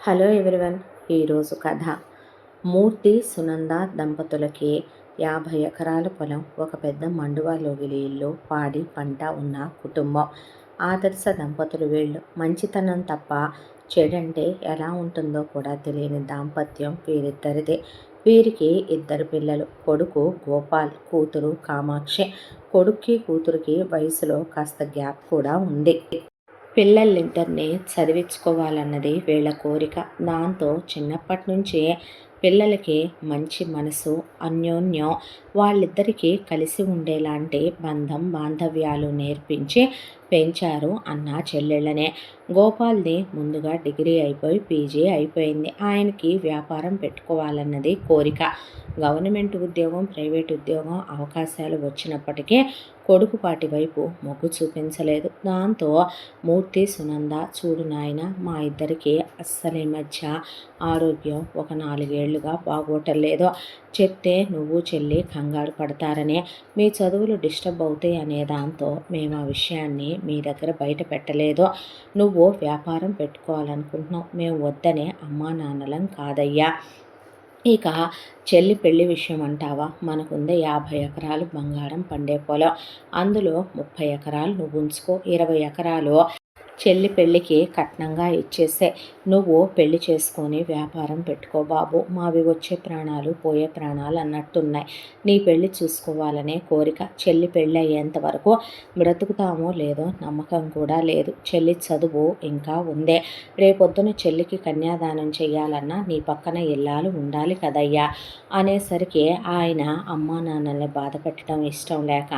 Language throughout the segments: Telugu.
Hello everyone. ఈరోజు కథ. మూర్తి సునంద దంపతులకి 50 ఎకరాల పొలం, ఒక పెద్ద మండువాలోగిలి ఇల్లు, పాడి పంట ఉన్న కుటుంబం. ఆదర్శ దంపతులు వీళ్ళు. మంచితనం తప్ప చెడంటే ఎలా ఉంటుందో కూడా తెలియని దాంపత్యం వీరిద్దరిదే. వీరికి 2 పిల్లలు. కొడుకు గోపాల్, కూతురు కామాక్షి. కొడుక్కి కూతురికి వయసులో కాస్త గ్యాప్ కూడా ఉంది. పిల్లలిద్దరినీ చదివించుకోవాలన్నది వీళ్ళ కోరిక. దాంతో చిన్నప్పటి నుంచే పిల్లలకి మంచి మనసు, అన్యోన్యం, వాళ్ళిద్దరికీ కలిసి ఉండేలాంటి బంధం, బాంధవ్యాలు నేర్పించి పెంచారు అన్నా చెల్లెళ్ళనే. గోపాల్ది ముందుగా డిగ్రీ అయిపోయి పీజీ అయిపోయింది. ఆయనకి వ్యాపారం పెట్టుకోవాలన్నది కోరిక. గవర్నమెంట్ ఉద్యోగం, ప్రైవేట్ ఉద్యోగం అవకాశాలు వచ్చినప్పటికీ కొడుకుపాటి వైపు మొగ్గు చూపించలేదు. దాంతో మూర్తి సునంద, చూడు నాయన, మా ఇద్దరికి అస్సలు ఈ మధ్య ఆరోగ్యం ఒక 4 ఏళ్లుగా బాగోటం లేదు. చెప్తే నువ్వు చెల్లి కంగారు పడతారని, మీ చదువులు డిస్టర్బ్ అవుతాయి అనే దాంతో మేము ఆ విషయాన్ని మీ దగ్గర బయట పెట్టలేదు. నువ్వు వ్యాపారం పెట్టుకోవాలనుకుంటున్నావు, మేము వద్దనే అమ్మా నాన్నలం కాదయ్యా. ఇక చెల్లి పెళ్లి విషయం అంటావా, మనకుందే 50 ఎకరాలు బంగారం పండే పొలం. అందులో 30 ఎకరాలు నువ్వు ఉంచుకో, 20 ఎకరాలు చెల్లి పెళ్ళికి కట్నంగా ఇచ్చేసే. నువ్వు పెళ్లి చేసుకొని వ్యాపారం పెట్టుకో బాబు. మావి వచ్చే ప్రాణాలు పోయే ప్రాణాలు అన్నట్టున్నాయి. నీ పెళ్లి చూసుకోవాలనే కోరిక. చెల్లి పెళ్ళి అయ్యేంత వరకు బ్రతుకుతామో లేదో నమ్మకం కూడా లేదు. చెల్లి చదువు ఇంకా ఉందే. రేపొద్దున చెల్లికి కన్యాదానం చెయ్యాలన్నా నీ పక్కన ఇల్లాలు ఉండాలి కదయ్యా అనేసరికి ఆయన అమ్మా నాన్నల్ని బాధ పెట్టడం ఇష్టం లేక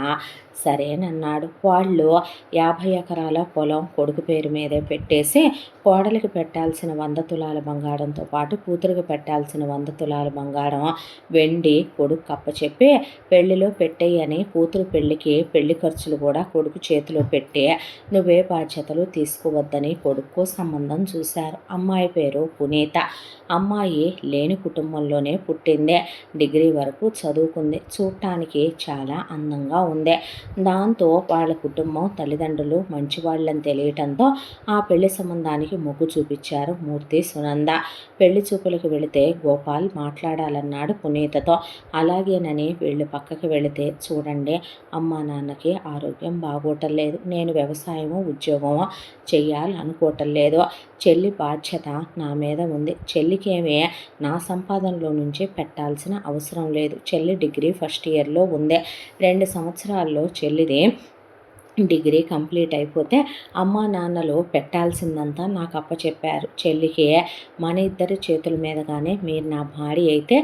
సరేనన్నాడు. వాళ్ళు 50 ఎకరాల పొలం కొడుకు పేరు మీదే పెట్టేసి, కోడలికి పెట్టాల్సిన 100 తులాల బంగారంతో పాటు కూతురికి పెట్టాల్సిన 100 తులాల బంగారం, వెండి కొడుకు అప్పచెప్పి పెళ్లిలో పెట్టేయని, కూతురు పెళ్లికి పెళ్లి ఖర్చులు కూడా కొడుకు చేతిలో పెట్టి నువ్వే బాధ్యతలు తీసుకోవద్దని కొడుకు సంబంధం చూశారు. అమ్మాయి పేరు పునీత. అమ్మాయి లేని కుటుంబంలోనే పుట్టిందే. డిగ్రీ వరకు చదువుకుంది. చూడటానికి చాలా అందంగా ఉంది. దాంతో వాళ్ళ కుటుంబం, తల్లిదండ్రులు మంచివాళ్ళని తెలియటంతో ఆ పెళ్లి సంబంధానికి మొగ్గు చూపించారు మూర్తి సునంద. పెళ్లి చూపులకు వెళితే గోపాల్ మాట్లాడాలన్నాడు పునీతతో. అలాగేనని వీళ్ళు పక్కకి వెళితే, చూడండి, అమ్మా నాన్నకి ఆరోగ్యం బాగోటం లేదు, నేను వ్యవసాయము ఉద్యోగము చెయ్యాలనుకోవటం లేదు. చెల్లి బాధ్యత నా మీద ఉంది. చెల్లికేమీ నా సంపాదనలో నుంచి పెట్టాల్సిన అవసరం లేదు. చెల్లి డిగ్రీ ఫస్ట్ ఇయర్లో ఉంది. 2 సంవత్సరాల్లో చెల్లిది డిగ్రీ కంప్లీట్ అయిపోతే అమ్మా నాన్నలు పెట్టాల్సిందంతా నాకు అప్పచెప్పారు. చెల్లికి మన ఇద్దరి చేతుల మీదగానే మీరు నా భార్య అయితే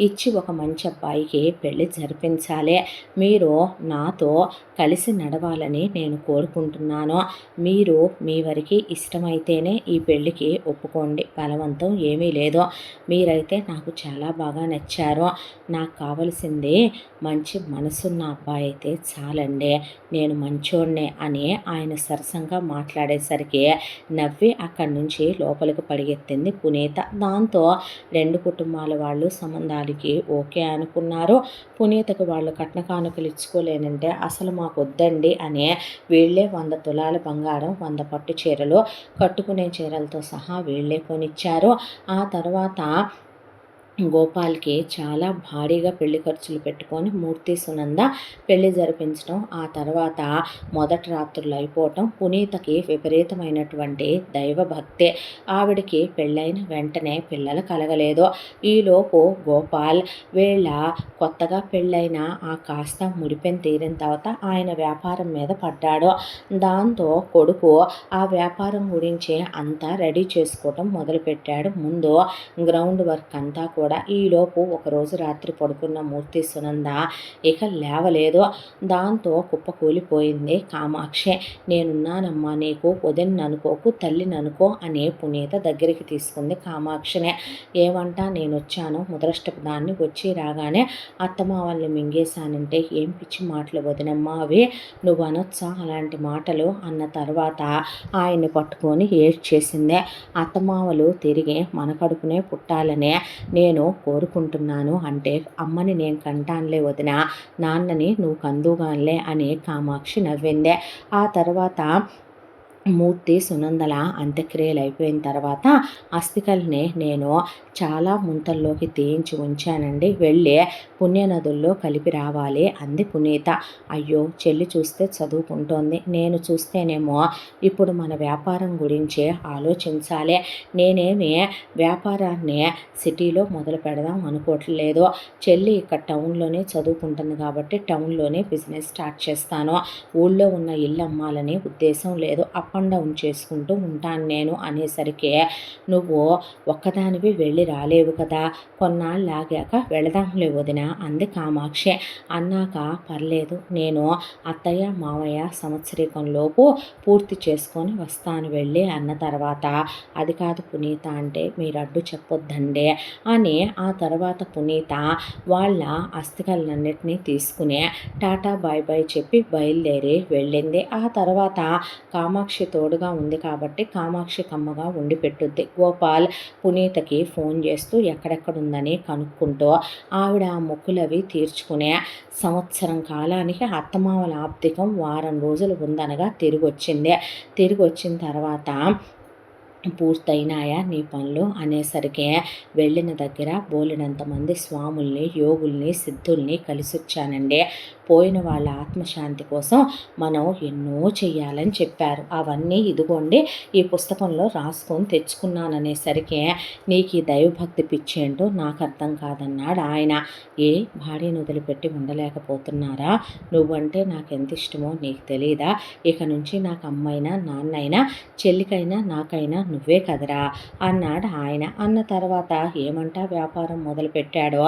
ఇచ్చి ఒక మంచి అబ్బాయికి పెళ్లి జరిపించాలి. మీరు నాతో కలిసి నడవాలని నేను కోరుకుంటున్నాను. మీరు మీ వరకు ఇష్టమైతేనే ఈ పెళ్ళికి ఒప్పుకోండి, బలవంతం ఏమీ లేదు. మీరైతే నాకు చాలా బాగా నచ్చారు. నాకు కావలసింది మంచి మనసున్న అబ్బాయి అయితే చాలండి, నేను మంచోడ్నే అని ఆయన సరసంగా మాట్లాడేసరికి నవ్వి అక్కడి నుంచి లోపలికి పరిగెత్తింది పునీత. దాంతో 2 కుటుంబాల వాళ్ళు సంబంధాలకి ఓకే అనుకున్నారు. పునీతకు వాళ్ళు కట్న కానుకలు ఇచ్చుకోలేనంటే అసలు మాకు వద్దండి అని వీళ్ళే 100 తులాల బంగారం, 100 పట్టు చీరలు, కట్టుకునే చీరలతో సహా వీళ్ళే కొనిచ్చారు. ఆ తర్వాత గోపాల్కి చాలా భారీగా పెళ్లి ఖర్చులు పెట్టుకొని మూర్తి సునంద పెళ్లి జరిపించడం, ఆ తర్వాత మొదటి రాత్రులు అయిపోవటం. పునీతకి విపరీతమైనటువంటి దైవభక్తి. ఆవిడికి పెళ్ళైన వెంటనే పిల్లలు కలగలేదు. ఈలోపు గోపాల్ వీళ్ళ కొత్తగా పెళ్ళైన ఆ కాస్త ముడిపెని తీరిన తర్వాత ఆయన వ్యాపారం మీద పడ్డాడు. దాంతో కొడుకు ఆ వ్యాపారం గురించి అంతా రెడీ చేసుకోవటం మొదలుపెట్టాడు. ముందు గ్రౌండ్ వర్క్ అంతా కూడా. ఈలోపు ఒకరోజు రాత్రి పడుకున్న మూర్తి సునంద ఇక లేవలేదు. దాంతో కుప్పకూలిపోయింది కామాక్షి. నేనున్నానమ్మా నీకు, వదిన్ని అనుకోకు, తల్లిని అనుకో అని పునీత దగ్గరికి తీసుకుంది కామాక్షినే. ఏమంటా, నేను వచ్చాను, ముదరష్టపు దాన్ని, వచ్చి రాగానే అత్తమావల్ని మింగేశానంటే ఏం పిచ్చి మాటలు వదినమ్మా అవి, నువ్వు అనొచ్చా అలాంటి మాటలు అన్న తర్వాత ఆయన్ని పట్టుకొని ఏడ్చేసిందే. అత్తమావలు తిరిగి మన కడుపునే పుట్టాలనే నేను కోరుకుంటున్నాను అంటే, అమ్మని నేను కంటానులే వదిన, నాన్నని నువ్వు కందుగానులే అని కామాక్షి నవ్విందే. ఆ తర్వాత మూర్తి, సునందల అంత్యక్రియలు అయిపోయిన తర్వాత అస్థికల్ని నేను చాలా ముంతల్లోకి తీయించి ఉంచానండి. వెళ్ళి పుణ్యనదుల్లో కలిపి రావాలి అంది పునీత. అయ్యో, చెల్లి చూస్తే చదువుకుంటోంది, నేను చూస్తేనేమో ఇప్పుడు మన వ్యాపారం గురించే ఆలోచించాలి. నేనేమి వ్యాపారాన్ని సిటీలో మొదలు పెడదాం అనుకోవట్లేదు. చెల్లి ఇక్కడ టౌన్లోనే చదువుకుంటుంది కాబట్టి టౌన్లోనే బిజినెస్ స్టార్ట్ చేస్తాను. ఊళ్ళో ఉన్న ఇల్లు అమ్మాలని ఉద్దేశం లేదు. అప్ అండ్ డౌన్ చేసుకుంటూ ఉంటాను నేను అనేసరికి, నువ్వు ఒక్కదానివి వెళ్ళి రాలేవు కదా, కొన్నాళ్ళు ఆగాక వెళదాంలే వదిన అంది కామాక్షి. అన్నాక పర్లేదు, నేను అత్తయ్య మావయ్య సంవత్సరీకంలోపు పూర్తి చేసుకొని వస్తాను వెళ్ళి అన్న తర్వాత, అది కాదు పునీత అంటే మీరు అడ్డు చెప్పొద్దండి అని ఆ తర్వాత పునీత వాళ్ళ అస్థికలన్నిటినీ తీసుకుని టాటా బాయ్ బాయ్ చెప్పి బయలుదేరి వెళ్ళింది. ఆ తర్వాత కామాక్షి తోడుగా ఉంది కాబట్టి కామాక్షి కమ్మగా ఉండి పెట్టుద్ది. గోపాల్ పునీతకి ఫోన్ చేస్తూ ఎక్కడెక్కడుందని కనుక్కుంటూ ఆవిడ ఆ మొక్కులవి తీర్చుకునే సంవత్సరం కాలానికి అత్తమామల ఆప్తికం వారం రోజులు ఉందనగా తిరిగి వచ్చింది. తిరిగి వచ్చిన తర్వాత పూర్తయినాయా నీ పనులు అనేసరికి వెళ్ళిన దగ్గర బోలెడంతమంది స్వాముల్ని, యోగుల్ని, సిద్ధుల్ని కలిసొచ్చానండి. పోయిన వాళ్ళ ఆత్మశాంతి కోసం మనం ఎన్నో చెయ్యాలని చెప్పారు. అవన్నీ ఇదిగోండి ఈ పుస్తకంలో రాసుకొని తెచ్చుకున్నాననేసరికి, నీకు ఈ దైవభక్తి పిచ్చేంటో నాకు అర్థం కాదన్నాడు ఆయన. ఏ భార్యను వదిలిపెట్టి ఉండలేకపోతున్నారా? నువ్వంటే నాకెంత ఇష్టమో నీకు తెలీదా? ఇక నుంచి నాకు అమ్మైనా నాన్నైనా చెల్లికైనా నాకైనా నువ్వే కదరా అన్నాడు ఆయన. అన్న తర్వాత ఏమంటా వ్యాపారం మొదలుపెట్టాడో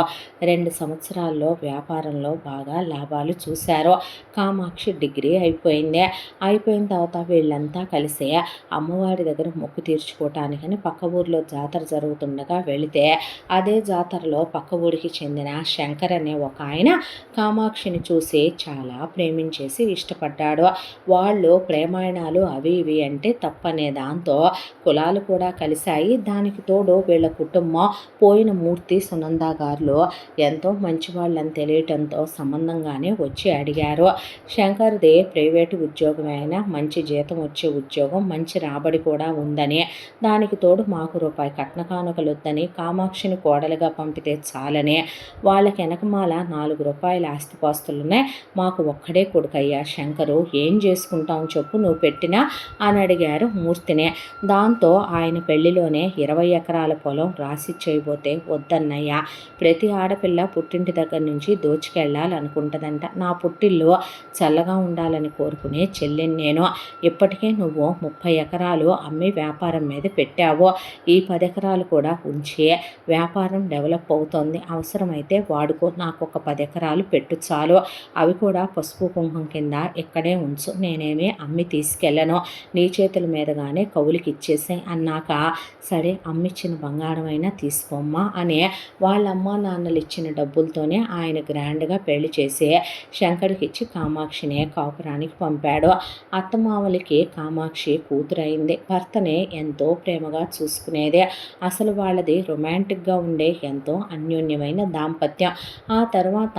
2 సంవత్సరాల్లో వ్యాపారంలో బాగా లాభాలు చూశారు. కామాక్షి డిగ్రీ అయిపోయింది. అయిపోయిన తర్వాత వీళ్ళంతా కలిసి అమ్మవారి దగ్గర మొక్కు తీర్చుకోవటానికని పక్క ఊరిలో జాతర జరుగుతుండగా వెళితే, అదే జాతరలో పక్క ఊరికి చెందిన శంకర్ అనే ఒక ఆయన కామాక్షిని చూసి చాలా ప్రేమించేసి ఇష్టపడ్డాడు. వాళ్ళు ప్రేమాయణాలు అవి ఇవి అంటే తప్పనే దాంతో కులాలు కూడా కలిశాయి. దానికి తోడు వీళ్ళ కుటుంబం పోయిన మూర్తి, సునంద గారులు ఎంతో మంచివాళ్ళని తెలియటంతో సంబంధంగానే వచ్చి అడిగారు. శంకర్ది ప్రైవేటు ఉద్యోగమే అయినా మంచి జీతం వచ్చే ఉద్యోగం, మంచి రాబడి కూడా ఉందని, దానికి తోడు మాకు రూపాయి కట్న కానుకలు వద్దని, కామాక్షిని కోడలుగా పంపితే చాలని, వాళ్ళకి వెనకమాల 4 రూపాయల ఆస్తిపాస్తులున్నాయి, మాకు ఒక్కడే కొడుకయ్యా శంకరు, ఏం చేసుకుంటాం చెప్పు నువ్వు పెట్టినా అని అడిగారు మూర్తిని. దాంతో ఆయన పెళ్లిలోనే 20 ఎకరాల పొలం రాసి చేయబోతే వద్దన్నయ్య, ప్రతి ఆడపిల్ల పుట్టింటి దగ్గర నుంచి దోచుకెళ్ళాలనుకుంటుందంట. నా పుట్టిల్లు చల్లగా ఉండాలని కోరుకునే చెల్లిని నేను. ఇప్పటికే నువ్వు 30 ఎకరాలు అమ్మి వ్యాపారం మీద పెట్టావు. ఈ 10 ఎకరాలు కూడా ఉంచి వ్యాపారం డెవలప్ అవుతోంది. అవసరమైతే వాడుకో, నాకు ఒక 10 ఎకరాలు పెట్టు చాలు. అవి కూడా పసుపు కుంకుమ కింద ఇక్కడే ఉంచు, నేనేమి అమ్మి తీసుకెళ్ళను, నీ చేతుల మీదగానే కవులకి ఇచ్చేసాయి అన్నాక, సరే అమ్మిచ్చిన బంగారం అయినా తీసుకోమ్మా అని వాళ్ళ అమ్మా నాన్నలు ఇచ్చిన డబ్బులతోనే ఆయన గ్రాండ్గా పెళ్లి చేసి శంకర్కి ఇచ్చి కామాక్షిని కాపురానికి పంపాడు. అత్తమామలకి కామాక్షి కూతురైంది. భర్తనే ఎంతో ప్రేమగా చూసుకునేది. అసలు వాళ్ళది రొమాంటిక్గా ఉండే ఎంతో అన్యోన్యమైన దాంపత్యం. ఆ తర్వాత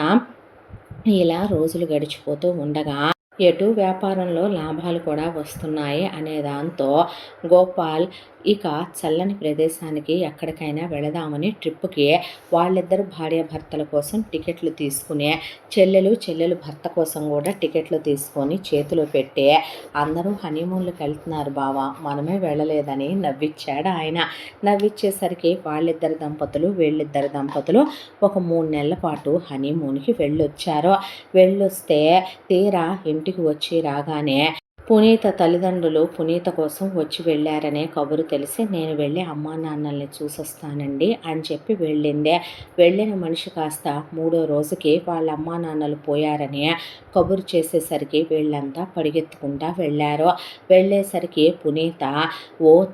ఇలా రోజులు గడిచిపోతూ ఉండగా ఎటు వ్యాపారంలో లాభాలు కూడా వస్తున్నాయి అనే దాంతో గోపాల్ ఇక చల్లని ప్రదేశానికి ఎక్కడికైనా వెళదామని ట్రిప్పుకి వాళ్ళిద్దరు భార్యాభర్తల కోసం టికెట్లు తీసుకుని, చెల్లెలు భర్త కోసం కూడా టికెట్లు తీసుకొని చేతిలో పెట్టి, అందరూ హనీమూన్లకు వెళ్తున్నారు బావా, మనమే వెళ్ళలేదని నవ్విచ్చాడు ఆయన. నవ్విచ్చేసరికి వీళ్ళిద్దరు దంపతులు ఒక 3 నెలల పాటు హనీమూన్కి వెళ్ళొచ్చారు. వెళ్ళొస్తే తీరా ఇంటికి వచ్చి రాగానే పునీత తల్లిదండ్రులు పునీత కోసం వచ్చి వెళ్ళారనే కబురు తెలిసి, నేను వెళ్ళి అమ్మా నాన్నల్ని చూసొస్తానండి అని చెప్పి వెళ్ళిందే. వెళ్ళిన మనిషి కాస్త 3వ రోజుకి వాళ్ళ అమ్మా నాన్నలు పోయారని కబురు చేసేసరికి వీళ్ళంతా పరిగెత్తుకుంటా వెళ్ళారు. వెళ్ళేసరికి పునీత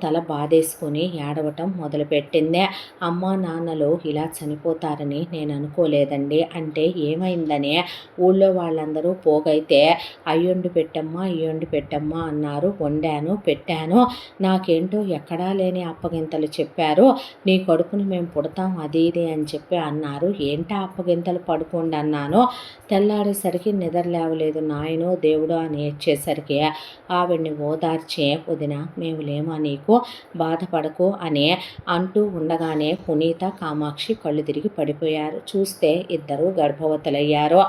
తల బాధేసుకొని ఏడవటం మొదలుపెట్టిందే. అమ్మా నాన్నలు ఇలా చనిపోతారని నేను అనుకోలేదండి అంటే, ఏమైందని ఊళ్ళో వాళ్ళందరూ పోగైతే, అయ్యొండి పెట్టమ్మా అయ్యొండి పెట్టమ్మా అన్నారు. వండాను, పెట్టాను. నాకేంటో ఎక్కడా లేని అప్పగింతలు చెప్పారు. నీ కడుపుని మేము పుడతాం అది ఇది అని చెప్పి అన్నారు. ఏంటా అప్పగింతలు, పడుకోండి అన్నాను. తెల్లారేసరికి నిద్ర లేవలేదు. నాయనో దేవుడు అని ఏడ్చేసరికి ఆవిడ్ని ఓదార్చే, వదిన మేము లేమా నీకు, బాధపడకు అని అంటూ ఉండగానే పునీత, కామాక్షి కళ్ళు తిరిగి పడిపోయారు. చూస్తే ఇద్దరు గర్భవతులయ్యారు.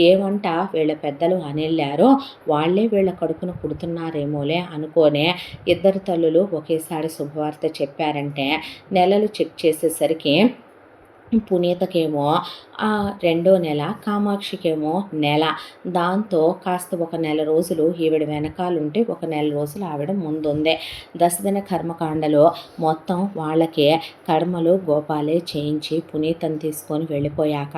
ఏమంట వీళ్ళ పెద్దలు అనెళ్ళారో వాళ్ళే వీళ్ళ కడుపున పుడుతున్నారేమోలే అనుకోనే ఇద్దరు తల్లులు ఒకేసారి శుభవార్త చెప్పారంటే నెలలు చెక్ చేసేసరికి పునీతకేమో రెండో నెల, కామాక్షికేమో నెల. దాంతో కాస్త ఒక నెల రోజులు ఈవిడ వెనకాలంటే ఒక నెల రోజులు ఆవిడ ముందుందే. దశదిన కర్మకాండలో మొత్తం వాళ్ళకే కర్మలు గోపాలే చేయించి పునీతను తీసుకొని వెళ్ళిపోయాక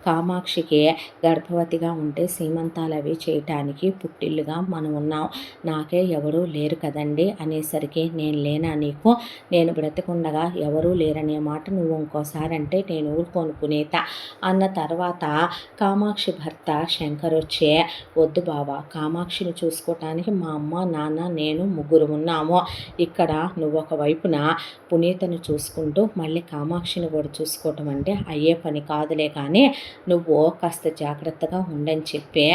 కామాక్షికి గర్భవతిగా ఉంటే సీమంతాలు అవి చేయటానికి పుట్టిల్లుగా మనం ఉన్నాం, నాకే ఎవరూ లేరు కదండి అనేసరికి నేను లేనా నీకు, నేను బ్రతికుండగా ఎవరూ లేరనే మాట నువ్వు ఇంకోసారి అంటే నేను ఊరుకోను పునీత అన్న తర్వాత కామాక్షి భర్త శంకర్ వచ్చే, వద్దు బావా, కామాక్షిని చూసుకోవటానికి మా అమ్మ నాన్న నేను ముగ్గురు ఉన్నాము ఇక్కడ, నువ్వు ఒకవైపున పునీతను చూసుకుంటూ మళ్ళీ కామాక్షిని కూడా చూసుకోవటం అంటే అయ్యే పని కాదులే, కానీ నువ్వు కాస్త జాగ్రత్తగా ఉండని చెప్పి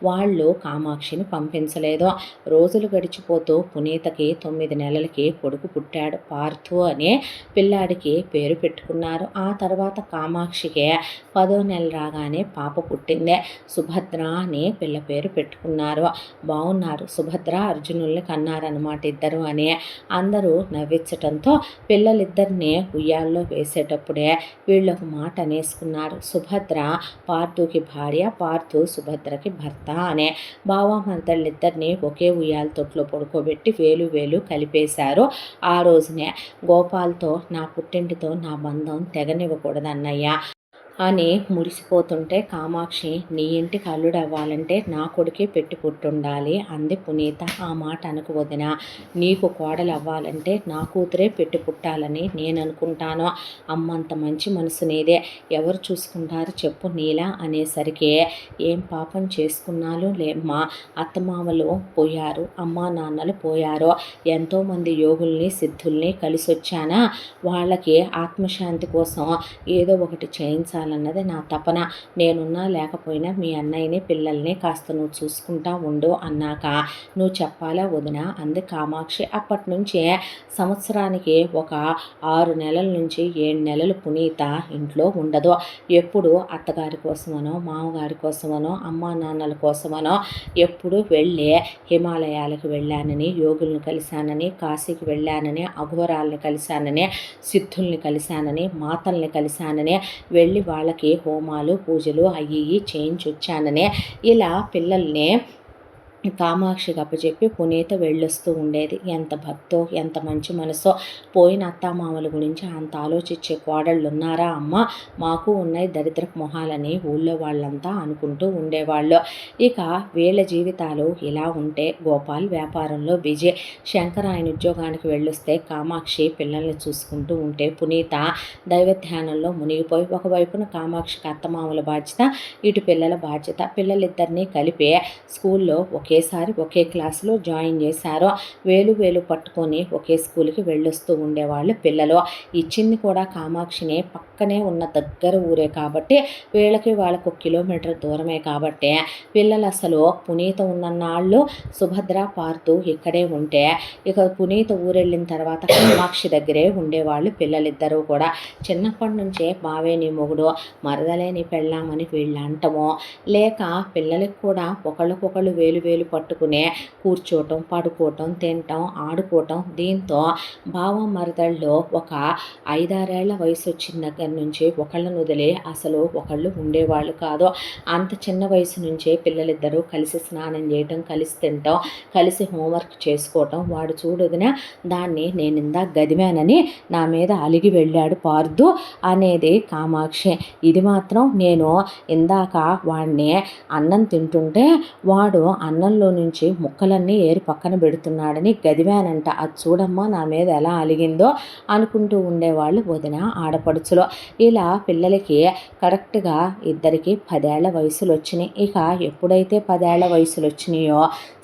వాళ్ళు కామాక్షిని పంపించలేదు. రోజులు గడిచిపోతూ పునీతకి 9 నెలలకి కొడుకు పుట్టాడు. పార్థు అనే పిల్లాడికి పేరు పెట్టుకున్నారు. ఆ తర్వాత కామాక్షికి 10వ నెల రాగానే పాప పుట్టిందే. సుభద్ర అని పిల్ల పేరు పెట్టుకున్నారు. బాగున్నారు, సుభద్ర అర్జునుల్ని కన్నారనమాట ఇద్దరు అని అందరూ నవ్వించటంతో పిల్లలిద్దరిని ఉయ్యాల్లో వేసేటప్పుడే వీళ్ళొక మాట అనేసుకున్నారు. సుభద్ర పార్థుకి భార్య, పార్థు సుభద్రకి భర్త అనే. బావమర్దళ్ళిద్దరిని ఒకే ఉయ్యాల తొట్లో పడుకోబెట్టి వేలు వేలు కలిపేశారు. ఆ రోజునే గోపాల్తో నా పుట్టింటితో నా బంధం తెగనివ్వకూడదన్నయ్య అని మురిసిపోతుంటే కామాక్షి, నీ ఇంటికి అల్లుడు అవ్వాలంటే నా కొడుకే పెట్టి పుట్టుండాలి అంది పునీత. ఆ మాట అనుకు వదిన, నీకు కోడలు అవ్వాలంటే నా కూతురే పెట్టి పుట్టాలని నేను అనుకుంటాను. అమ్మంత మంచి మనసు నీదే, ఎవరు చూసుకుంటారు చెప్పు నీలా అనేసరికి, ఏం పాపం చేసుకున్నాను లేమ్మా, అత్తమామలు పోయారు, అమ్మా నాన్నలు పోయారు, ఎంతోమంది యోగుల్ని సిద్ధుల్ని కలిసొచ్చానా, వాళ్ళకి ఆత్మశాంతి కోసం ఏదో ఒకటి చేయించాలి అన్నది నా తపన, నేనున్నా లేకపోయినా మీ అన్నయ్యని పిల్లల్ని కాస్త నువ్వు చూసుకుంటా ఉండు అన్నాక నువ్వు చెప్పాలా వదిన అంది కామాక్షి. అప్పటి నుంచే సంవత్సరానికి ఒక 6 నెలల నుంచి 7 నెలలు పునీత ఇంట్లో ఉండదు. ఎప్పుడు అత్తగారి కోసమనో మామగారి కోసమనో అమ్మా నాన్నల కోసమనో ఎప్పుడు వెళ్ళి హిమాలయాలకు వెళ్ళానని, యోగుల్ని కలిశానని, కాశీకి వెళ్ళానని, అఘోరాల్ని కలిశానని, సిద్ధుల్ని కలిశానని, మాతల్ని కలిశానని వెళ్ళి వాళ్ళకి హోమాలు పూజలు అయ్యి చేయించి వచ్చాననే ఇలా పిల్లల్ని కామాక్షికి అప్పచెప్పి పునీత వెళ్ళొస్తూ ఉండేది. ఎంత భక్తో ఎంత మంచి మనసో, పోయిన అత్తామామల గురించి అంత ఆలోచించే కోడళ్ళు ఉన్నారా అమ్మ, మాకు ఉన్నాయి దరిద్రపు మొహాలని ఊళ్ళో వాళ్ళంతా అనుకుంటూ ఉండేవాళ్ళు. ఇక వీళ్ళ జీవితాలు ఇలా ఉంటే గోపాల్ వ్యాపారంలో బిజీ, శంకర్ ఆయన ఉద్యోగానికి వెళ్ళొస్తే కామాక్షి పిల్లల్ని చూసుకుంటూ ఉంటే పునీత దైవధ్యానంలో మునిగిపోయి ఒకవైపున కామాక్షికి అత్తమామల బాధ్యత, ఇటు పిల్లల బాధ్యత. పిల్లలిద్దరినీ కలిపి స్కూల్లో ఒకేసారి ఒకే క్లాసులో జాయిన్ చేశారు. వేలు వేలు పట్టుకొని ఒకే స్కూల్కి వెళ్ళొస్తూ ఉండేవాళ్ళు పిల్లలు. ఇచ్చింది కూడా కామాక్షిని పక్కనే ఉన్న దగ్గర ఊరే కాబట్టి వీళ్ళకి వాళ్ళకు 1 కిలోమీటర్ దూరమే కాబట్టి పిల్లలు అసలు పునీత ఉన్నన్నాళ్ళు సుభద్ర పార్థు ఇక్కడే ఉంటే, ఇక పునీత ఊరెళ్ళిన తర్వాత కామాక్షి దగ్గరే ఉండేవాళ్ళు పిల్లలిద్దరూ కూడా. చిన్నప్పటి నుంచే బావే నీ మొగుడు, మరదలే నీ పెళ్ళామని వీళ్ళు అంటమో, లేక పిల్లలకి కూడా ఒకళ్ళకొకళ్ళు వేలు వేలు పట్టుకునే కూర్చోవటం, పడుకోవటం, తినటం, ఆడుకోవటం. దీంతో బావ మరదళ్ళు ఒక 5-6 ఏళ్ల వయసు వచ్చిన దగ్గర నుంచి ఒకళ్ళను వదిలే అసలు ఒకళ్ళు ఉండేవాళ్ళు కాదు. అంత చిన్న వయసు నుంచే పిల్లలిద్దరూ కలిసి స్నానం చేయటం, కలిసి తినటం, కలిసి హోంవర్క్ చేసుకోవటం. వాడు చూడదిన దాన్ని నేను ఇందాక గదిమానని నా మీద అలిగి వెళ్ళాడు పార్థు అనేది కామాక్షి. ఇది మాత్రం నేను ఇందాక వాడిని అన్నం తింటుంటే వాడు అన్నంలో నుంచి ముక్కలన్నీ ఏరి పక్కన పెడుతున్నాడని గదివానంట, అది చూడమ్మా నా మీద ఎలా అలిగిందో అనుకుంటూ ఉండేవాళ్ళు వదిన ఆడపడుచులో. ఇలా పిల్లలకి కరెక్ట్గా ఇద్దరికి 10 ఏళ్ల వయసులు వచ్చినాయి. ఇక ఎప్పుడైతే 10 ఏళ్ల వయసులు వచ్చినాయో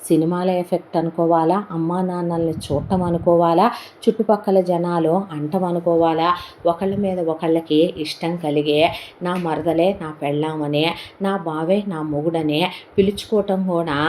సినిమాల ఎఫెక్ట్ అనుకోవాలా, అమ్మా నాన్నల్ని చూడటం అనుకోవాలా, చుట్టుపక్కల జనాలు అంటం అనుకోవాలా, ఒకళ్ళ మీద ఒకళ్ళకి ఇష్టం కలిగే నా మరదలే నా పెళ్ళామనే, నా బావే నా మొగుడనే పిలుచుకోవటం కూడా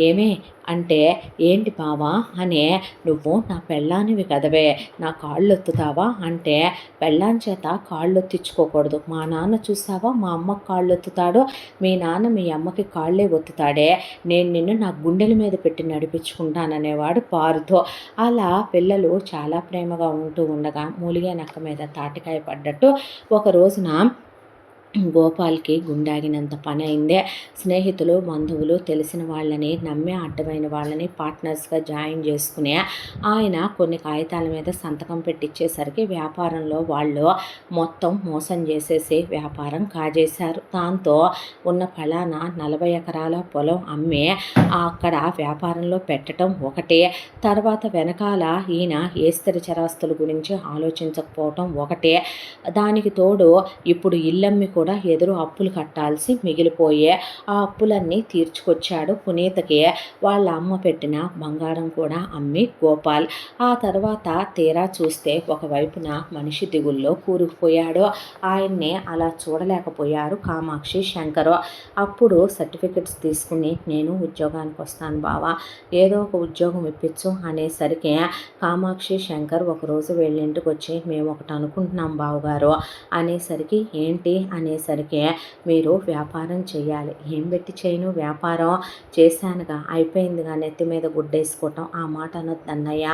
ఏమే అంటే ఏంటి బావా అనే, నువ్వు నా పెళ్ళానివి కదవే, నా కాళ్ళొత్తుతావా అంటే, పెళ్ళాం చేత కాళ్ళొత్తించుకోకూడదు. మా నాన్న చూసావా మా అమ్మకి కాళ్ళొత్తుతాడో, మీ నాన్న మీ అమ్మకి కాళ్ళే ఒత్తుతాడే, నేను నిన్ను నా గుండెల మీద పెట్టి నడిపించుకుంటాననేవాడు పారుతో. అలా పిల్లలు చాలా ప్రేమగా ఉంటూ ఉండగా మూలిగే నక్క మీద తాటికాయ పడ్డట్టు ఒక రోజున గోపాల్కి గుండాగినంత పని అయిందే. స్నేహితులు, బంధువులు, తెలిసిన వాళ్ళని నమ్మే అడ్డమైన వాళ్ళని పార్ట్నర్స్గా జాయిన్ చేసుకునే ఆయన కొన్ని కాగితాల మీద సంతకం పెట్టించేసరికి వ్యాపారంలో వాళ్ళు మొత్తం మోసం చేసేసి వ్యాపారం కాజేశారు. దాంతో ఉన్న ఫలానా 40 ఎకరాల పొలం అమ్మి అక్కడ వ్యాపారంలో పెట్టడం ఒకటే, తర్వాత వెనకాల ఈయన ఏ స్థిర చరాస్తుల గురించి ఆలోచించకపోవటం ఒకటే, దానికి తోడు ఇప్పుడు ఇల్లమ్మి కూడా ఎదురు అప్పులు కట్టాల్సి మిగిలిపోయే, ఆ అప్పులన్నీ తీర్చుకొచ్చాడు పునీతకి వాళ్ళ అమ్మ పెట్టిన బంగారం కూడా అమ్మి గోపాల్. ఆ తర్వాత తీరా చూస్తే ఒకవైపున మనిషి దిగుల్లో కూరుకుపోయాడు. ఆయన్ని అలా చూడలేకపోయారు కామాక్షి, శంకరు. అప్పుడు సర్టిఫికెట్స్ తీసుకుని నేను ఉద్యోగానికి వస్తాను బావా, ఏదో ఒక ఉద్యోగం ఇప్పించు అనేసరికి కామాక్షి, శంకర్ ఒకరోజు వీళ్ళ ఇంటికి వచ్చి మేము ఒకటి అనుకుంటున్నాం బావగారు అనేసరికి ఏంటి అనేసరికి, మీరు వ్యాపారం చేయాలి. ఏం పెట్టి చేయను వ్యాపారం, చేశానుగా అయిపోయిందిగా, నెత్తి మీద గుడ్డేసుకోవటం, ఆ మాట అనొద్దు అన్నయ్య,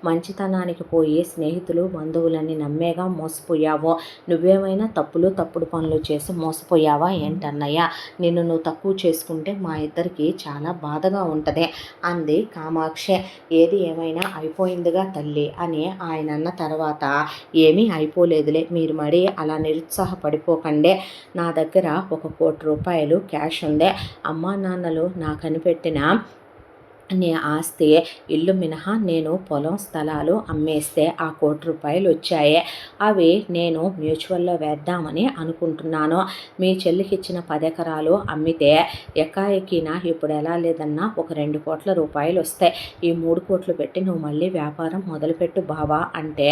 మంచితనానికి పోయి స్నేహితులు బంధువులని నమ్మేగా మోసపోయావో, నువ్వేమైనా తప్పుడు పనులు చేసి మోసపోయావా ఏంటన్నయ్య, నిన్ను నువ్వు తక్కువ చేసుకుంటే మా ఇద్దరికి చాలా బాధగా ఉంటుంది అంది కామాక్షి. ఏది ఏమైనా అయిపోయిందిగా తల్లి అని ఆయన అన్న తర్వాత, ఏమీ అయిపోలేదులే, మీరు మరీ అలా నిరుత్సాహపడిపోకండి, నా దగ్గర 1 కోటి రూపాయలు క్యాష్ ఉంది, అమ్మా నాన్నలు నాకు కనిపెట్టిన నీ ఆస్తి ఇల్లు మినహా నేను పొలం స్థలాలు అమ్మేస్తే ఆ 1 కోటి రూపాయలు వచ్చాయి, అవి నేను మ్యూచువల్లో వేద్దామని అనుకుంటున్నాను. మీ చెల్లికి ఇచ్చిన 10 ఎకరాలు అమ్మితే ఎకాఎకినా ఇప్పుడు ఎలా లేదన్నా ఒక 2 కోట్ల రూపాయలు వస్తాయి, ఈ 3 కోట్లు పెట్టి నువ్వు మళ్ళీ వ్యాపారం మొదలుపెట్టు బావా అంటే,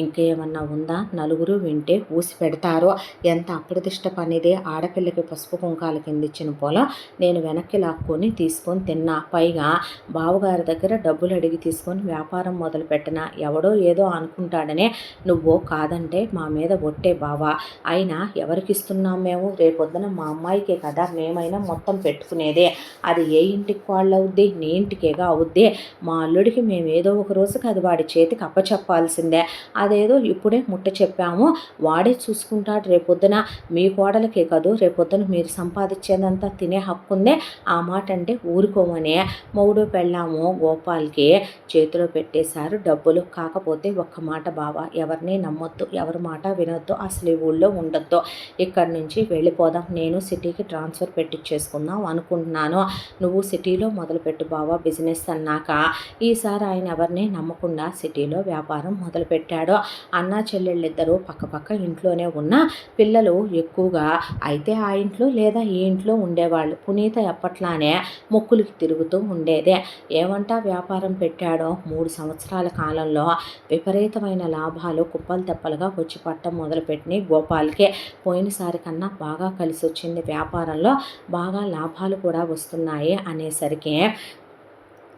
ఇంకేమన్నా ఉందా, నలుగురు వింటే ఊసి పెడతారు, ఎంత అప్రతిష్ట పనిదే, ఆడపిల్లకి పసుపు కుంకాల కింద ఇచ్చిన పొలం నేను వెనక్కి లాక్కొని తీసుకొని తిన్నా, పైగా బావగారి దగ్గర డబ్బులు అడిగి తీసుకొని వ్యాపారం మొదలు పెట్టినా ఎవడో ఏదో అనుకుంటాడనే నువ్వు కాదంటే మా మీద ఒట్టే బావా, అయినా ఎవరికి ఇస్తున్నాం మేము, రేపొద్దున మా అమ్మాయికే కదా మేమైనా మొత్తం పెట్టుకునేదే, అది ఏ ఇంటికి వాళ్ళు అవుద్ది, నీ ఇంటికేగా అవుద్ది, మా అల్లుడికి మేము ఏదో ఒక రోజుకి అది వాడి చేతికి అప్పచెప్పాల్సిందే, అదేదో ఇప్పుడే ముట్ట చెప్పాము వాడే చూసుకుంటాడు, రేపొద్దున మీ కోడలకే కాదు రేపొద్దున మీరు సంపాదించేదంతా తినే హక్కు ఉందే, ఆ మాట అంటే ఊరుకోమని మొగుడు పెళ్ళాము గోపాల్కి చేతిలో పెట్టేశారు డబ్బులు. కాకపోతే ఒక్క మాట బావా, ఎవరిని నమ్మొద్దు, ఎవరి మాట వినొద్దు, అసలు ఈ ఊళ్ళో ఉండొద్దు, ఇక్కడి నుంచి వెళ్ళిపోదాం, నేను సిటీకి ట్రాన్స్ఫర్ పెట్టించేసుకుందాం అనుకుంటున్నాను, నువ్వు సిటీలో మొదలుపెట్టు బావా బిజినెస్ అన్నాక. ఈసారి ఆయన ఎవరిని నమ్మకుండా సిటీలో వ్యాపారం మొదలుపెట్టాడు. అన్నా చెల్లెళ్ళిద్దరూ పక్కపక్క ఇంట్లోనే ఉన్న పిల్లలు ఎక్కువగా అయితే ఆ ఇంట్లో లేదా ఈ ఇంట్లో ఉండేవాళ్ళు. పునీత ఎప్పట్లానే మొక్కులకి తిరుగుతూ ఉండేదే. ఏమంటా వ్యాపారం పెట్టాడో 3 సంవత్సరాల కాలంలో విపరీతమైన లాభాలు కుప్పలు తెప్పలుగా వచ్చి పట్టం మొదలుపెట్టినాయి గోపాల్కే. పోయినసారి కన్నా బాగా కలిసి వచ్చింది వ్యాపారంలో, బాగా లాభాలు కూడా వస్తున్నాయి అనేసరికి,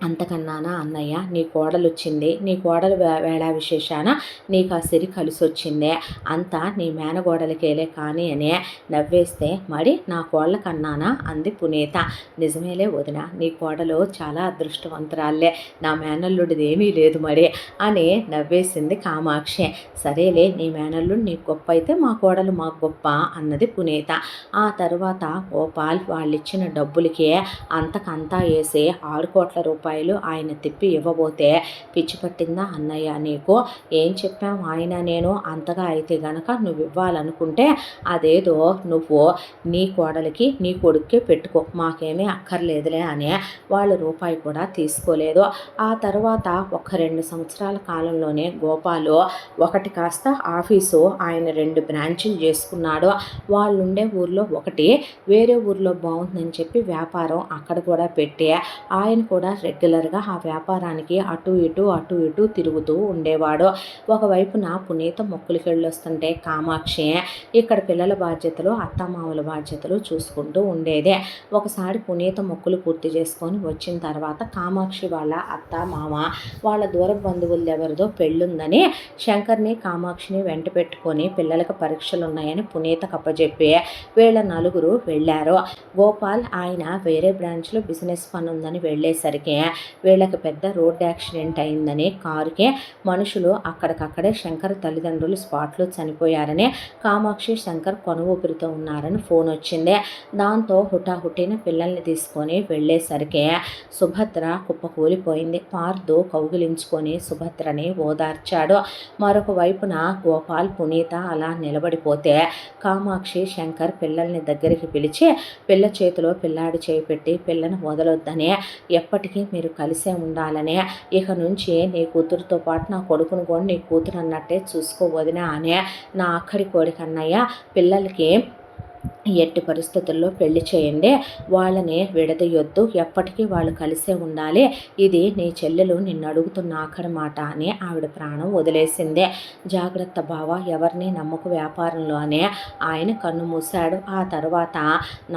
అంతకన్నానా అన్నయ్య, నీ కోడలు వచ్చింది, నీ కోడలు వేళ విశేషాన నీకు ఆ సిరి కలిసి వచ్చిందే, అంతా నీ మేనగోడలకేలే కానీ అనే నవ్వేస్తే, మరి నా కోళ్ళ కన్నానా అంది పునీత. నిజమేలే వదిన, నీ కోడలు చాలా అదృష్టవంతురాలే, నా మేనల్లుడిది ఏమీ లేదు మరి అని నవ్వేసింది కామాక్షి. సరేలే, నీ మేనల్లుడు నీకు గొప్ప అయితే మా కోడలు మాకు గొప్ప అన్నది పునీత. ఆ తర్వాత గోపాల్ వాళ్ళిచ్చిన డబ్బులకే అంతకంతా వేసి 6 కోట్ల రూపాయలు రూపాయలు ఆయన తిప్పి ఇవ్వబోతే, పిచ్చి పట్టిందా అన్నయ్య నీకు? ఏం చెప్పాం ఆయన నేను? అంతగా అయితే గనక నువ్వు ఇవ్వాలనుకుంటే అదేదో నువ్వు నీ కోడలికి నీ కొడుక్కే పెట్టుకో, మాకేమీ అక్కర్లేదులే అని వాళ్ళు రూపాయి కూడా తీసుకోలేదు. ఆ తర్వాత ఒక 2 సంవత్సరాల కాలంలోనే గోపాలు ఒకటి కాస్త ఆఫీసు ఆయన 2 బ్రాంచులు చేసుకున్నాడు. వాళ్ళుండే ఊర్లో ఒకటి, వేరే ఊర్లో బాగుందని చెప్పి వ్యాపారం అక్కడ కూడా పెట్టి ఆయన కూడా రెగ్యులర్గా ఆ వ్యాపారానికి అటు ఇటు తిరుగుతూ ఉండేవాడు. ఒకవైపున పునీత మొక్కులకి వెళ్ళొస్తుంటే కామాక్షి ఇక్కడ పిల్లల బాధ్యతలు అత్తమామల బాధ్యతలు చూసుకుంటూ ఉండేదే. ఒకసారి పునీత మొక్కులు పూర్తి చేసుకొని వచ్చిన తర్వాత కామాక్షి వాళ్ళ అత్త మామ వాళ్ళ దూర బంధువులు ఎవరిదో పెళ్ళుందని శంకర్ని కామాక్షిని వెంట పెట్టుకొని పిల్లలకు పరీక్షలు ఉన్నాయని పునీత కప్పచెప్పి వీళ్ళ నలుగురు వెళ్ళారు. గోపాల్ ఆయన వేరే బ్రాంచ్లో బిజినెస్ పని ఉందని వెళ్ళేసరికి వీళ్ళకి పెద్ద రోడ్ యాక్సిడెంట్ అయిందని కారుకి మనుషులు అక్కడికక్కడే శంకర్ తల్లిదండ్రులు స్పాట్లో చనిపోయారని, కామాక్షి శంకర్ కొన ఊపిరితో ఉన్నారని ఫోన్ వచ్చింది. దాంతో హుటాహుటిన పిల్లల్ని తీసుకొని వెళ్ళేసరికి సుభద్ర కుప్పకూలిపోయింది. పార్థు కౌగిలించుకొని సుభద్రని ఓదార్చాడు. మరొక వైపున గోపాల్ పునీత అలా నిలబడిపోతే కామాక్షి శంకర్ పిల్లల్ని దగ్గరికి పిలిచి పిల్ల చేతిలో పిల్లాడి చేయి పెట్టి పిల్లని వదలొద్దని, ఎప్పటికీ మీరు కలిసే ఉండాలని, ఇక నుంచి నీ కూతురుతో పాటు నా కొడుకును కూడా నీ కూతురు అన్నట్టే చూసుకోవదినా అని, నా అక్కడి కోరికన్నయ్య పిల్లలకి ఎట్టి పరిస్థితుల్లో పెళ్లి చేయండి, వాళ్ళని విడదీయొద్దు, ఎప్పటికీ వాళ్ళు కలిసే ఉండాలి, ఇది నీ చెల్లెలు నిన్ను అడుగుతున్న ఆఖరి మాట అని ఆవిడ ప్రాణం వదిలేసిందే. జాగ్రత్త బావ, ఎవరిని నమ్మకు వ్యాపారంలో అని ఆయన కన్ను మూశాడు. ఆ తర్వాత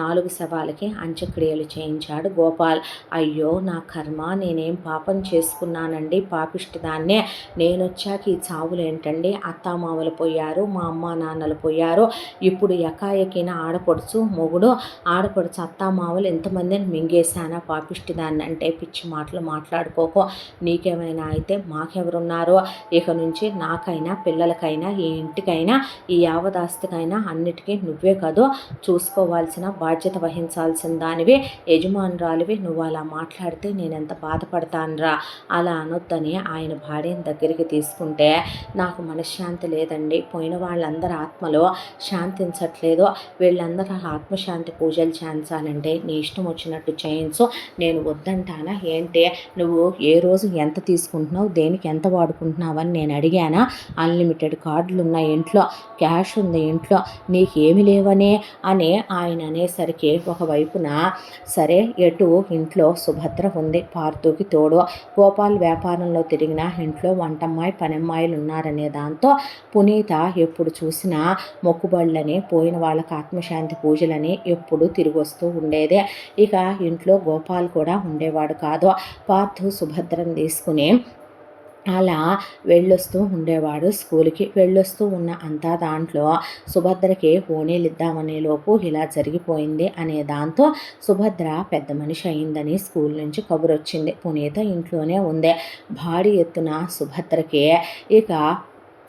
4 శవాలకి అంత్యక్రియలు చేయించాడు గోపాల్. అయ్యో నా కర్మ, నేనేం పాపం చేసుకున్నానండి, పాపిష్టిదాన్నే, నేనొచ్చాక ఈ చావులేంటండి, అత్తామామలు పోయారు, మా అమ్మ నాన్నలు పోయారు, ఇప్పుడు ఎకాయకిన ఆడపడుచు మొగుడు ఆడపడుచు అత్తామామలు ఎంతమందిని మింగేశానా పాపిష్టిదాన్ని అంటే, పిచ్చి మాటలు మాట్లాడుకోకో, నీకేమైనా అయితే మాకెవరున్నారో, ఇక నుంచి నాకైనా పిల్లలకైనా ఈ ఇంటికైనా ఈ యావదాస్తికైనా అన్నిటికీ నువ్వే కదో చూసుకోవాల్సిన బాధ్యత వహించాల్సిన దానివి, యజమానురాలివి, నువ్వు అలా మాట్లాడితే నేనెంత బాధపడతానురా, అలా అనొద్దని ఆయన భార్యను దగ్గరికి తీసుకుంటే, నాకు మనశ్శాంతి లేదండి, పోయిన వాళ్ళందరి ఆత్మలో శాంతించట్లేదు, వీళ్ళందరూ ఆత్మశాంతి పూజలు చేయించాలంటే నీ ఇష్టం వచ్చినట్టు చేయించు, నేను వద్దంటానా ఏంటి, నువ్వు ఏ రోజు ఎంత తీసుకుంటున్నావు, దేనికి ఎంత వాడుకుంటున్నావు అని నేను అడిగానా, అన్లిమిటెడ్ కార్డులు ఉన్నాయి ఇంట్లో, క్యాష్ ఉంది ఇంట్లో, నీకేమి లేవనే అని ఆయన అనేసరికి ఒకవైపున సరే ఎటు ఇంట్లో సుభద్ర ఉంది, పార్థుకి తోడు, గోపాల్ వ్యాపారంలో తిరిగిన ఇంట్లో వంటమ్మాయి పనమ్మాయిలు ఉన్నారనే దాంతో పునీత ఎప్పుడు చూసినా మొక్కుబళ్ళని పోయిన వాళ్ళకి ఆత్మశాంతి పూజలని ఎప్పుడు తిరిగి వస్తూ ఉండేదే. ఇక ఇంట్లో గోపాల్ కూడా ఉండేవాడు కాదు. పార్థు సుభద్రను తీసుకుని అలా వెళ్ళొస్తూ ఉండేవాడు స్కూల్కి. వెళ్ళొస్తూ ఉన్న అంతా దాంట్లో సుభద్రకి ఓణీలు ఇద్దామనే లోపు ఇలా జరిగిపోయింది అనే దాంతో సుభద్ర పెద్ద మనిషి అయిందని స్కూల్ నుంచి కబురు వచ్చింది. పునీత ఇంట్లోనే ఉంది. భారీ ఎత్తున సుభద్రకి ఇక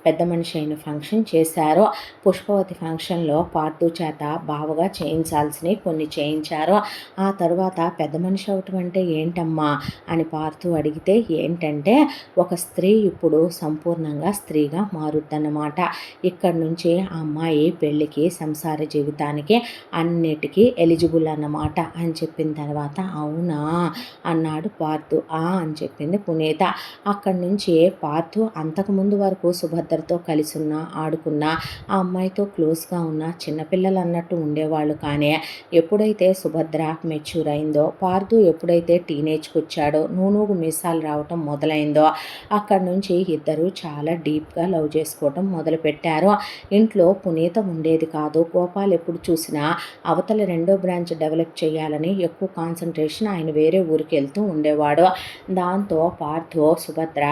పెద్ద మనిషి అయిన ఫంక్షన్ చేశారు. పుష్పవతి ఫంక్షన్లో పార్థు చేత బావగా చేయించాల్సినవి కొన్ని చేయించారు. ఆ తర్వాత పెద్ద మనిషి అవటం అంటే ఏంటమ్మా అని పార్థు అడిగితే, ఏంటంటే ఒక స్త్రీ ఇప్పుడు సంపూర్ణంగా స్త్రీగా మారుద్దన్నమాట, ఇక్కడి నుంచి ఆ అమ్మాయి పెళ్ళికి సంసార జీవితానికి అన్నిటికీ ఎలిజిబుల్ అన్నమాట అని చెప్పిన తర్వాత అవునా అన్నాడు పార్థు. అని చెప్పింది పునీత. అక్కడి నుంచి పార్థు అంతకుముందు వరకు సుభద్రతో కలిసి ఉన్నా ఆడుకున్నా ఆ అమ్మాయితో క్లోజ్గా ఉన్న చిన్నపిల్లలు అన్నట్టు ఉండేవాళ్ళు. కానీ ఎప్పుడైతే సుభద్ర మెచ్యూర్ అయిందో, పార్థు ఎప్పుడైతే టీనేజ్కి వచ్చాడో, నూనూగు మీసాలు రావటం మొదలైందో, అక్కడి నుంచి ఇద్దరు చాలా డీప్గా లవ్ చేసుకోవటం మొదలుపెట్టారు. ఇంట్లో పునీత ఉండేది కాదు. గోపాల్ ఎప్పుడు చూసినా అవతల 2వ బ్రాంచ్ డెవలప్ చేయాలని ఎక్కువ కాన్సన్ట్రేషన్ ఆయన వేరే ఊరికి వెళ్తూ ఉండేవాడు. దాంతో పార్థు సుభద్ర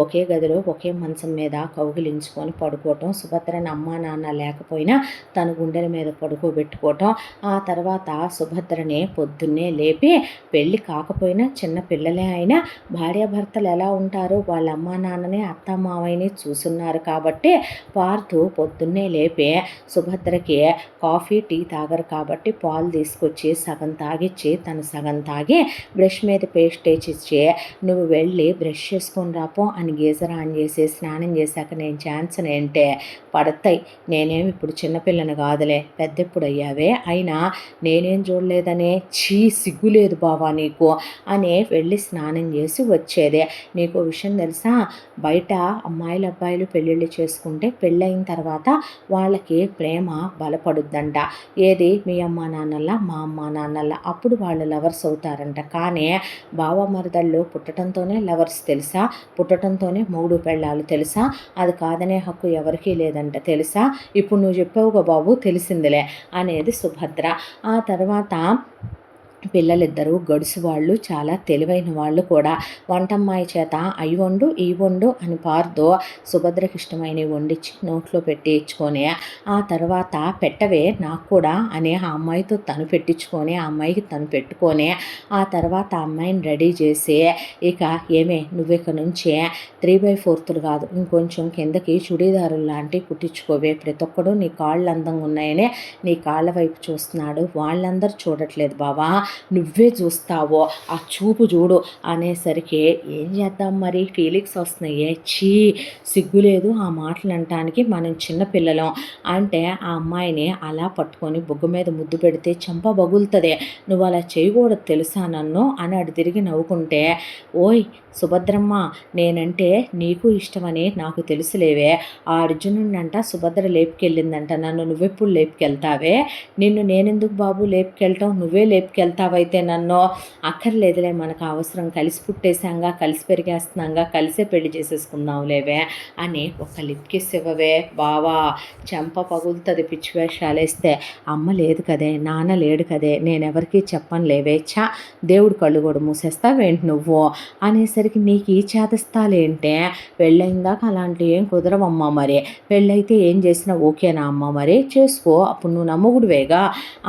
ఒకే గదిలో ఒకే మంచం మీద కౌగిలి కౌగిలించుకొని పడుకోవటం, సుభద్రని అమ్మా నాన్న లేకపోయినా తన గుండెల మీద పడుకోబెట్టుకోవటం. ఆ తర్వాత సుభద్రని పొద్దున్నే లేపి పెళ్ళి కాకపోయినా చిన్న పిల్లలే అయినా భార్యాభర్తలు ఎలా ఉంటారో వాళ్ళ అమ్మా నాన్నని అత్తమావయ్యని చూసున్నారు కాబట్టి పార్థు పొద్దున్నే లేపి సుభద్రకి కాఫీ టీ తాగరు కాబట్టి పాలు తీసుకొచ్చి సగం తాగిచ్చి తను సగం తాగి బ్రష్ మీద పేస్ట్ వేసిచ్చి నువ్వు వెళ్ళి బ్రష్ చేసుకొని రాపో అని గీజర్ ఆన్ చేసి స్నానం చేశాక నేను ఛాన్స్ ఏంటే పడతాయి, నేనేమి ఇప్పుడు చిన్నపిల్లని కాదులే, పెద్దెప్పుడు అయ్యావే, అయినా నేనేం చూడలేదనే సిగ్గులేదు బావా నీకు అని వెళ్ళి స్నానం చేసి వచ్చేదే. నీకు విషయం తెలుసా, బయట అమ్మాయిలు అబ్బాయిలు పెళ్ళిళ్ళు చేసుకుంటే పెళ్ళయిన తర్వాత వాళ్ళకి ప్రేమ బలపడుద్దంట. ఏది మీ అమ్మా నాన్నల్లా మా అమ్మా నాన్నల్లా, అప్పుడు వాళ్ళు లవర్స్ అవుతారంట. కానీ బావ మరదళ్ళు పుట్టడంతోనే లవర్స్ తెలుసా, పుట్టడంతోనే మూడు పెళ్ళాలు తెలుసా, అది కాదనే హక్కు ఎవరికీ లేదంట తెలుసా, ఇప్పుడు నువ్వు చెప్పావుగా బాబు తెలిసిందిలే అనేది సుభద్ర. ఆ తర్వాత పిల్లలిద్దరూ గడుసు వాళ్ళు, చాలా తెలివైన వాళ్ళు కూడా. వంటమ్మాయి చేత అవి వండు ఈ వండు అని పార్దో సుభద్రకి ఇష్టమైనవి వండించి నోట్లో పెట్టి ఇచ్చుకొని ఆ తర్వాత పెట్టవే నాకు కూడా అని ఆ అమ్మాయితో తను పెట్టించుకొని ఆ అమ్మాయికి తను పెట్టుకొని ఆ తర్వాత ఆ అమ్మాయిని రెడీ చేసి ఇక ఏమే నువ్వు నుంచి 3/4 కాదు ఇంకొంచెం కిందకి చుడీదారులు లాంటివి కుట్టించుకోవే, ప్రతి ఒక్కడు నీ కాళ్ళు అందంగా ఉన్నాయనే నీ కాళ్ళ వైపు చూస్తున్నాడు, వాళ్ళందరూ చూడట్లేదు బావా, నువ్వే చూస్తావో ఆ చూపు చూడు అనేసరికి ఏం చేద్దాం మరి ఫీలింగ్స్ వస్తున్నాయే, సిగ్గులేదు ఆ మాటలు అనటానికి, మనం చిన్నపిల్లలం అంటే ఆ అమ్మాయిని అలా పట్టుకొని బొగ్గు మీద ముద్దు పెడితే చంప బగులుతుంది, నువ్వు అలా చేయకూడదు తెలుసా నన్ను అని అటు తిరిగి నవ్వుకుంటే, ఓయ్ సుభద్రమ్మ నేనంటే నీకు ఇష్టమని నాకు తెలుసులేవే, ఆ అర్జునుడినంట సుభద్ర లేపుకెళ్ళిందంట, నన్ను నువ్వెప్పుడు లేపుకెళ్తావే, నిన్ను నేనెందుకు బాబు లేపుకెళ్ళటం, నువ్వే లేపుకెళ్తావైతే నన్ను, అక్కర్లేదులే మనకు అవసరం, కలిసి పుట్టేశాంగా కలిసి పెరిగేస్తున్నాంగా కలిసే పెళ్లి చేసేసుకుందాంలేవే అని ఒక లిప్ కిస్ ఇవ్వవే బావా, చెంప పగులుతుంది పిచ్చి వేషాలేస్తే, అమ్మ లేదు కదే నాన్న లేడు కదే నేనెవరికి చెప్పను లేవే, దేవుడు కళ్ళు కూడా మూసేస్తావేంటి నువ్వు అనేసరికి నీకు ఈ చేతస్తాలేంటే, పెళ్ళయిందాక అలాంటి ఏం కుదరవమ్మా, మరి పెళ్ళైతే ఏం చేసినా ఓకేనా అమ్మ, మరి చేసుకో అప్పుడు నువ్వు నమ్ముగుడువేగా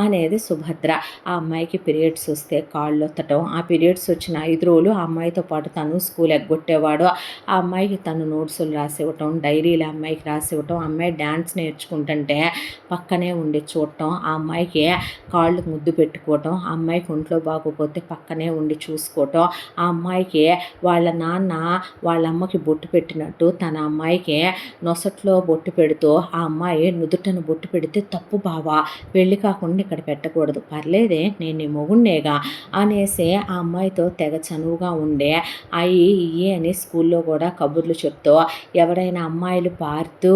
అనేది సుభద్ర. ఆ అమ్మాయికి పీరియడ్స్ వస్తే కాళ్ళు ఒత్తటం, ఆ పీరియడ్స్ వచ్చిన 5 రోజులు ఆ అమ్మాయితో పాటు తను స్కూల్ ఎగ్గొట్టేవాడు, ఆ అమ్మాయికి తను నోట్సులు రాసివ్వటం, డైరీలు ఆ అమ్మాయికి రాసివ్వటం, ఆ అమ్మాయి డ్యాన్స్ నేర్చుకుంటుంటే పక్కనే ఉండి చూడటం, ఆ అమ్మాయికి కాళ్ళు ముద్దు పెట్టుకోవటం, ఆ అమ్మాయికి ఒంట్లో బాగోపోతే పక్కనే ఉండి చూసుకోవటం, ఆ అమ్మాయికి వాళ్ళ నాన్న వాళ్ళ అమ్మకి బొట్టు పెట్టినట్టు తన అమ్మాయికి నొసట్లో బొట్టు పెడుతూ ఆ అమ్మాయి నుదుటను బొట్టు పెడితే తప్పు బావా, పెళ్ళి కాకుండా ఇక్కడ పెట్టకూడదు, పర్లేదే నేను నీ మొగుణ్ణేగా అనేసి ఆ అమ్మాయితో తెగ చనువుగా ఉండే అయ్యి ఇయ్యి అని స్కూల్లో కూడా కబుర్లు చెప్తూ, ఎవరైనా అమ్మాయిలు పార్తూ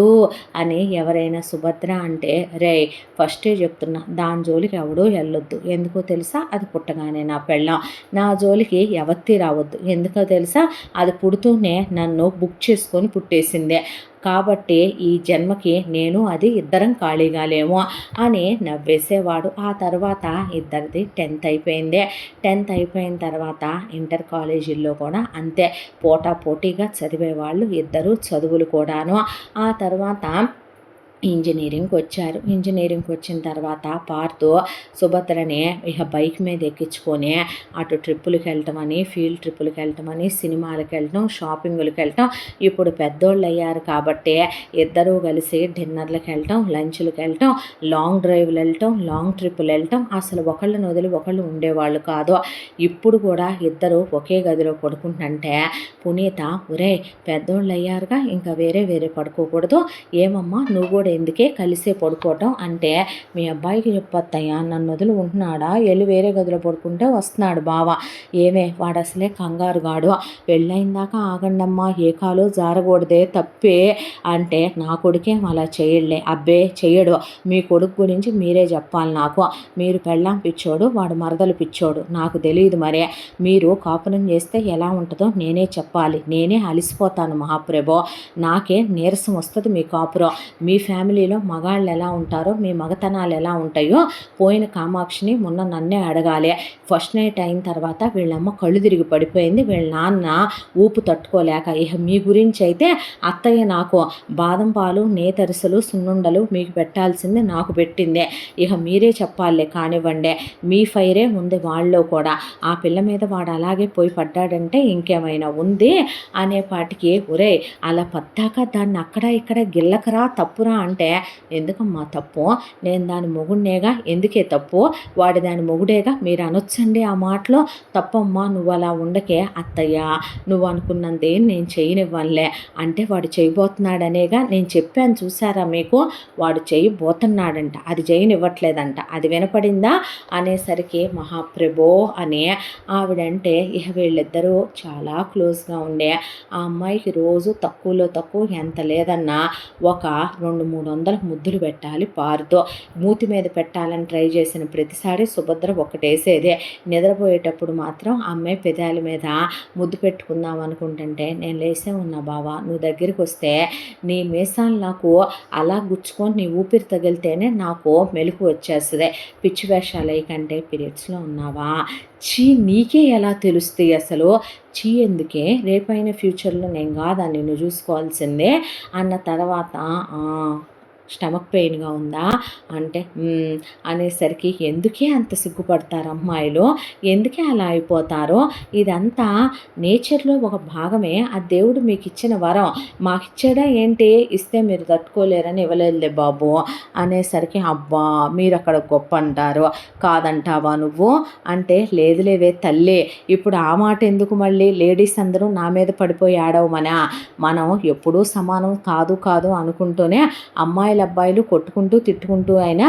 అని ఎవరైనా సుభద్ర అంటే రే ఫస్టే చెప్తున్నా దాని జోలికి ఎవడో వెళ్ళొద్దు, ఎందుకో తెలుసా అది పుట్టగానే నా పెళ్ళాం, నా జోలికి ఎవత్తి రావద్దు, ఎందుకో తెలుసా అది పుడుతూనే నన్ను బుక్ చేసుకొని పుట్టేసిందే, కాబట్టి ఈ జన్మకి నేను అది ఇద్దరం ఖాళీగా లేము అని నవ్వేసేవాడు. ఆ తర్వాత ఇద్దరిది 10th అయిపోయింది. 10th అయిపోయిన తర్వాత ఇంటర్ కాలేజీల్లో కూడా అంతే పోటాపోటీగా చదివేవాళ్ళు ఇద్దరు చదువులు కూడాను. ఆ తర్వాత ఇంజనీరింగ్కి వచ్చారు. ఇంజనీరింగ్కి వచ్చిన తర్వాత పార్థు సుభద్రని ఇక బైక్ మీద ఎక్కించుకొని అటు ట్రిప్పులకి వెళ్ళటమని, ఫీల్డ్ ట్రిప్పులకి వెళ్ళటమని, సినిమాలకు వెళ్ళటం, షాపింగులకు వెళ్ళటం, ఇప్పుడు పెద్దోళ్ళు అయ్యారు కాబట్టి ఇద్దరూ కలిసి డిన్నర్లకు వెళ్ళటం, లంచ్లకు వెళ్ళటం, లాంగ్ డ్రైవ్లు వెళ్ళటం, లాంగ్ ట్రిప్పులు వెళ్ళటం, అసలు ఒకళ్ళని వదిలి ఒకళ్ళు ఉండేవాళ్ళు కాదు. ఇప్పుడు కూడా ఇద్దరు ఒకే గదిలో పడుకుంటుంటే పునీత ఒరే పెద్దోళ్ళు అయ్యారుగా ఇంకా వేరే వేరే పడుకోకూడదు, ఏమమ్మా నువ్వు కూడా ఎందుకే కలిసే పడుకోవటం అంటే, మీ అబ్బాయికి చెప్పొద్దయ్యా నన్ను వదిలి ఉంటున్నాడా, వెళ్ళి వేరే గదిలో పడుకుంటే వస్తున్నాడు బావ, ఏమే వాడు అసలే కంగారుగాడు, పెళ్ళయిందాక ఆగండమ్మా ఏ కాలో జారకూడదే తప్పే అంటే, నా కొడుకేం అలా చేయలే, అబ్బే చెయ్యడు, మీ కొడుకు గురించి మీరే చెప్పాలి నాకు, మీరు పెళ్ళాం పిచ్చోడు వాడు మరదలు పిచ్చోడు నాకు తెలియదు, మరే మీరు కాపురం చేస్తే ఎలా ఉంటుందో నేనే చెప్పాలి, నేనే అలిసిపోతాను మహాప్రభో, నాకే నీరసం వస్తుంది మీ కాపురం, మీ ఫ్యామిలీలో మగాళ్ళు ఎలా ఉంటారో మీ మగతనాలు ఎలా ఉంటాయో పోయిన కామాక్షిని మొన్న నన్నే అడగాలి. ఫస్ట్ నైట్ అయిన తర్వాత వీళ్ళమ్మ కళ్ళు తిరిగి పడిపోయింది. వీళ్ళ నాన్న ఊపు తట్టుకోలేక ఇక మీ గురించి అయితే అత్తయ్య నాకు బాదం పాలు నేతరసలు సున్నుండలు మీకు పెట్టాల్సింది నాకు పెట్టిందే. ఇక మీరే చెప్పాలే కానివ్వండి. మీ ఫైరే ఉంది వాళ్ళలో కూడా. ఆ పిల్ల మీద వాడు అలాగే పోయి పడ్డాడంటే ఇంకేమైనా ఉంది అనేపాటికి ఒరే అలా పద్దాక దాన్ని అక్కడ ఇక్కడ గిల్లకరా తప్పురా అంటే ఎందుకమ్మా తప్పు? నేను దాని మొగుడినేగా, ఎందుకే తప్పు? వాడి దాని మొగుడేగా, మీరు అనొచ్చండి ఆ మాటలో. తప్పమ్మా నువ్వు అలా ఉండకే అత్తయ్య, నువ్వు అనుకున్నంతే నేను చేయనివ్వనులే అంటే వాడు చేయబోతున్నాడనేగా నేను చెప్పాను చూసారా మీకు, వాడు చేయబోతున్నాడంట, అది చేయనివ్వట్లేదంట, అది వినపడిందా అనేసరికి మహాప్రభో అని ఆవిడంటే ఇక వీళ్ళిద్దరూ చాలా క్లోజ్గా ఉండే. ఆ అమ్మాయికి రోజు తక్కువలో తక్కువ ఎంత లేదన్నా ఒక 200-300 ముద్దులు పెట్టాలి పారుతో. మూతి మీద పెట్టాలని ట్రై చేసిన ప్రతిసారి సుభద్ర ఒకటేసేదే. నిద్రపోయేటప్పుడు మాత్రం అమ్మాయి పెదాల మీద ముద్దు పెట్టుకుందాం అనుకుంటుంటే నేను లేసే ఉన్నా బావా, నువ్వు దగ్గరికి వస్తే నీ మీసాలు నాకు అలా గుచ్చుకొని నీ ఊపిరి తగిలితేనే నాకు మెలకు వచ్చేస్తుంది. పిచ్చి వేషాలు కంటే పీరియడ్స్లో ఉన్నావా, చీ నీకే ఎలా తెలుస్తాయి అసలు, చీ ఎందుకే, రేపైన ఫ్యూచర్లో నేను కాదా నిన్ను చూసుకోవాల్సిందే అన్న తర్వాత స్టమక్ పెయిన్గా ఉందా అంటే అనేసరికి ఎందుకే అంత సిగ్గుపడతారు అమ్మాయిలు, ఎందుకే అలా అయిపోతారో, ఇదంతా నేచర్లో ఒక భాగమే, ఆ దేవుడు మీకు ఇచ్చిన వరం, మాకిచ్చాడా ఏంటి, ఇస్తే మీరు తట్టుకోలేరని ఇవ్వలేదులే బాబు అనేసరికి అబ్బా మీరు అక్కడ గొప్ప అంటారు, కాదంటావా నువ్వు అంటే లేదులేవే తల్లి, ఇప్పుడు ఆ మాట ఎందుకు మళ్ళీ, లేడీస్ అందరూ నా మీద పడిపోయి ఆడవమనా, మనం ఎప్పుడూ సమానం కాదు కాదు అనుకుంటూనే అమ్మాయిలు అబ్బాయిలు కొట్టుకుంటూ తిట్టుకుంటూ అయినా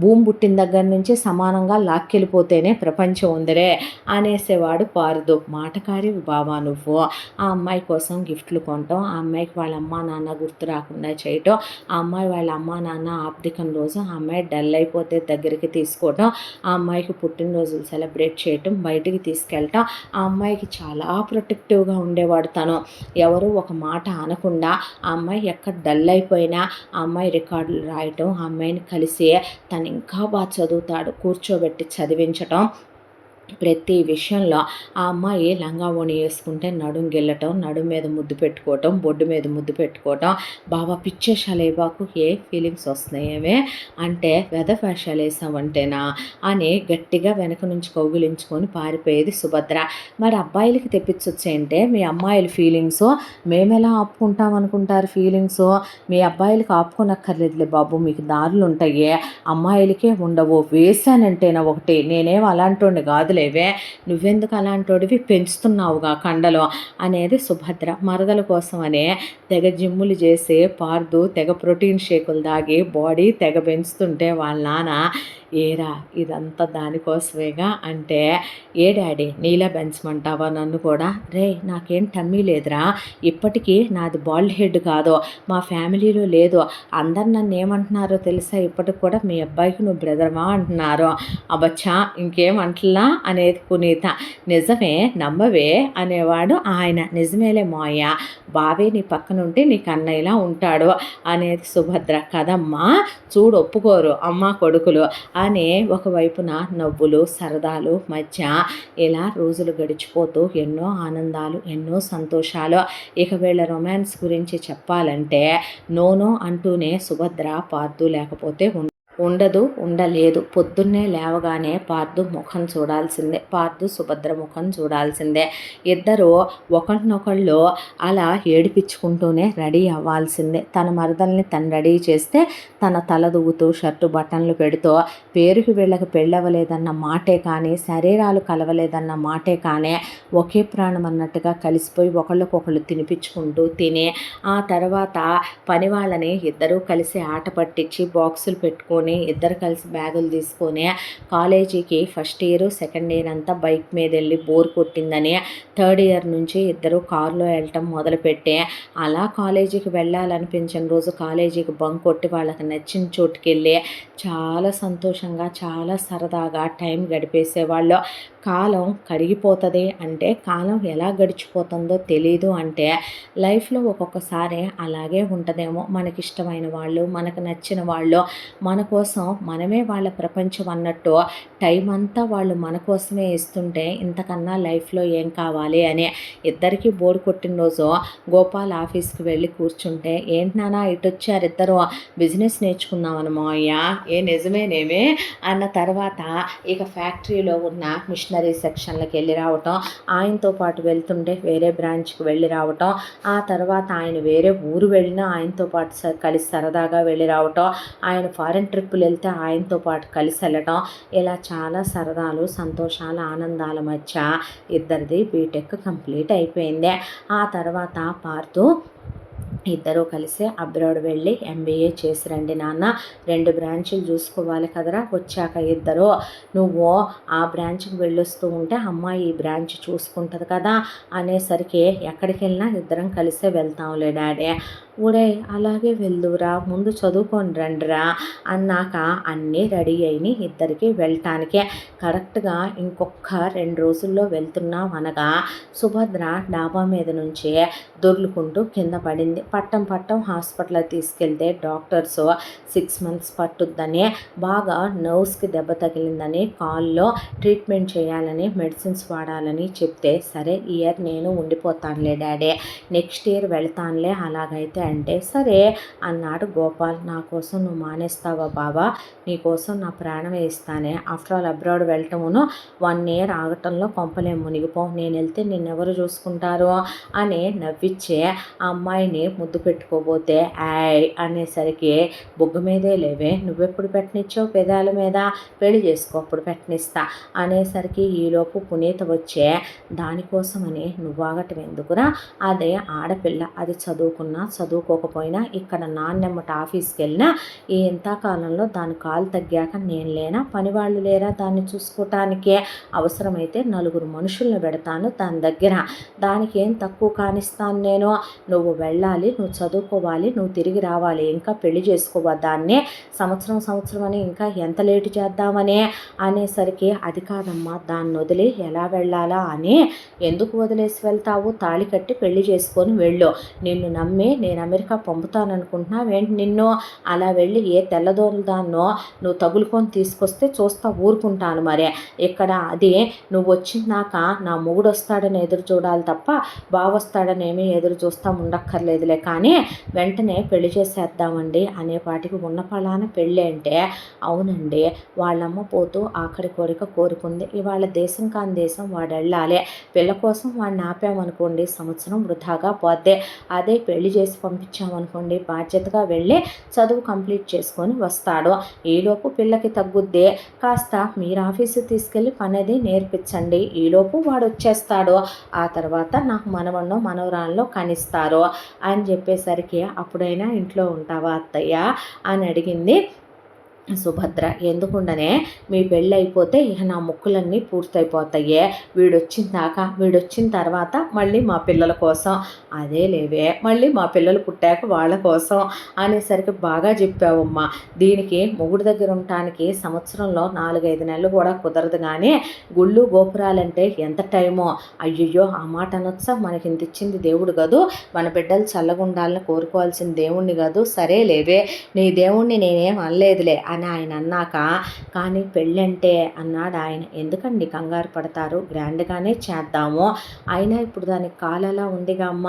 భూమి పుట్టిన దగ్గర నుంచి సమానంగా లాక్కెళ్ళిపోతేనే ప్రపంచం ఉందిరే అనేసేవాడు పారుదు. మాటకారి బావా నువ్వు. ఆ అమ్మాయి కోసం గిఫ్ట్లు కొనటం, ఆ అమ్మాయికి వాళ్ళ అమ్మా నాన్న గుర్తు రాకుండా చేయటం, ఆ అమ్మాయి వాళ్ళ అమ్మా నాన్న ఆబ్దికం రోజు ఆ అమ్మాయి డల్ అయిపోతే దగ్గరికి తీసుకోవటం, ఆ అమ్మాయికి పుట్టినరోజులు సెలబ్రేట్ చేయటం, బయటికి తీసుకెళ్ళటం, ఆ అమ్మాయికి చాలా ప్రొటెక్టివ్గా ఉండేవాడు తను. ఎవరు ఒక మాట అనకుండా ఆ అమ్మాయి ఎక్కడ డల్ అయిపోయినా ఆ అమ్మాయి రికార్డులు రాయటం, ఆ అమ్మాయిని కలిసి తను ఇంకా బాగా చదువుతాడు కూర్చోబెట్టి చదివించటం, ప్రతి విషయంలో ఆ అమ్మాయి లంగా ఓణి వేసుకుంటే నడుం గిల్లటం, నడుం మీద ముద్దు పెట్టుకోవటం, బొడ్డు మీద ముద్దు పెట్టుకోవటం, బాబా పిచ్చేషాలు బాకు ఏ ఫీలింగ్స్ వస్తున్నాయేమే అంటే వేషాలు వేసామంటేనా అని గట్టిగా వెనక నుంచి కౌగిలించుకొని పారిపోయేది సుభద్ర. మరి అబ్బాయిలకి తెప్పించొచ్చేంటే మీ అమ్మాయిల ఫీలింగ్స్ మేమెలా ఆపుకుంటాం అనుకుంటారు ఫీలింగ్స్, మీ అబ్బాయిలకి ఆపుకోనక్కర్లేదులే బాబు, మీకు దారులు ఉంటాయి, అమ్మాయిలకే ఉండవు, వేసానంటేనా ఒకటి, నేనేం అలాంటి కాదులేవే, నువ్వెందుకు అలాంటోడివి పెంచుతున్నావుగా కండలో అనేది సుభద్ర. మరదల కోసమనే తెగ జిమ్ములు చేసి పార్దు తెగ ప్రోటీన్ షేకులు తాగి బాడీ తెగ పెంచుతుంటే వాళ్ళ నాన్న ఏరా ఇదంతా దానికోసమేగా అంటే ఏ డాడీ నీలా పెంచమంటావా నన్ను కూడా, రే నాకేం టమ్మీ లేదురా, ఇప్పటికీ నాది బాల్డ్ హెడ్ కాదు, మా ఫ్యామిలీలో లేదు, అందరు నన్ను ఏమంటున్నారో తెలుసా, ఇప్పటికి కూడా మీ అబ్బాయికి నువ్వు బ్రదర్వా అంటున్నారు, అబ్బచ్చా ఇంకేమంటలా అనేది పునీత. నిజమే నమ్మవే అనేవాడు ఆయన. నిజమేలే మాయ, బావే నీ పక్కనుంటే నీకు అన్నయ్యలా ఉంటాడు అనేది సుభద్ర. కదమ్మా చూడు ఒప్పుకోరు అమ్మ కొడుకులు అని ఒకవైపున నవ్వులు సరదాలు మధ్య ఇలా రోజులు గడిచిపోతూ ఎన్నో ఆనందాలు ఎన్నో సంతోషాలు. ఇక వీళ్ళ రొమాన్స్ గురించి చెప్పాలంటే నోనో అంటూనే సుభద్ర పార్దు లేకపోతే ఉండదు, ఉండలేదు. పొద్దున్నే లేవగానే పార్దు ముఖం చూడాల్సిందే, పార్దు సుభద్ర ముఖం చూడాల్సిందే. ఇద్దరు ఒకరినొకళ్ళు అలా ఏడిపించుకుంటూనే రెడీ అవ్వాల్సిందే. తన మరదల్ని తను రెడీ చేస్తే తన తల దువ్వుతూ షర్టు బటన్లు పెడుతూ పేరుకి వీళ్ళకి పెళ్ళవలేదన్న మాటే కానీ శరీరాలు కలవలేదన్న మాటే కానీ ఒకే ప్రాణం అన్నట్టుగా కలిసిపోయి ఒకళ్ళకొకళ్ళు తినిపించుకుంటూ తిని ఆ తర్వాత పని వాళ్ళని ఇద్దరూ కలిసి ఆట పట్టించి బాక్సులు పెట్టుకొని ఇద్దరు కలిసి బ్యాగులు తీసుకొని కాలేజీకి ఫస్ట్ ఇయర్ సెకండ్ ఇయర్ అంతా బైక్ మీద వెళ్ళి బోర్ కొట్టిందని థర్డ్ ఇయర్ నుంచి ఇద్దరు కారులో వెళ్ళటం మొదలుపెట్టి అలా కాలేజీకి వెళ్ళాలనిపించిన రోజు కాలేజీకి బంక్ కొట్టి వాళ్ళకి నచ్చిన చోటుకి వెళ్ళి చాలా సంతోషంగా చాలా సరదాగా టైం గడిపేసేవాళ్ళు. కాలం కరిగిపోతుంది అంటే, కాలం ఎలా గడిచిపోతుందో తెలీదు అంటే, లైఫ్‌లో ఒక్కొక్కసారి అలాగే ఉంటదేమో. మనకిష్టమైన వాళ్ళు, మనకు నచ్చిన వాళ్ళు, మన కోసం మనమే వాళ్ళ ప్రపంచం అన్నట్టు టైం అంతా వాళ్ళు మన కోసమే ఇస్తుంటే, ఇంతకన్నా లైఫ్‌లో ఏం కావాలి అని. ఇద్దరికీ బోర్ కొట్టిన రోజు గోపాల్ ఆఫీస్‌కి వెళ్ళి కూర్చుంటే, "ఏంటి నాన్న ఇటొచ్చారు ఇద్దరు, బిజినెస్ నేర్చుకుందామని మావయ్య, ఏ నిజమేనేమి" అన్న తర్వాత ఇక ఫ్యాక్టరీలో ఉన్న మిషనరీ సెక్షన్లకు వెళ్ళి రావటం, ఆయనతో పాటు వెళ్తుంటే వేరే బ్రాంచ్కి వెళ్ళి రావటం, ఆ తర్వాత ఆయన వేరే ఊరు వెళ్ళినా ఆయనతో పాటు కలిసి సరదాగా వెళ్ళి రావటం, ఆయన ఫారెన్ ట్రిప్పులు వెళ్తే ఆయనతో పాటు కలిసి వెళ్ళటం, ఇలా చాలా సరదాలు, సంతోషాలు, ఆనందాల మధ్య ఇద్దరిది బీటెక్ కంప్లీట్ అయిపోయింది. ఆ తర్వాత పార్థు ఇద్దరూ కలిసి అబ్రాడ్ వెళ్ళి ఎంబీఏ చేసి రండి నాన్న, 2 బ్రాంచులు చూసుకోవాలి కదరా, వచ్చాక ఇద్దరు నువ్వు ఆ బ్రాంచ్కి వెళ్ళొస్తూ ఉంటే అమ్మాయి ఈ బ్రాంచ్ చూసుకుంటుంది కదా అనేసరికి, ఎక్కడికి వెళ్ళినా ఇద్దరం కలిసే వెళ్తాంలే డాడీ. ఊడే అలాగే వెళ్దురా, ముందు చదువుకొని రండిరా అన్నాక అన్నీ రెడీ అయినాయి ఇద్దరికి వెళ్ళటానికే. కరెక్ట్గా ఇంకొక 2 రోజుల్లో వెళ్తున్నాం అనగా సుభద్ర డాబా మీద నుంచి దొర్లుకుంటూ కింద పడింది. పట్టం హాస్పిటల్కి తీసుకెళ్తే డాక్టర్స్ 6 మంత్స్ పట్టుద్దని, బాగా నర్వ్స్కి దెబ్బ తగిలిందని, కాల్లో ట్రీట్మెంట్ చేయాలని, మెడిసిన్స్ వాడాలని చెప్తే, సరే ఈ ఇయర్ నేను ఉండిపోతానులే డాడీ, నెక్స్ట్ ఇయర్ వెళ్తానులే అలాగైతే అంటే, సరే అన్నాడు గోపాల్. నా కోసం నువ్వు మానేస్తావా బాబా, నీకోసం నా ప్రాణమే ఇస్తానే, ఆఫ్టర్ ఆల్ అబ్రాడ్ వెళ్ళటమును 1 ఇయర్ ఆగటంలో కొంపలేం మునిగిపో, నేను వెళ్తే నిన్నెవరు చూసుకుంటారు అని నవ్విచ్చే ఆ అమ్మాయిని ముద్దు పెట్టుకోబోతే, ఆయ్ అనేసరికి, బొగ్గు మీదే లేవే, నువ్వెప్పుడు పెట్టనిచ్చావు పెదాల మీద, పెళ్లి చేసుకో అప్పుడు పెట్టనిస్తా అనేసరికి, ఈలోపు పునీత వచ్చే, దానికోసమని నువ్వాగటం ఎందుకురా, అదే ఆడపిల్ల, అది చదువుకున్నా చదువుకోకపోయినా ఇక్కడ నాన్నెమ్మట ఆఫీస్కి వెళ్ళినా ఈ ఇంతకాలంలో దాని కాలు తగ్గాక నేను లేనా, పనివాళ్ళు లేరా దాన్ని చూసుకోవటానికే, అవసరమైతే 4 మనుషులను పెడతాను దాని దగ్గర, దానికి ఏం తక్కువ కానిస్తాను నేను, నువ్వు వెళ్ళాలి, నువ్వు చదువుకోవాలి, నువ్వు తిరిగి రావాలి, ఇంకా పెళ్లి చేసుకోవా దాన్ని, సంవత్సరం అని ఇంకా ఎంత లేటు చేద్దామని అనేసరికి, అది కాదమ్మా దాన్ని వదిలి ఎలా వెళ్ళాలా అని, ఎందుకు వదిలేసి వెళ్తావు, తాళి కట్టి పెళ్లి చేసుకొని వెళ్ళు, నిన్ను నమ్మి నేను అమెరికా పంపుతాననుకుంటున్నావేంటి, నిన్ను అలా వెళ్ళి ఏ తెల్లదోలు దాన్నో నువ్వు తగులుకొని తీసుకొస్తే చూస్తా ఊరుకుంటాను, మరి ఇక్కడ అది నువ్వు వచ్చినాక నా మొగుడు వస్తాడని ఎదురు చూడాలి తప్ప బావొస్తాడని ఏమీ ఎదురు చూస్తా ఉండక్కర్లేదులే, కానీ వెంటనే పెళ్లి చేసేద్దామండి అనేపాటికి, ఉన్న పలాన పెళ్ళి అంటే, అవునండి వాళ్ళమ్మ పోతూ ఆఖరి కోరిక కోరుకుంది, ఇవాళ దేశం కాని దేశం వాడు వెళ్ళాలి, పిల్ల కోసం వాడిని ఆపామనుకోండి సంవత్సరం వృధాగా పోద్దే, అదే పెళ్లి చేసి పంపించామనుకోండి బాధ్యతగా వెళ్ళి చదువు కంప్లీట్ చేసుకొని వస్తాడు, ఈలోపు పిల్లకి తగ్గుద్ది, కాస్త మీరు ఆఫీసు తీసుకెళ్ళి పనేది నేర్పించండి, ఈలోపు వాడు వచ్చేస్తాడు, ఆ తర్వాత నాకు మనవన్నో మనవరాల్లో కనిస్తారు అని చెప్పేసరికి, అప్పుడైనా ఇంట్లో ఉంటావా అత్తయ్య అని అడిగింది సుభద్ర. ఎందుకుండనే, మీ పెళ్ళి అయిపోతే ఇక నా మొక్కులన్నీ పూర్తయిపోతాయే, వీడొచ్చిన తర్వాత మళ్ళీ మా పిల్లల కోసం, అదే లేవే మళ్ళీ మా పిల్లలు పుట్టాక వాళ్ళ కోసం అనేసరికి, బాగా చెప్పావమ్మా, దీనికి మొగుడు దగ్గర ఉండటానికి సంవత్సరంలో 4-5 నెలలు కూడా కుదరదు, కానీ గుళ్ళు గోపురాలంటే ఎంత టైమో, అయ్యయ్యో ఆ మాట అనొచ్చా, మనకి ఇంత ఇచ్చింది దేవుడు కదూ, మన బిడ్డలు చల్లగుండాలని కోరుకోవాల్సిన దేవుణ్ణి కాదు, సరే లేవే నీ దేవుణ్ణి నేనేం అనలేదులే అని ఆయన అన్నాక, కానీ పెళ్ళంటే అన్నాడు ఆయన, ఎందుకండి కంగారు పడతారు, గ్రాండ్గానే చేద్దాము, అయినా ఇప్పుడు దానికి కాలలా ఉందిగా అమ్మ,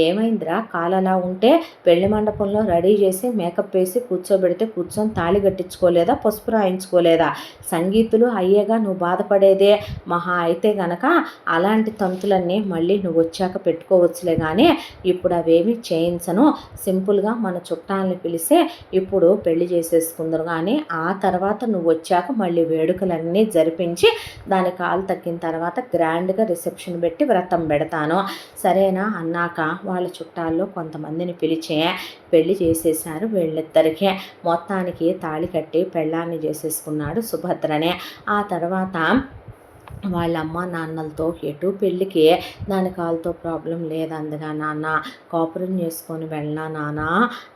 ఏమైందిరా కాలలా ఉంటే, పెళ్లి మండపంలో రెడీ చేసి మేకప్ వేసి కూర్చోబెడితే కూర్చొని తాళి కట్టించుకోలేదా, పసుపు రాయించుకోలేదా, సంగీతులు అయ్యేగా నువ్వు బాధపడేదే, మహా అయితే గనక అలాంటి తంతులన్నీ మళ్ళీ నువ్వు వచ్చాక పెట్టుకోవచ్చులే, కానీ ఇప్పుడు అవేమి చేయించను, సింపుల్గా మన చుట్టాలని పిలిస్తే ఇప్పుడు పెళ్లి చేసేసుకుందరు, కానీ ఆ తర్వాత నువ్వు వచ్చాక మళ్ళీ వేడుకలన్నీ జరిపించి దాని కాలు తగ్గిన తర్వాత గ్రాండ్గా రిసెప్షన్ పెట్టి వ్రతం పెడతాను, సరేనా అన్నాక వాళ్ళ చుట్టాల్లో కొంతమందిని పిలిచే పెళ్లి చేసేశారు వీళ్ళిద్దరికీ. మొత్తానికి తాళి కట్టి పెళ్ళాన్ని చేసేసుకున్నాడు సుభద్రనే. ఆ తర్వాత వాళ్ళ అమ్మ నాన్నలతో ఎటు పెళ్ళికి దాని కాలుతో ప్రాబ్లం లేదందిగా నాన్న, కాపురం చేసుకొని వెళ్ళనా నాన్న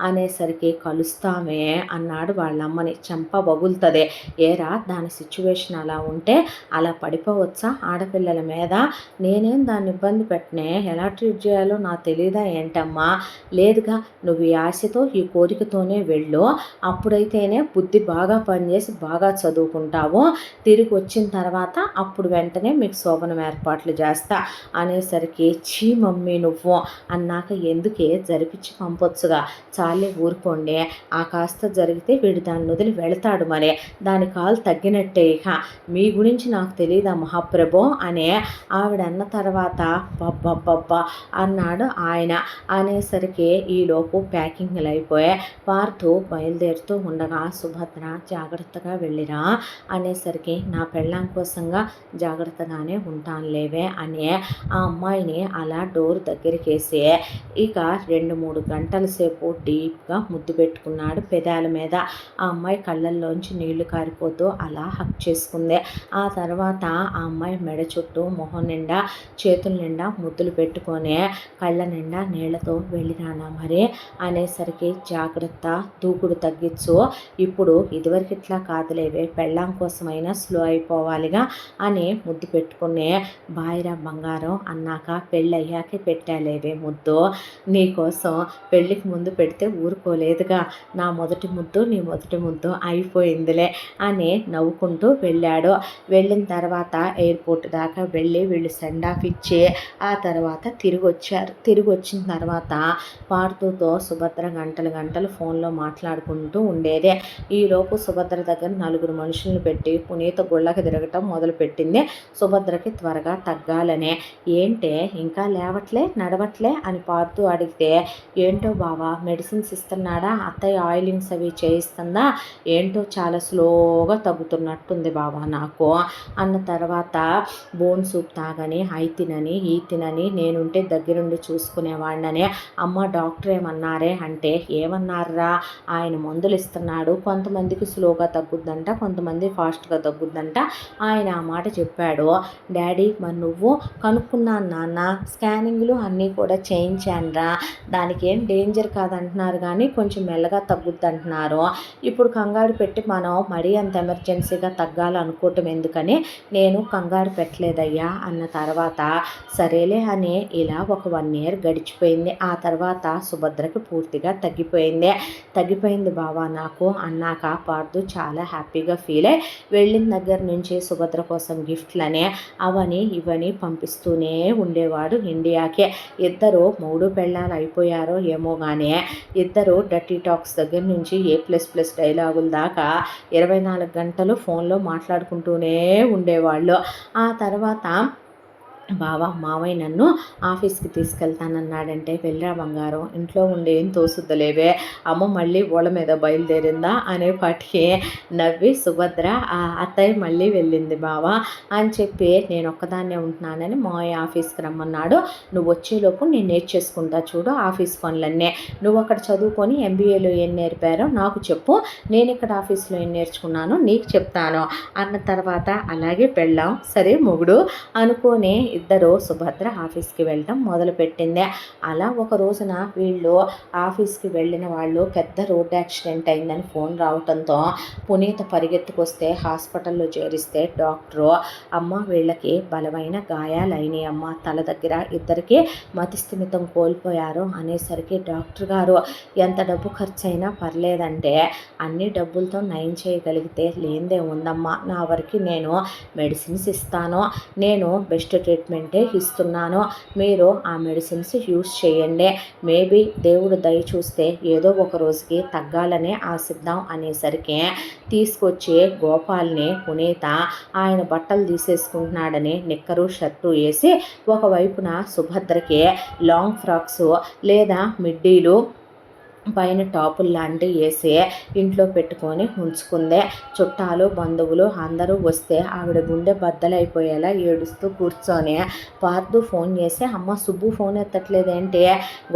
అనేసరికి కలుస్తామే అన్నాడు వాళ్ళమ్మని. చెంప పగులుతుంది. ఏరా దాని సిచ్యువేషన్ అలా ఉంటే అలా పడిపోవచ్చా ఆడపిల్లల మీద? నేనేం దాన్ని ఇబ్బంది పెట్టనే, ఎలా ట్రీట్ చేయాలో నాకు తెలీదా ఏంటమ్మా? లేదుగా, నువ్వు ఈ ఆశతో ఈ కోరికతోనే వెళ్ళు, అప్పుడైతేనే బుద్ధి బాగా పనిచేసి బాగా చదువుకుంటావు, తిరిగి వచ్చిన తర్వాత అప్పుడు వెంటనే మీకు శోభనం ఏర్పాట్లు చేస్తా అనేసరికి, చీ మమ్మీ నువ్వు అన్నాక ఎందుకే జరిపించి పంపొచ్చుగా, చాలే ఊరుకోండి, ఆ కాస్త జరిగితే వీడు దాన్ని వదిలి వెళతాడు, మరి దాని కాలు తగ్గినట్టే, ఇక మీ గురించి నాకు తెలీదా మహాప్రభో అనే ఆవిడ అన్న తర్వాత బబ్బబ్బబ్బా అన్నాడు ఆయన. అనేసరికి ఈలోపు ప్యాకింగ్లు అయిపోయి పార్థు బయలుదేరుతూ ఉండగా సుభద్ర జాగ్రత్తగా వెళ్ళిరా అనేసరికి, నా పెళ్ళాం కోసంగా జాగ్రత్తగానే ఉంటానులేవే అని ఆ అమ్మాయిని అలా డోర్ దగ్గరికేసి ఇక 2-3 గంటల సేపు డీప్గా ముద్దు పెట్టుకున్నాడు పెదాల మీద. ఆ అమ్మాయి కళ్ళల్లోంచి నీళ్లు కారిపోతూ అలా హక్ చేసుకుంది. ఆ తర్వాత ఆ అమ్మాయి మెడ చుట్టూ మొహం నిండా చేతుల నిండా ముద్దులు పెట్టుకొని కళ్ళ నిండా నీళ్లతో వెళ్ళిరానా మరి అనేసరికి, జాగ్రత్త, దూకుడు తగ్గించు, ఇప్పుడు ఇదివరకు ఇట్లా కాదులేవే, పెళ్ళాం కోసమైనా స్లో అయిపోవాలిగా అని ముద్దు పెట్టుకుని, బాయిరా బంగారం అన్నాక పెళ్ళయ్యాకే పెట్టాలేవే ముద్దు, నీకోసం పెళ్ళికి ముందు పెడితే ఊరుకోలేదుగా, నా మొదటి ముద్దు నీ మొదటి ముద్దు అయిపోయిందిలే అని నవ్వుకుంటూ వెళ్ళాడు. వెళ్ళిన తర్వాత ఎయిర్పోర్ట్ దాకా వెళ్ళి వీళ్ళు సెండ్ ఆఫ్ ఇచ్చి ఆ తర్వాత తిరిగి వచ్చారు. తిరిగి వచ్చిన తర్వాత పార్థుతో సుభద్ర గంటలు గంటలు ఫోన్లో మాట్లాడుకుంటూ ఉండేదే. ఈలోపు సుభద్ర దగ్గర 4 మనుషులను పెట్టి పునీత గుళ్ళకి తిరగటం మొదలుపెట్టింది. సుభద్రకి త్వరగా తగ్గాలనే. ఏంటే ఇంకా లేవట్లే నడవట్లే అని పార్థు అడిగితే, ఏంటో బావా మెడిసిన్స్ ఇస్తున్నాడా, అత్తయ్య ఆయిలింగ్స్ అవి చేయిస్తుందా, ఏంటో చాలా స్లోగా తగ్గుతున్నట్టుంది బావా నాకు అన్న తర్వాత, బోన్ సూప్ తాగని, అయి తినని, ఈ తినని, నేనుంటే దగ్గరుండి చూసుకునేవాడినని అమ్మ డాక్టర్ ఏమన్నారే అంటే, ఏమన్నారా, ఆయన మందులు ఇస్తున్నాడు, కొంతమందికి స్లోగా తగ్గుద్దంట, కొంతమంది ఫాస్ట్గా తగ్గుద్దంట, ఆయన ఆ మాట చెప్పాడు. డాడీ మరి నువ్వు? కనుక్కున్నాను నాన్న, స్కానింగ్లు అన్నీ కూడా చేయించానురా, దానికి ఏం డేంజర్ కాదంటున్నారు కానీ కొంచెం మెల్లగా తగ్గుద్ది అంటున్నారు. ఇప్పుడు కంగారు పెట్టి మనం మరీ అంత ఎమర్జెన్సీగా తగ్గాలనుకోవటం ఎందుకని నేను కంగారు పెట్టలేదయ్యా అన్న తర్వాత, సరేలే అని ఇలా ఒక 1 ఇయర్ గడిచిపోయింది. ఆ తర్వాత సుభద్రకి పూర్తిగా తగ్గిపోయింది బావా నాకు అన్నాక పార్థు చాలా హ్యాపీగా ఫీల్ అయ్యి వెళ్ళిన దగ్గర నుంచి సుభద్ర కోసం గిఫ్ట్లని అవని ఇవని పంపిస్తూనే ఉండేవాడు ఇండియాకే. ఇద్దరు మూడు పెళ్ళాలు అయిపోయారో ఏమో కానీ ఇద్దరు డర్టీ టాక్స్ దగ్గర నుంచి A++ డైలాగుల దాకా 24 గంటలు ఫోన్లో మాట్లాడుకుంటూనే ఉండేవాళ్ళు. ఆ తర్వాత బావా మావయ్య నన్ను ఆఫీస్కి తీసుకెళ్తానన్నాడంటే, వెళ్ళరా బంగారం, ఇంట్లో ఉండి ఏం తోసుద్దలేవే, అమ్మ మళ్ళీ ఓళ్ళ మీద బయలుదేరిందా అనేపాటికి నవ్వి సుభద్ర, అత్తయ్య మళ్ళీ వెళ్ళింది బావా అని చెప్పి, నేను ఒక్కదాన్నే ఉంటున్నానని మావయ్య ఆఫీస్కి రమ్మన్నాడు, నువ్వు వచ్చేలోపు నేను నేర్చేసుకుంటా చూడు ఆఫీస్ పనులన్నీ, నువ్వు అక్కడ చదువుకొని MBAలో ఏం నేర్పారో నాకు చెప్పు, నేను ఇక్కడ ఆఫీస్లో ఏం నేర్చుకున్నానో నీకు చెప్తాను అన్న తర్వాత, అలాగే పెళ్ళాం సరే మొగుడు అనుకొని ఇద్దరు సుభద్ర ఆఫీస్కి వెళ్ళడం మొదలుపెట్టింది. అలా ఒక రోజున వీళ్ళు ఆఫీస్కి వెళ్ళిన వాళ్ళు పెద్ద రోడ్ యాక్సిడెంట్ అయిందని ఫోన్ రావడంతో పునీత పరిగెత్తుకొస్తే హాస్పిటల్లో చేరిస్తే డాక్టరు, అమ్మ వీళ్ళకి బలమైన గాయాలైనాయి అమ్మ, తల దగ్గర ఇద్దరికి మతిస్థిమితం కోల్పోయారు అనేసరికి, డాక్టర్ గారు ఎంత డబ్బు ఖర్చు అయినా పర్లేదంటే, అన్ని డబ్బులతో నయం చేయగలిగితే లేనిదే ఉందమ్మా, నా వరకు నేను మెడిసిన్స్ ఇస్తాను, నేను బెస్ట్ ట్రీట్మెంటే ఇస్తున్నాను, మీరు ఆ మెడిసిన్స్ యూస్ చేయండి, మేబీ దేవుడు దయ చూస్తే ఏదో ఒక రోజుకి తగ్గాలనే ఆశిద్దాం అనేసరికి, తీసుకొచ్చి గోపాల్ని పునీత ఆయన బట్టలు తీసేసుకుంటున్నాడని నిక్కరు షర్టు వేసి ఒకవైపున సుభద్రకి లాంగ్ ఫ్రాక్స్ లేదా మిడ్డీలు పైన టాపులు లాంటివి వేసి ఇంట్లో పెట్టుకొని ఉంచుకుందే. చుట్టాలు బంధువులు అందరూ వస్తే ఆవిడ గుండె బద్దలైపోయేలా ఏడుస్తూ కూర్చొని పార్థు ఫోన్ చేసి, అమ్మ సుబ్బు ఫోన్ ఎత్తట్లేదేంటి,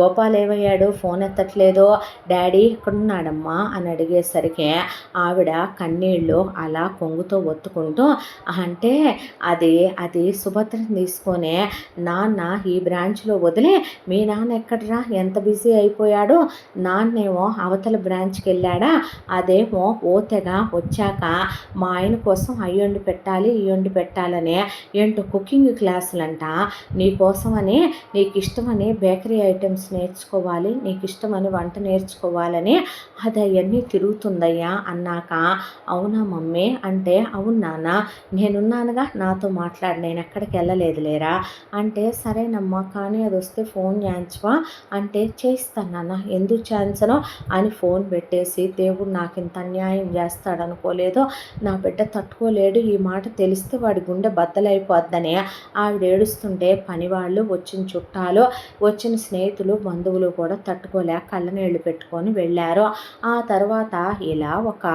గోపాల్ ఏమయ్యాడు ఫోన్ ఎత్తట్లేదు, డాడీ ఎక్కడున్నాడమ్మా అని అడిగేసరికి ఆవిడ కన్నీళ్ళు అలా కొంగుతో ఒత్తుకుంటూ, అంటే అది సుభద్రని తీసుకొని నాన్న ఈ బ్రాంచ్లో వదిలి మీ నాన్న ఎక్కడరా ఎంత బిజీ అయిపోయాడో, నాన్నేమో అవతల బ్రాంచ్కి వెళ్ళాడా, అదేమో ఓతెగా వచ్చాక మా ఆయన కోసం అయ్యొండి పెట్టాలి ఇయ్యొండి పెట్టాలని ఏంటో కుకింగ్ క్లాసులంట, నీకోసమని నీకు ఇష్టమని బేకరీ ఐటమ్స్ నేర్చుకోవాలి, నీకు ఇష్టమని వంట నేర్చుకోవాలని అది అవన్నీ తిరుగుతుందయ్యా అన్నాక, అవునా మమ్మీ అంటే, అవును నాన్న నేనున్నానుగా నాతో మాట్లాడి, నేను ఎక్కడికి వెళ్ళలేదు లేరా అంటే, సరేనమ్మా కానీ అది వస్తే ఫోన్ చేయించవా అంటే, చేయిస్తాను నాన్న ఎందుకు ఛాన్సనో అని ఫోన్ పెట్టేసి, దేవుడు నాకు ఇంత అన్యాయం చేస్తాడనుకోలేదు, నా బిడ్డ తట్టుకోలేడు, ఈ మాట తెలిస్తే వాడి గుండె బద్దలైపోద్దని ఆవిడ ఏడుస్తుంటే పనివాళ్ళు, వచ్చిన చుట్టాలు, వచ్చిన స్నేహితులు బంధువులు కూడా తట్టుకోలేక కళ్ళనీళ్ళు పెట్టుకొని వెళ్ళారు. ఆ తర్వాత ఇలా ఒక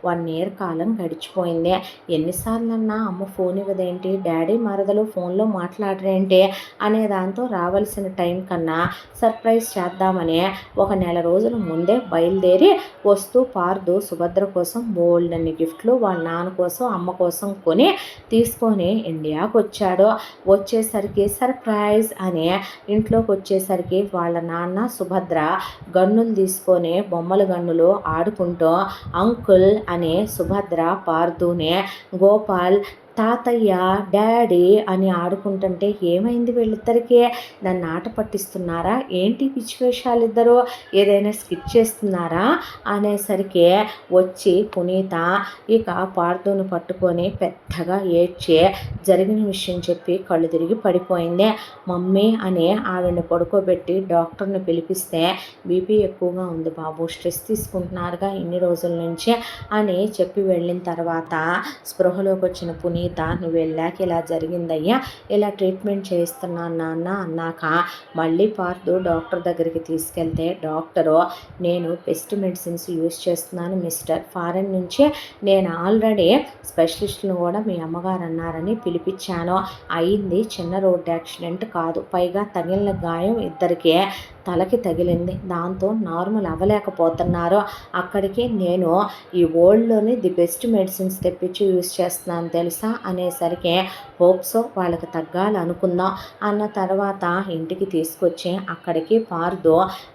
1 ఇయర్ కాలం గడిచిపోయింది. ఎన్నిసార్లన్నా అమ్మ ఫోన్ ఇవ్వదేంటి, డాడీ మరదలు ఫోన్లో మాట్లాడరేంటి అనే దాంతో రావాల్సిన టైం కన్నా సర్ప్రైజ్ చేద్దామని ఒక నెల రోజుల ముందే బయలుదేరి వస్తూ పార్థు సుభద్ర కోసం బోల్డన్ని గిఫ్ట్లు వాళ్ళ నాన్న కోసం అమ్మ కోసం కొని తీసుకొని ఇండియాకు వచ్చాడు. వచ్చేసరికి సర్ప్రైజ్ అని ఇంట్లోకి వచ్చేసరికి వాళ్ళ నాన్న సుభద్ర గన్నులు తీసుకొని బొమ్మల గన్నులు ఆడుకుంటూ అంకుల్ అని సుభద్ర పార్థునే గోపాల్ తాతయ్య డాడీ అని ఆడుకుంటుంటే, ఏమైంది వీళ్ళిద్దరికీ, నన్ను ఆట పట్టిస్తున్నారా ఏంటి పిచ్చి వేషాలు ఇద్దరు, ఏదైనా స్కిట్ చేస్తున్నారా అనేసరికి వచ్చి పునీత ఇక పార్థును పట్టుకొని పెద్దగా ఏడ్చి జరిగిన విషయం చెప్పి కళ్ళు తిరిగి పడిపోయింది. మమ్మీ అని ఆవిడని పడుకోబెట్టి డాక్టర్ని పిలిపిస్తే, బీపీ ఎక్కువగా ఉంది బాబు, స్ట్రెస్ తీసుకుంటున్నారుగా ఇన్ని రోజుల నుంచి అని చెప్పి వెళ్ళిన తర్వాత స్పృహలోకి వచ్చిన పునీత, నువ్వు వెళ్ళాక ఇలా జరిగిందయ్యా, ఇలా ట్రీట్మెంట్ చేస్తున్నాను నాన్న అన్నాక మళ్ళీ పార్థు డాక్టర్ దగ్గరికి తీసుకెళ్తే డాక్టరు, నేను బెస్ట్ మెడిసిన్స్ యూజ్ చేస్తున్నాను మిస్టర్, ఫారెన్ నుంచి నేను ఆల్రెడీ స్పెషలిస్ట్ను కూడా మీ అమ్మగారు అన్నారని పిలిపించాను, అయింది చిన్న రోడ్ యాక్సిడెంట్ కాదు, పైగా తగిలిన గాయం ఇద్దరికీ తలకి తగిలింది, దాంతో నార్మల్ అవ్వలేకపోతున్నారు, అక్కడికి నేను ఈ వరల్డ్లోని ది బెస్ట్ మెడిసిన్స్ తెప్పించి యూజ్ చేస్తున్నాను తెలుసా అనేసరికి, హోప్సో వాళ్ళకి తగ్గాలనుకుందాం అన్న తర్వాత ఇంటికి తీసుకొచ్చి అక్కడికి పార్థు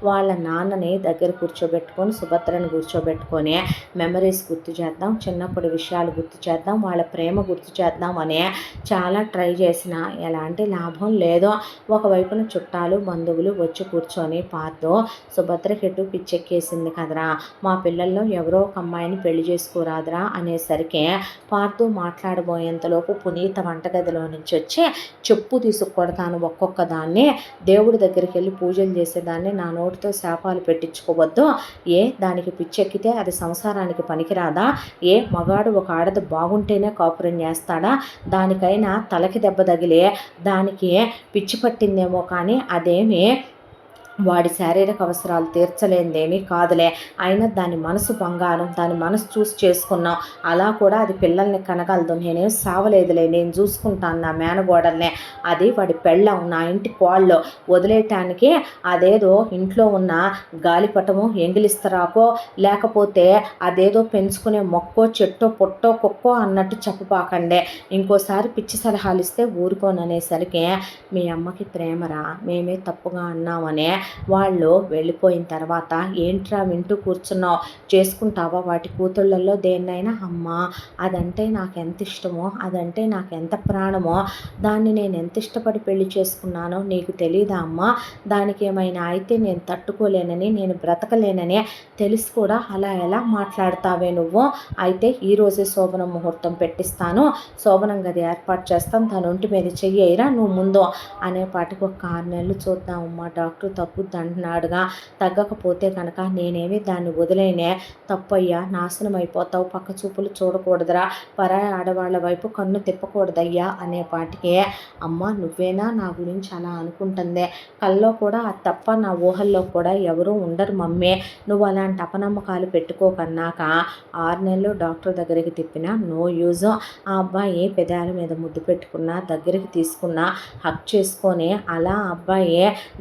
వాళ్ళ నాన్నని దగ్గర కూర్చోబెట్టుకొని సుభద్రని కూర్చోబెట్టుకొని మెమరీస్ గుర్తు చేద్దాం, చిన్నప్పటి విషయాలు గుర్తు చేద్దాం, వాళ్ళ ప్రేమ గుర్తు చేద్దాం అని చాలా ట్రై చేసిన ఎలాంటి లాభం లేదో. ఒకవైపున చుట్టాలు బంధువులు వచ్చి కూర్చొని, పార్థు సుభద్రకి ఎటు పిచ్చెక్కేసింది కదరా, మా పిల్లల్లో ఎవరో ఒక అమ్మాయిని పెళ్లి చేసుకోరాదురా అనేసరికి పార్థు మాట్లాడబోయేంతలోపు పునీత వంటగదిలో నుంచి వచ్చి చెప్పు తీసుకొడతాను ఒక్కొక్క దాన్ని, దేవుడి దగ్గరికి వెళ్ళి పూజలు చేసేదాన్ని నా నోటితో శాపాలు పెట్టించుకోవద్దు, దానికి పిచ్చెక్కితే అది సంసారానికి పనికిరాదా, మగాడు ఒక ఆడది బాగుంటేనే కాపురం చేస్తాడా, దానికైనా తలకి దెబ్బ తగిలే దానికి పిచ్చి పట్టిందేమో కానీ అదేమి వాడి శారీరక అవసరాలు తీర్చలేనిదేమీ కాదులే, అయినా దాని మనసు బంగారం, దాని మనసు చూసి చేసుకున్నాం, అలా కూడా అది పిల్లల్ని కనగలదు, నేనేం సావలేదులే, నేను చూసుకుంటాను నా మేనగోడల్నే, అది వాడి పెళ్ళం నా ఇంటి కోళ్ళు, వదిలేయటానికి అదేదో ఇంట్లో ఉన్న గాలిపటమో ఎంగిలిస్తరాకో లేకపోతే అదేదో పెంచుకునే మొక్కో చెట్టో పుట్టో కుక్కో అన్నట్టు చెప్పబాకండే, ఇంకోసారి పిచ్చి సలహాలు ఇస్తే ఊరుకోననేసరికి, మీ అమ్మకి ప్రేమరా, మేమే తప్పుగా అన్నామనే వాళ్ళు వెళ్ళిపోయిన తర్వాత, ఏంట్రా వింటూ కూర్చున్నావు, చేసుకుంటావా వాటి కూతుళ్ళల్లో దేన్నైనా, అమ్మ అదంటే నాకు ఎంత ఇష్టమో, అదంటే నాకు ఎంత ప్రాణమో, దాన్ని నేను ఎంత ఇష్టపడి పెళ్లి చేసుకున్నానో నీకు తెలీదా అమ్మ, దానికి ఏమైనా అయితే నేను తట్టుకోలేనని, నేను బ్రతకలేనని తెలిసి కూడా అలా ఎలా మాట్లాడతావే నువ్వు, అయితే ఈరోజే శోభనం ముహూర్తం పెట్టిస్తాను, శోభనం గది ఏర్పాటు చేస్తాం, తన ఒంటి మీద చెయ్యరా నువ్వు ముందు అనేపాటికి ఒక 6 నెలలు చూద్దామమ్మా, డాక్టర్ తప్పు తగ్గుద్ది అంటున్నాడుగా, తగ్గకపోతే కనుక నేనేమి దాన్ని వదిలేనే, తప్పయ్యా, నాశనం అయిపోతావు, పక్క చూపులు చూడకూడదురా, పరాయి ఆడవాళ్ళ వైపు కన్ను తిప్పకూడదయ్యా అనేపాటికే, అమ్మ నువ్వేనా నా గురించి అలా అనుకుంటుందే, కల్లో కూడా అది తప్ప నా ఊహల్లో కూడా ఎవరూ ఉండరు మమ్మీ, నువ్వు అలాంటి అపనమ్మకాలు పెట్టుకోకన్నాక 6 నెలలు డాక్టర్ దగ్గరికి తిప్పినా నో యూజ్. ఆ అబ్బాయి పెదాల మీద ముద్దు పెట్టుకున్నా, దగ్గరికి తీసుకున్నా, హక్ చేసుకొని అలా అబ్బాయి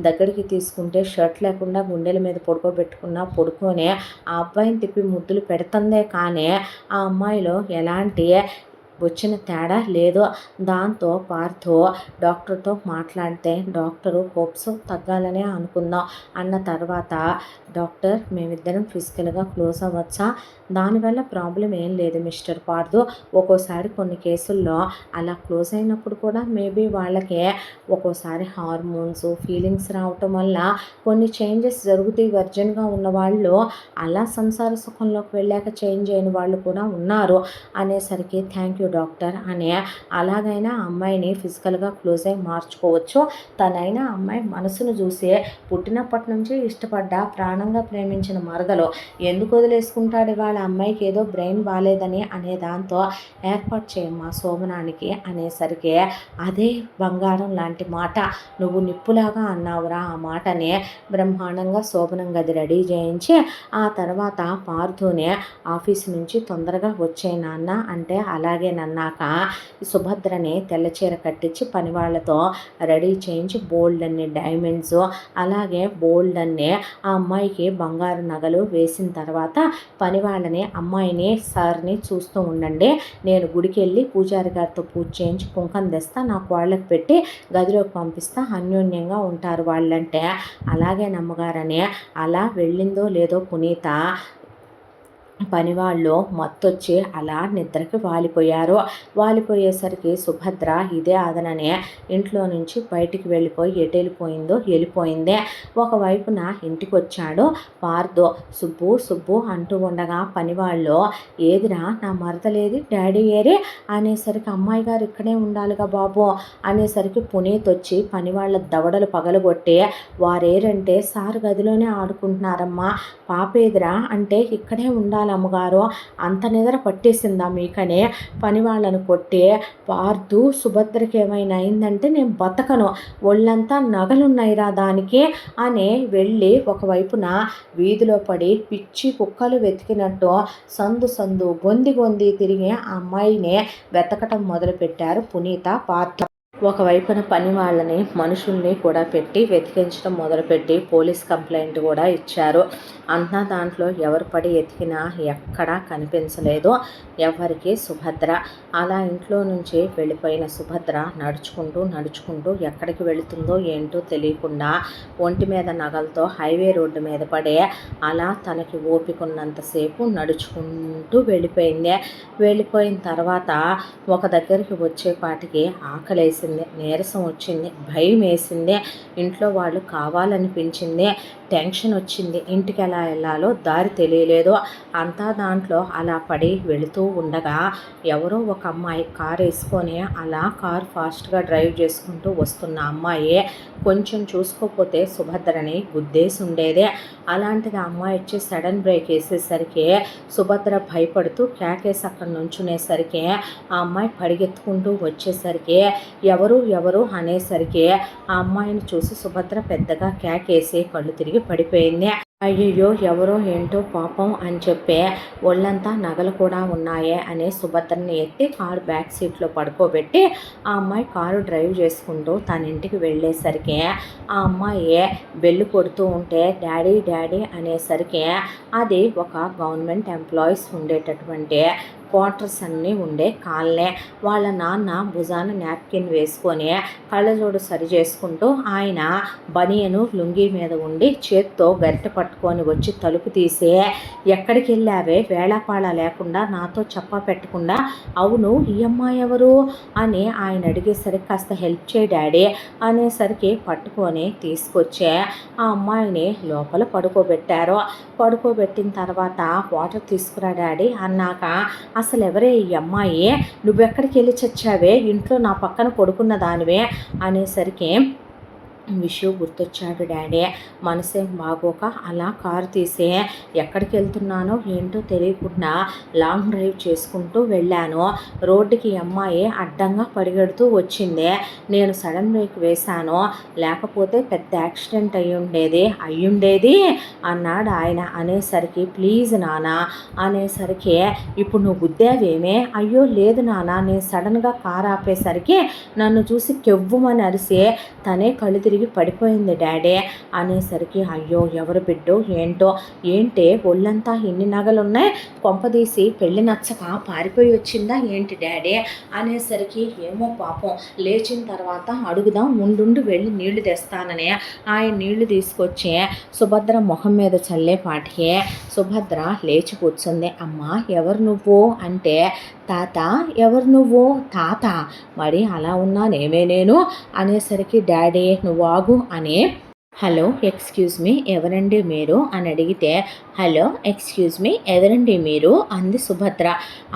దగ్గరికి తీసుకుంటే షర్ట్ లేకుండా గుండెల మీద పడుకోబెట్టుకున్నా పడుకొని ఆ అబ్బాయిని తిప్పి ముద్దులు పెడుతుందే కానీ ఆ అమ్మాయిలో ఎలాంటి వచ్చిన తేడా లేదు. దాంతో పార్థు డాక్టర్తో మాట్లాడితే డాక్టరు హోప్స్ తగ్గాలనే అనుకుందాం అన్న తర్వాత, డాక్టర్ మేమిద్దరం ఫిజికల్గా క్లోజ్ అవ్వచ్చా, దానివల్ల ప్రాబ్లం ఏం లేదు మిస్టర్ పార్థు, ఒక్కోసారి కొన్ని కేసుల్లో అలా క్లోజ్ అయినప్పుడు కూడా మేబీ వాళ్ళకి ఒక్కోసారి హార్మోన్స్ ఫీలింగ్స్ రావటం వల్ల కొన్ని చేంజెస్ జరుగుతాయి, వర్జన్గా ఉన్న వాళ్ళు అలా సంసార సుఖంలోకి వెళ్ళాక చేంజ్ అయిన వాళ్ళు కూడా ఉన్నారు అనేసరికి, థ్యాంక్ యూ డాక్టర్ అని, అలాగైనా అమ్మాయిని ఫిజికల్గా క్లోజ్ అయి మార్చుకోవచ్చు, తనైనా అమ్మాయి మనసును చూసి పుట్టినప్పటి నుంచి ఇష్టపడ్డ ప్రాణంగా ప్రేమించిన మరదలు ఎందుకు వదిలేసుకుంటాడు వాళ్ళ అమ్మాయికి ఏదో బ్రెయిన్ బాగాలేదని అనే దాంతో ఏర్పాటు చేయమ్మా శోభనానికి అనేసరికి, అదే బంగారం లాంటి మాట, నువ్వు నిప్పులాగా అన్నావురా ఆ మాటని, బ్రహ్మాండంగా శోభనం గది రెడీ చేయించి ఆ తర్వాత పార్థుని ఆఫీసు నుంచి తొందరగా వచ్చే నాన్న అంటే అలాగేనన్నాక సుభద్రని తెల్లచీర కట్టించి పని వాళ్ళతో రెడీ చేయించి బోల్డ్ అన్ని డైమండ్స్ అలాగే బోల్డ్ అన్ని ఆ అమ్మాయికి బంగారు నగలు వేసిన తర్వాత పని వాళ్ళని అమ్మాయిని సార్ని చూస్తూ ఉండండి, నేను గుడికి వెళ్ళి పూజారి గారితో పూజ చేయించి కుంకం తెస్తా, నాకు వాళ్ళకి పెట్టి గదిలోకి పంపిస్తా, అన్యోన్యంగా ఉంటారు వాళ్ళంటే, అలాగే నమ్మగారని అలా వెళ్ళిందో లేదో పునీత పనివాళ్ళు మత్తొచ్చి అలా నిద్రకి వాలిపోయేసరికి సుభద్ర ఇదే ఆదననే ఇంట్లో నుంచి బయటికి వెళ్ళిపోయి ఎటు వెళ్ళిపోయిందే. ఒకవైపున ఇంటికి వచ్చాడు పార్థు, సుబ్బు అంటూ ఉండగా పనివాళ్ళు, ఏదిరా నా మరదలేది, డాడీ ఏరి అనేసరికి, అమ్మాయి గారు ఇక్కడే ఉండాలిగా బాబు అనేసరికి పునీత్ వచ్చి పనివాళ్ళ దవడలు పగలగొట్టి, వారేరంటే సార్ గదిలోనే ఆడుకుంటున్నారమ్మా, పాపేదిరా అంటే ఇక్కడే ఉండాలి అమ్మగారు, అంత నిద్ర పట్టేసిందా మీకనే పని వాళ్ళను కొట్టి, పార్థు సుభద్రకి ఏమైనా అయిందంటే నేను బతకను, ఒళ్ళంతా నగలున్నాయిరా దానికి అని వెళ్ళి ఒకవైపున వీధిలో పడి పిచ్చి కుక్కలు వెతికినట్టు సందు గొంది తిరిగి ఆ అమ్మాయిని వెతకటం మొదలుపెట్టారు పునీత పార్థు. ఒకవైపున పని వాళ్ళని మనుషుల్ని కూడా పెట్టి వెతికించడం మొదలుపెట్టి పోలీస్ కంప్లైంట్ కూడా ఇచ్చారు. అంతా దాంట్లో ఎవరు పడి ఎతికినా ఎక్కడా కనిపించలేదు ఎవరికి సుభద్ర. అలా ఇంట్లో నుంచి వెళ్ళిపోయిన సుభద్ర నడుచుకుంటూ ఎక్కడికి వెళుతుందో ఏంటో తెలియకుండా ఒంటి మీద నగలతో హైవే రోడ్డు మీద పడే అలా తనకి ఓపికన్నంతసేపు నడుచుకుంటూ వెళ్ళిపోయిన తర్వాత ఒక దగ్గరికి వచ్చేపాటికి ఆకలేసింది, నీరసం వచ్చింది, భయం వేసింది, ఇంట్లో వాళ్ళు కావాలనిపించింది, టెన్షన్ వచ్చింది, ఇంటికి ఎలా వెళ్ళాలో దారి తెలియలేదు. అంతా దాంట్లో అలా పడి వెళుతూ ఉండగా ఎవరో ఒక అమ్మాయి కారు వేసుకొని అలా కారు ఫాస్ట్గా డ్రైవ్ చేసుకుంటూ వస్తున్న అమ్మాయి కొంచెం చూసుకోకపోతే సుభద్రని గుద్దేసి ఉండేదే. అలాంటిది ఆ అమ్మాయి వచ్చి సడన్ బ్రేక్ వేసేసరికి సుభద్ర భయపడుతూ కేకేసి అక్కడ నుంచునేసరికి ఆ అమ్మాయి పరిగెత్తుకుంటూ వచ్చేసరికి ఎవరు అనేసరికి ఆ అమ్మాయిని చూసి సుభద్ర పెద్దగా కేకేసి కళ్ళు తిరిగి పడిపోయింది. అయ్యయ్యో ఎవరో ఏంటో పాపం అని చెప్పి ఒళ్ళంతా నగలు కూడా ఉన్నాయే అని సుభద్రని ఎత్తి కారు బ్యాక్ సీట్లో పడుకోబెట్టి ఆ అమ్మాయి కారు డ్రైవ్ చేసుకుంటూ తన ఇంటికి వెళ్ళేసరికి ఆ అమ్మాయి బెల్లు కొడుతూ ఉంటే డాడీ అనేసరికి అది ఒక గవర్నమెంట్ ఎంప్లాయీస్ ఉండేటటువంటి క్వార్టర్స్ అన్నీ ఉండే కాలనే. వాళ్ళ నాన్న భుజాన నాప్కిన్ వేసుకొని కళ్ళజోడు సరి చేసుకుంటూ ఆయన బనియను లుంగీ మీద ఉండి చేత్తో గరిటె పట్టుకొని వచ్చి తలుపు తీసే, ఎక్కడికి వెళ్ళావే వేళాపాళ లేకుండా నాతో చెప్పా పెట్టకుండా, అవును ఈ అమ్మాయి ఎవరు అని ఆయన అడిగేసరికి కాస్త హెల్ప్ చేయి డాడీ అనేసరికి పట్టుకొని తీసుకొచ్చే ఆ అమ్మాయిని లోపల పడుకోబెట్టిన తర్వాత వాటర్ తీసుకురా డాడీ అన్నాక, అసలు ఎవరే ఈ అమ్మాయి, నువ్వెక్కడికి వెళ్ళి చచ్చావే, ఇంట్లో నా పక్కన పడుకున్న దానివే అనేసరికి విషు గుర్తొచ్చాడు డాడీ. మనసేం బాగోక అలా కారు తీసి ఎక్కడికి వెళ్తున్నానో ఏంటో తెలియకుండా లాంగ్ డ్రైవ్ చేసుకుంటూ వెళ్ళాను. రోడ్డుకి అమ్మాయి అడ్డంగా పరిగెడుతూ వచ్చింది. నేను సడన్ బ్రేక్ వేశాను. లేకపోతే పెద్ద యాక్సిడెంట్ అయ్యుండేది అన్నాడు ఆయన. అనేసరికి ప్లీజ్ నాన్న అనేసరికి ఇప్పుడు నువ్వు గుద్దావేమే? అయ్యో లేదు నాన్న, నేను సడన్గా కారు ఆపేసరికి నన్ను చూసి కెవ్వుమని అరిసి తనే కళ్ళు తిరిగి పడిపోయింది డాడీ అనేసరికి అయ్యో ఎవరు బిడ్డో ఏంటో, ఏంటి ఒళ్ళంతా ఇన్ని నగలున్నాయి, కొంపదీసి పెళ్ళి నచ్చక పారిపోయి వచ్చిందా ఏంటి డాడీ అనేసరికి ఏమో పాపం, లేచిన తర్వాత అడుగుదాం ఉండు వెళ్ళి నీళ్లు తెస్తానని ఆయన నీళ్లు తీసుకొచ్చి సుభద్ర మొహం మీద చల్లేపాటికి సుభద్ర లేచి కూర్చుంది. అమ్మా ఎవరు నువ్వు అంటే, తాత ఎవరు నువ్వు? తాత మరి అలా ఉన్నానేమే నేను అనేసరికి డాడీ నువ్వు ఆగు అని హలో ఎక్స్క్యూజ్ మీ ఎవరండి మీరు అని అడిగితే హలో ఎక్స్క్యూజ్ మీ ఎవరండి మీరు అంది సుభద్ర.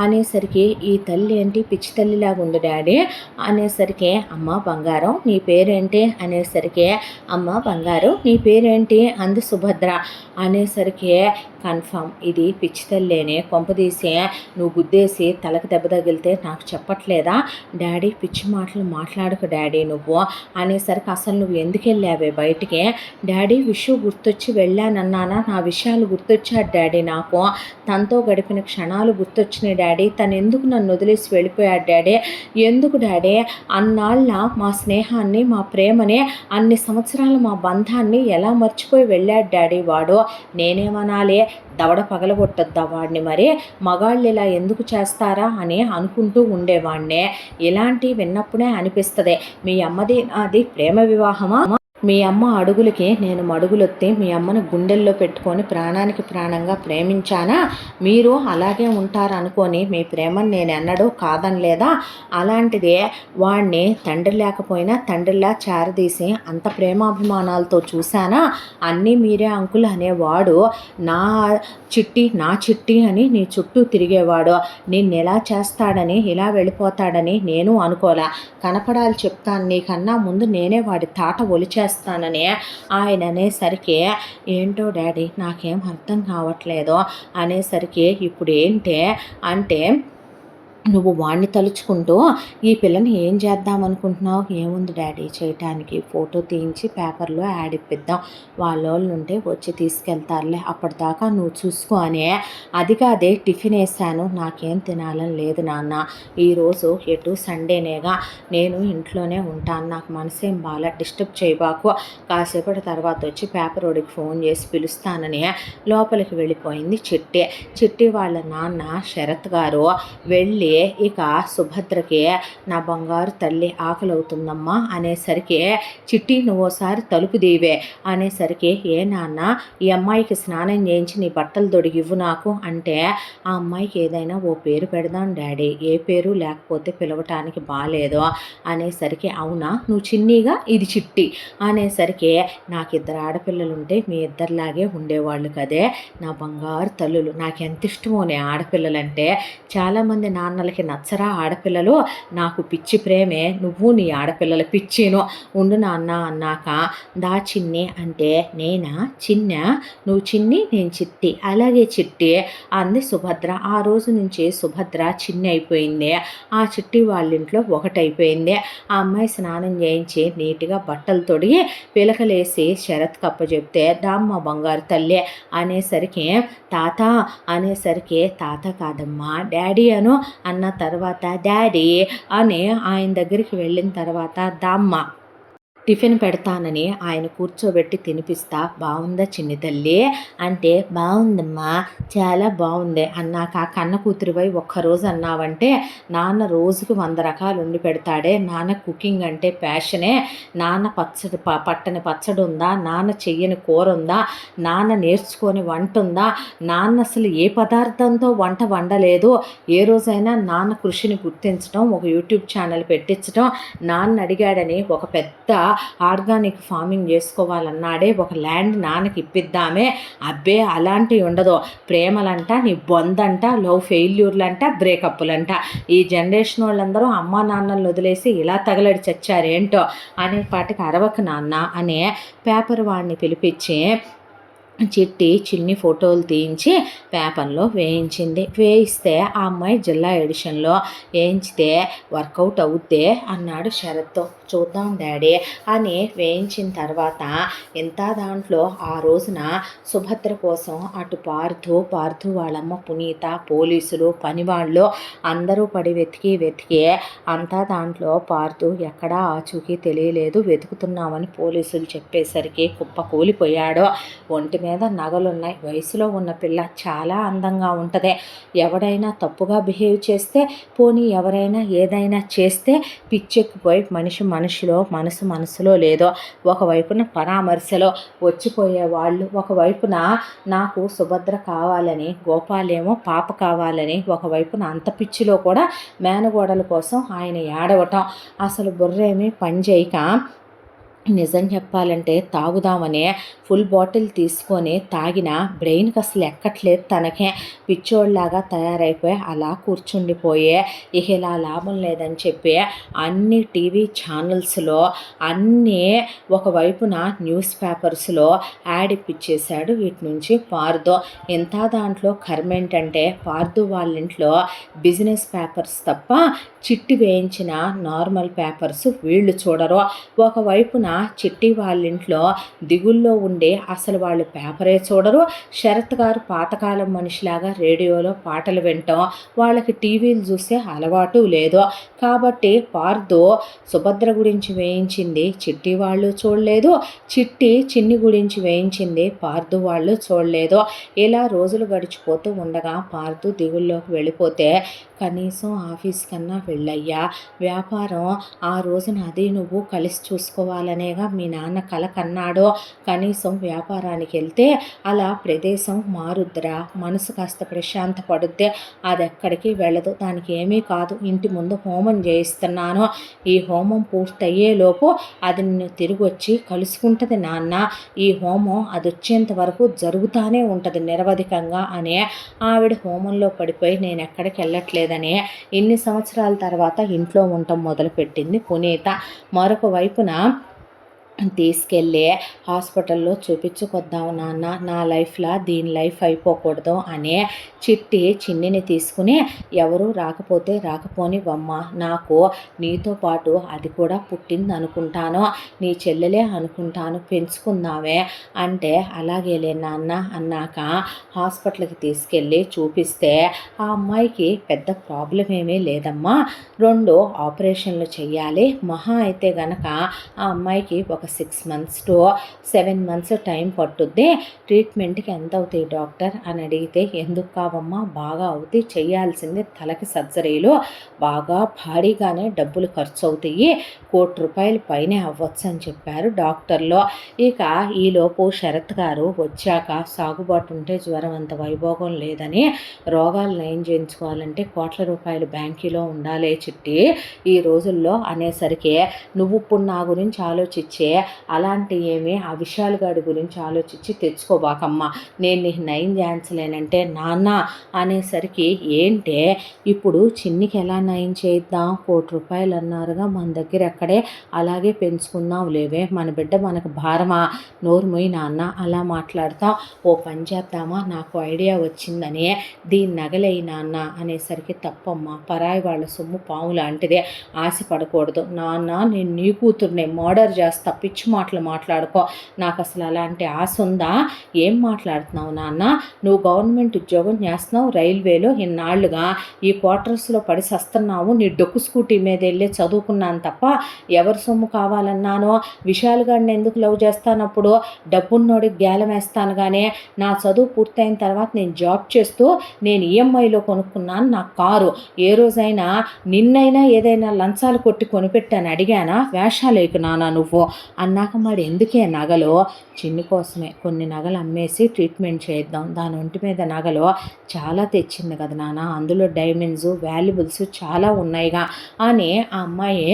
అనేసరికి ఈ తల్లి ఏంటి పిచ్చి తల్లిలాగా ఉంది డాడీ అనేసరికి అమ్మ బంగారం నీ పేరేంటి అనేసరికి అమ్మ బంగారం నీ పేరేంటి అంది సుభద్ర. అనేసరికి కన్ఫర్మ్ ఇది పిచ్చి తల్లేనే, కొంపదీసి నువ్వు గుద్దేసి తలకు దెబ్బ తగిలితే నాకు చెప్పట్లేదా? డాడీ పిచ్చి మాటలు మాట్లాడకు డాడీ నువ్వు అనేసరికి అసలు నువ్వు ఎందుకు వెళ్ళావే బయటికి? డాడీ విషయం గుర్తొచ్చి వెళ్ళానన్నానా? నా విషయాలు గుర్తొచ్చాడు డాడీ, నాకు తనతో గడిపిన క్షణాలు గుర్తొచ్చినాయి డాడీ. తను ఎందుకు నన్ను వదిలేసి వెళ్ళిపోయాడు డాడీ? ఎందుకు డాడీ? అన్నాళ్ళ మా స్నేహాన్ని మా ప్రేమని అన్ని సంవత్సరాలు మా బంధాన్ని ఎలా మర్చిపోయి వెళ్ళాడు డాడీ వాడు. నేనేమనాలి? దవడ పగలగొట్టొద్దా వాడిని? మరి మగాళ్ళు ఇలా ఎందుకు చేస్తారా అని అనుకుంటూ ఉండేవాడినే. ఇలాంటివి విన్నప్పుడే అనిపిస్తుంది మీ అమ్మది అది ప్రేమ వివాహమా? మీ అమ్మ అడుగులకి నేను మడుగులొత్తి మీ అమ్మను గుండెల్లో పెట్టుకొని ప్రాణానికి ప్రాణంగా ప్రేమించానా? మీరు అలాగే ఉంటారనుకొని మీ ప్రేమను నేను ఎన్నడూ కాదనలేదా? అలాంటిదే వాడిని తండ్రి లేకపోయినా తండ్రిలా చేరదీసి అంత ప్రేమాభిమానాలతో చూశానా? అన్నీ మీరే అంకుల్ అనేవాడు నా చిట్టి అని నీ చుట్టూ తిరిగేవాడు. నిన్ను ఎలా చేస్తాడని ఇలా వెళ్ళిపోతాడని నేను అనుకోలే. కనపడాలి చెప్తాను నీకన్నా ముందు నేనే వాడి తాట ఒలిచేస్తానని ఆయన అనేసరికి ఏంటో డాడీ నాకేం అర్థం కావట్లేదు అనేసరికి ఇప్పుడు ఏంటి అంటే నువ్వు వాణ్ణి తలుచుకుంటూ ఈ పిల్లని ఏం చేద్దామనుకుంటున్నావు? ఏముంది డాడీ చేయటానికి, ఫోటో తీయించి పేపర్లో యాడ్ ఇప్పిద్దాం, వాళ్ళు ఉంటే వచ్చి తీసుకెళ్తారులే, అప్పటిదాకా నువ్వు చూసుకో అని. అది కాదే టిఫిన్ వేసాను, నాకేం తినాలని లేదు నాన్న, ఈరోజు ఎటు సండేనేగా నేను ఇంట్లోనే ఉంటాను, నాకు మనసేం బాగా డిస్టర్బ్ చేయబాకు, కాసేపటి తర్వాత వచ్చి పేపర్ ఓడికి ఫోన్ చేసి పిలుస్తానని లోపలికి వెళ్ళిపోయింది చిట్టి వాళ్ళ నాన్న శరత్ గారు వెళ్ళి ఇక సుభద్రకి నా బంగారు తల్లి ఆకలి అవుతుందమ్మా అనేసరికి చిట్టి నువ్వోసారి తలుపు దీవే అనేసరికి ఏ నాన్న ఈ అమ్మాయికి స్నానం చేయించి నీ బట్టలు తొడిగివ్వు నాకు అంటే ఆ అమ్మాయికి ఏదైనా ఓ పేరు పెడదాం డాడీ, ఏ పేరు లేకపోతే పిలవటానికి బాగాలేదు అనేసరికి అవునా నువ్వు చిన్నీగా ఇది చిట్టి అనేసరికి నాకు ఇద్దరు ఆడపిల్లలుంటే మీ ఇద్దరిలాగే ఉండేవాళ్ళు కదే నా బంగారు తల్లులు, నాకు ఎంత ఇష్టమోనే ఆడపిల్లలంటే, చాలామంది నాన్నలకి నచ్చరా ఆడపిల్లలు, నాకు పిచ్చి ప్రేమే, నువ్వు నీ ఆడపిల్లల పిచ్చిను ఉండు నాన్న అన్నాక దా చిన్ని అంటే నేనా చిన్న, నువ్వు చిన్ని నేను చిట్టి, అలాగే చిట్టి అంది సుభద్ర. ఆ రోజు నుంచి సుభద్ర చిన్ని అయిపోయింది, ఆ చిట్టి వాళ్ళ ఇంట్లో ఒకటైపోయింది. ఆ అమ్మాయి స్నానం చేయించి నీట్గా బట్టలు తొడిగి పిలకలేసి శరత్ కప్ప చెప్తే దామ్మ బంగారు తల్లి అనేసరికి తాత అనేసరికి తాత కాదమ్మా డాడీ అన్న తర్వాత డాడీ అని ఆయన దగ్గరికి వెళ్ళిన తర్వాత దామ్మ టిఫిన్ పెడతానని ఆయన కూర్చోబెట్టి తినిపిస్తా బాగుందా చిన్ని తల్లి అంటే బాగుందమ్మా చాలా బాగుంది అన్నాక కన్న కూతురివై ఒక్కరోజు అన్నావంటే నాన్న రోజుకి 100 రకాలు వండి పెడతాడే, నాన్న కుకింగ్ అంటే ప్యాషనే, నాన్న పట్టని పచ్చడి ఉందా, నాన్న చెయ్యని కూర ఉందా, నాన్న నేర్చుకొని వంట ఉందా, నాన్న అసలు ఏ పదార్థంతో వంట వండలేదు, ఏ రోజైనా నాన్న కృషిని గుర్తించడం, ఒక యూట్యూబ్ ఛానల్ పెట్టించడం, నాన్న అడిగాడని ఒక పెద్ద ఆర్గానిక్ ఫార్మింగ్ చేసుకోవాలన్నాడే, ఒక ల్యాండ్ నాన్నకి ఇప్పిద్దామే. అబ్బే అలాంటివి ఉండదు. ప్రేమలంట, నీ బొందంట, లవ్ ఫెయిల్యూర్లంట, బ్రేకప్పులంట. ఈ జనరేషన్ వాళ్ళందరూ అమ్మా నాన్నలను వదిలేసి ఇలా తగలడి చచ్చారేంటో అనేపాటికి అరవకు నాన్న అనే పేపర్ వాడిని పిలిపించి చిట్టి చిన్ని ఫోటోలు తీయించి పేపర్లో వేయించింది. వేయిస్తే ఆ అమ్మాయి జిల్లా ఎడిషన్లో వేయించితే వర్కౌట్ అవుద్దే అన్నాడు శరత్. చూద్దాం డాడీ అని వేయించిన తర్వాత ఇంత దాంట్లో ఆ రోజున సుభద్ర కోసం అటు పార్థు వాళ్ళమ్మ పునీత, పోలీసులు, పనివాళ్ళు అందరూ పడి వెతికి అంతా దాంట్లో పార్థు ఎక్కడా ఆచూకీ తెలియలేదు. వెతుకుతున్నామని పోలీసులు చెప్పేసరికి కుప్ప కూలిపోయాడు. ఒంటి మీద నగలున్నాయి. వయసులో ఉన్న పిల్ల చాలా అందంగా ఉంటుంది. ఎవడైనా తప్పుగా బిహేవ్ చేస్తే, పోనీ ఎవరైనా ఏదైనా చేస్తే పిచ్చెక్కిపోయి మనిషిలో మనసులో లేదో ఒకవైపున పరామర్శలో వచ్చిపోయే వాళ్ళు, ఒకవైపున నాకు సుభద్ర కావాలని, గోపాలేమో పాప కావాలని, ఒకవైపున అంత పిచ్చిలో కూడా మేనగోడల కోసం ఆయన ఏడవటం. అసలు బుర్రేమీ పనిచేయక నిజం చెప్పాలంటే తాగుదామని ఫుల్ బాటిల్ తీసుకొని తాగిన బ్రెయిన్కి అసలు ఎక్కట్లేదు. తనకే పిచ్చోళ్ళలాగా తయారైపోయి అలా కూర్చుండిపోయే ఇక ఇలా లాభం లేదని చెప్పి అన్ని టీవీ ఛానల్స్లో అన్నీ ఒకవైపున న్యూస్ పేపర్స్లో యాడ్ ఇప్పించేశాడు. వీటి నుంచి పార్దు ఎంత దాంట్లో కర్మేంటంటే పార్దు వాళ్ళ ఇంట్లో బిజినెస్ పేపర్స్ తప్ప చిట్టి వేయించిన నార్మల్ పేపర్స్ వీళ్ళు చూడరు. ఒకవైపున చిట్టి వాళ్ళ ఇంట్లో దిగుల్లో ఉండే అసలు వాళ్ళు పేపరే చూడరు. శరత్ గారు పాతకాలం మనిషిలాగా రేడియోలో పాటలు వింటాం, వాళ్ళకి టీవీలు చూసే అలవాటు లేదు. కాబట్టి పార్దు సుభద్ర గురించి వేయించింది చిట్టి వాళ్ళు చూడలేదు, చిట్టి చిన్ని గురించి వేయించింది పార్దు వాళ్ళు చూడలేదు. ఇలా రోజులు గడిచిపోతూ ఉండగా పార్దు దిగుల్లోకి వెళ్ళిపోతే కనీసం ఆఫీస్ కన్నా వెళ్ళయ్యా, వ్యాపారం ఆ రోజున అది నువ్వు కలిసి చూసుకోవాలనేగా మీ నాన్న కల కన్నాడో, కనీసం వ్యాపారానికి వెళ్తే అలా ప్రదేశం మారుద్రా, మనసు కాస్త ప్రశాంత పడుద్దే. అది ఎక్కడికి వెళ్ళదు, దానికి ఏమీ కాదు. ఇంటి ముందు హోమం చేయిస్తున్నాను, ఈ హోమం పూర్తయ్యేలోపు అది నిన్ను తిరిగి వచ్చి కలుసుకుంటుంది నాన్న. ఈ హోమం అది వచ్చేంత వరకు జరుగుతూనే ఉంటుంది నిరవధికంగా అనే ఆవిడ హోమంలో పడిపోయి నేను ఎక్కడికి వెళ్ళట్లేదని ఇన్ని సంవత్సరాల తర్వాత ఇంట్లో ఉండటం మొదలుపెట్టింది పునీత. మరొక వైపున తీసుకెళ్ళి హాస్పిటల్లో చూపించుకొద్దాం నాన్న, నా లైఫ్లా దీని లైఫ్ అయిపోకూడదు అని చిట్టి చిన్నిని తీసుకుని ఎవరు రాకపోతే రాకపోనివమ్మ, నాకు నీతో పాటు అది కూడా పుట్టింది అనుకుంటాను, నీ చెల్లెలే అనుకుంటాను, పెంచుకుందామే అంటే అలాగేలే నాన్న అన్నాక హాస్పిటల్కి తీసుకెళ్ళి చూపిస్తే ఆ అమ్మాయికి పెద్ద ప్రాబ్లం ఏమీ లేదమ్మా, 2 ఆపరేషన్లు చెయ్యాలి, మహా అయితే గనక ఆ అమ్మాయికి ఒక 6 months to 7 months టైం పట్టుద్ది, ట్రీట్మెంట్కి ఎంత అవుతాయి డాక్టర్ అని అడిగితే ఎందుకు కావమ్మా బాగా అవుతాయి, చేయాల్సింది తలకి సర్జరీలు బాగా భారీగానే డబ్బులు ఖర్చు అవుతాయి, ₹1,00,00,000 పైనే అవ్వచ్చు అని చెప్పారు డాక్టర్లు. ఇక ఈలోపు శరత్ గారు వచ్చాక సాగుబాటు ఉంటే జ్వరం అంత వైభోగం లేదని, రోగాలు నయం చేయించుకోవాలంటే ₹1,00,00,000 బ్యాంకులో ఉండాలే చిట్టి ఈ రోజుల్లో అనేసరికి నువ్వు ఇప్పుడు నా గురించి ఆలోచించే అలాంటి ఏమి ఆ విశాల్ గాడి గురించి ఆలోచించి తెచ్చుకోబాకమ్మా, నేను నీకు నయం చేయించలేనంటే నాన్న అనేసరికి ఏంటే ఇప్పుడు చిన్నికి ఎలా నయం చేద్దాం, ₹1,00,00,000 అన్నారుగా, మన దగ్గర ఎక్కడే, అలాగే పెంచుకుందాం లేవే, మన బిడ్డ మనకు భారమా, నోరుమొయ్యి నాన్న అలా మాట్లాడతాం, ఓ పని చేద్దామా నాకు ఐడియా వచ్చిందని దీని నగలై నాన్న అనేసరికి తప్పమ్మా, పరాయి వాళ్ళ సొమ్ము పాము లాంటిదే, ఆశపడకూడదు నాన్న, నేను నీ కూతుర్నే మర్డర్ చేస్తా, పిచ్చి మాటలు మాట్లాడుకో, నాకు అసలు అలాంటి ఆశ ఉందా, ఏం మాట్లాడుతున్నావు నాన్న, నువ్వు గవర్నమెంట్ ఉద్యోగం చేస్తున్నావు రైల్వేలో, ఇన్నాళ్ళుగా ఈ క్వార్టర్స్లో పడి సస్తున్నావు, నీ డొక్కు స్కూటీ మీద వెళ్ళి చదువుకున్నాను తప్ప ఎవరి సొమ్ము కావాలన్నానో, విశాల్ గారిని ఎందుకు లవ్ చేస్తానప్పుడు డబ్బున్నోడికి గేలం వేస్తాను, కానీ నా చదువు పూర్తయిన తర్వాత నేను జాబ్ చేస్తూ నేను ఈఎంఐలో కొనుక్కున్నాను నా కారు, ఏ రోజైనా నిన్నైనా ఏదైనా లంచాలు కొట్టి కొనిపెట్టాను అడిగానా, వేషాలేకు నాన్న నువ్వు అన్నాక మరి ఎందుకే నగలు, చిన్ని కోసమే కొన్ని నగలు అమ్మేసి ట్రీట్మెంట్ చేద్దాం, దాని ఒంటి మీద నగలు చాలా తెచ్చింది కదా నాన్న, అందులో డైమండ్స్ వాల్యుబుల్స్ చాలా ఉన్నాయిగా అని ఆ అమ్మాయి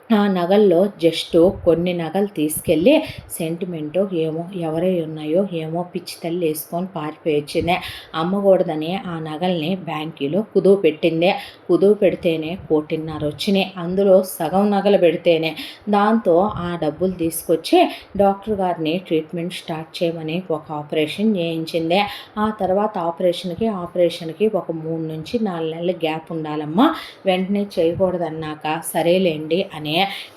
ఆ నగల్లో జస్టు కొన్ని నగలు తీసుకెళ్ళి సెంటిమెంటో ఏమో ఎవరై ఉన్నాయో ఏమో పిచ్చి తల్లి వేసుకొని పారిపోయొచ్చింది. అమ్మకూడదని ఆ నగల్ని బ్యాంకీలో కుదువ పెట్టింది. కుదువ పెడితేనే 1,50,00,000 వచ్చినాయి. అందులో సగం నగలు పెడితేనే. దాంతో ఆ డబ్బులు తీసుకొచ్చి డాక్టర్ గారిని ట్రీట్మెంట్ స్టార్ట్ చేయమని ఒక ఆపరేషన్ చేయించింది. ఆ తర్వాత ఆపరేషన్కి ఒక 3 నుంచి 4 నెలల గ్యాప్ ఉండాలమ్మా, వెంటనే చేయకూడదన్నాక సరేలేండి అని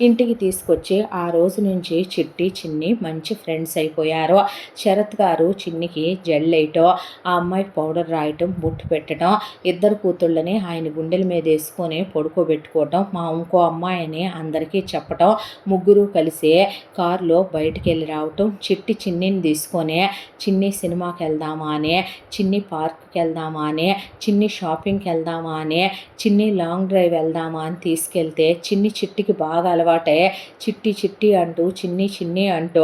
ఇంటికి తీసుకొచ్చి ఆ రోజు నుంచి చిట్టి చిన్ని మంచి ఫ్రెండ్స్ అయిపోయారు. శరత్ గారు చిన్నికి జెల్లేయటం, ఆ అమ్మాయికి పౌడర్ రాయటం, బొట్టు పెట్టడం, ఇద్దరు కూతుళ్ళని ఆయన గుండెల మీద వేసుకొని పడుకోబెట్టుకోవటం, మా ఇంకో అమ్మాయిని అందరికీ చెప్పటం, ముగ్గురు కలిసి కారులో బయటికి వెళ్ళి రావటం, చిట్టి చిన్నిని తీసుకొని చిన్ని సినిమాకి వెళ్దామా అని, చిన్ని పార్క్కి వెళ్దామా అని, చిన్ని షాపింగ్కి వెళ్దామా అని, చిన్ని లాంగ్ డ్రైవ్ వెళ్దామా అని తీసుకెళ్తే చిన్ని చిట్టికి బాగా అలవాటే చిట్టి చిట్టి అంటూ చిన్ని చిన్ని అంటూ